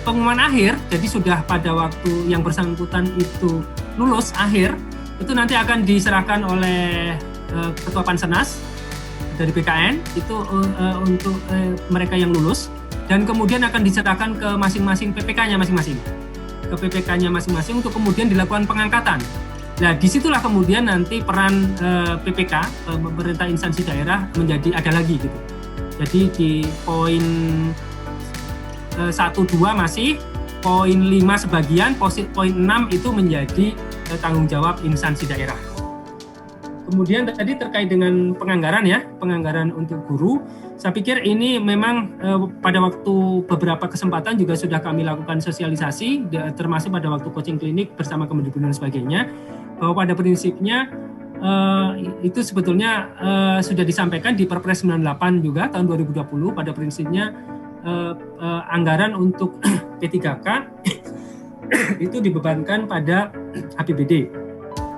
pengumuman akhir, jadi sudah pada waktu yang bersangkutan itu lulus akhir, itu nanti akan diserahkan oleh Ketua Pansenas dari BKN itu untuk mereka yang lulus, dan kemudian akan diserahkan ke masing-masing PPK-nya masing-masing, ke PPK-nya masing-masing untuk kemudian dilakukan pengangkatan. Nah, disitulah kemudian nanti peran PPK, pemerintah instansi daerah menjadi ada lagi gitu. Jadi di poin 1-2 masih, poin 5 sebagian, poin 6 itu menjadi tanggung jawab instansi daerah. Kemudian tadi terkait dengan penganggaran ya, penganggaran untuk guru, saya pikir ini memang pada waktu beberapa kesempatan juga sudah kami lakukan sosialisasi, termasuk pada waktu coaching klinik bersama Kemendikbud dan sebagainya, bahwa pada prinsipnya itu sebetulnya sudah disampaikan di Perpres 98 juga tahun 2020, pada prinsipnya anggaran untuk P3K itu dibebankan pada APBD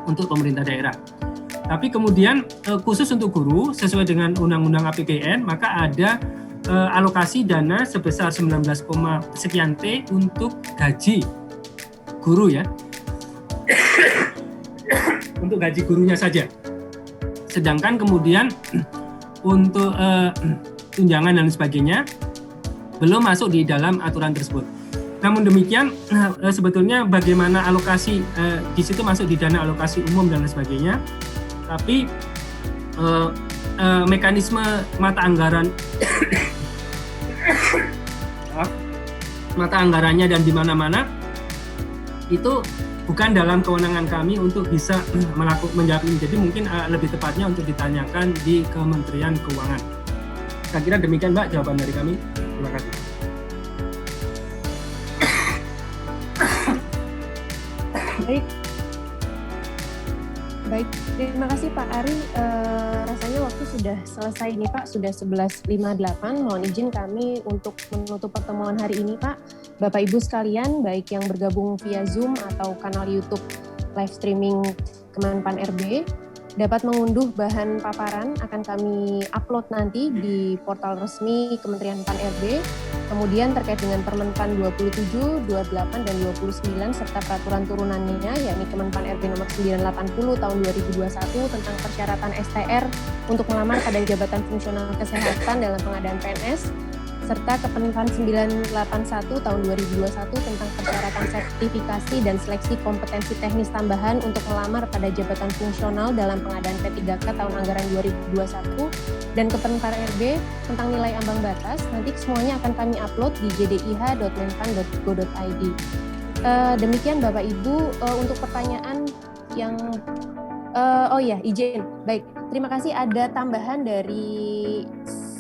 untuk pemerintah daerah. Tapi kemudian khusus untuk guru sesuai dengan Undang-Undang APBN, maka ada alokasi dana sebesar 19, sekian T untuk gaji guru ya. Untuk gaji gurunya saja. Sedangkan kemudian untuk tunjangan dan sebagainya belum masuk di dalam aturan tersebut. Namun demikian sebetulnya bagaimana alokasi di situ masuk di dana alokasi umum dan lain sebagainya. Tapi mekanisme mata anggarannya dan di mana-mana itu bukan dalam kewenangan kami untuk bisa menjawab ini. Jadi mungkin lebih tepatnya untuk ditanyakan di Kementerian Keuangan. Saya kira demikian Mbak jawaban dari kami. Terima kasih. Baik, terima kasih Pak Ari. Rasanya waktu sudah selesai nih Pak, sudah 11.58. Mohon izin kami untuk menutup pertemuan hari ini Pak. Bapak Ibu sekalian, baik yang bergabung via Zoom atau kanal YouTube live streaming Kemenpan RB, dapat mengunduh bahan paparan akan kami upload nanti di portal resmi Kementerian Pan RB. Kemudian terkait dengan Permenpan 27, 28, dan 29 serta peraturan turunannya, yakni Kemenpan RB nomor 980 tahun 2021 tentang persyaratan STR untuk melamar pada jabatan fungsional kesehatan dalam pengadaan PNS, serta Kemenpan 981 tahun 2021 tentang persyaratan sertifikasi dan seleksi kompetensi teknis tambahan untuk melamar pada jabatan fungsional dalam pengadaan P3K tahun anggaran 2021, dan Kemenpan RB tentang nilai ambang batas. Nanti semuanya akan kami upload di jdih.menpan.go.id. Demikian Bapak Ibu untuk pertanyaan yang izin. Baik, terima kasih. Ada tambahan dari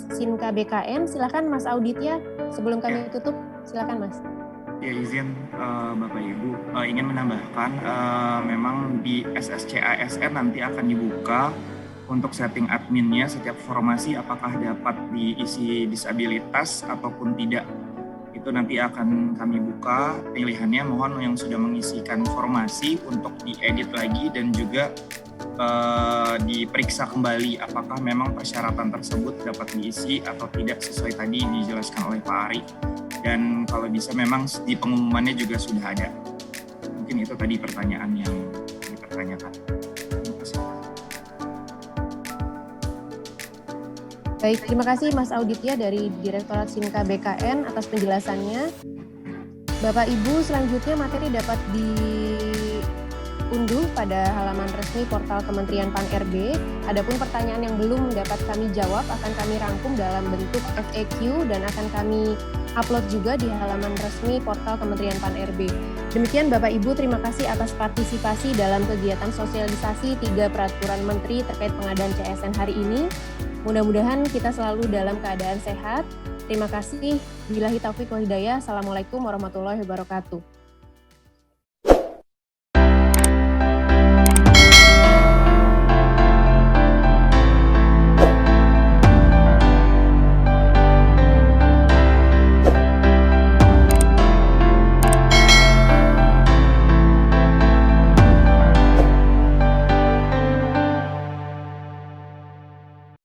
Sinka BKN, silakan Mas Auditya. Sebelum kami tutup, silakan Mas. Ya, izin Bapak Ibu ingin menambahkan memang di SSCASN nanti akan dibuka untuk setting adminnya setiap formasi apakah dapat diisi disabilitas ataupun tidak. Itu nanti akan kami buka pilihannya. Mohon yang sudah mengisikan formasi untuk diedit lagi dan juga diperiksa kembali apakah memang persyaratan tersebut dapat diisi atau tidak sesuai tadi dijelaskan oleh Pak Ari. Dan kalau bisa memang di pengumumannya juga sudah ada. Mungkin itu tadi pertanyaan yang dipertanyakan. Terima kasih. Baik, terima kasih Mas Auditya dari Direktorat Sinka BKN atas penjelasannya. Bapak Ibu, selanjutnya materi dapat diunduh pada halaman resmi portal Kementerian Pan RB. Adapun pertanyaan yang belum dapat kami jawab akan kami rangkum dalam bentuk FAQ dan akan kami upload juga di halaman resmi portal Kementerian Pan RB. Demikian Bapak Ibu, terima kasih atas partisipasi dalam kegiatan sosialisasi 3 peraturan menteri terkait pengadaan CSN hari ini. Mudah-mudahan kita selalu dalam keadaan sehat. Terima kasih. Billahi taufiq wal hidayah. Assalamualaikum warahmatullahi wabarakatuh.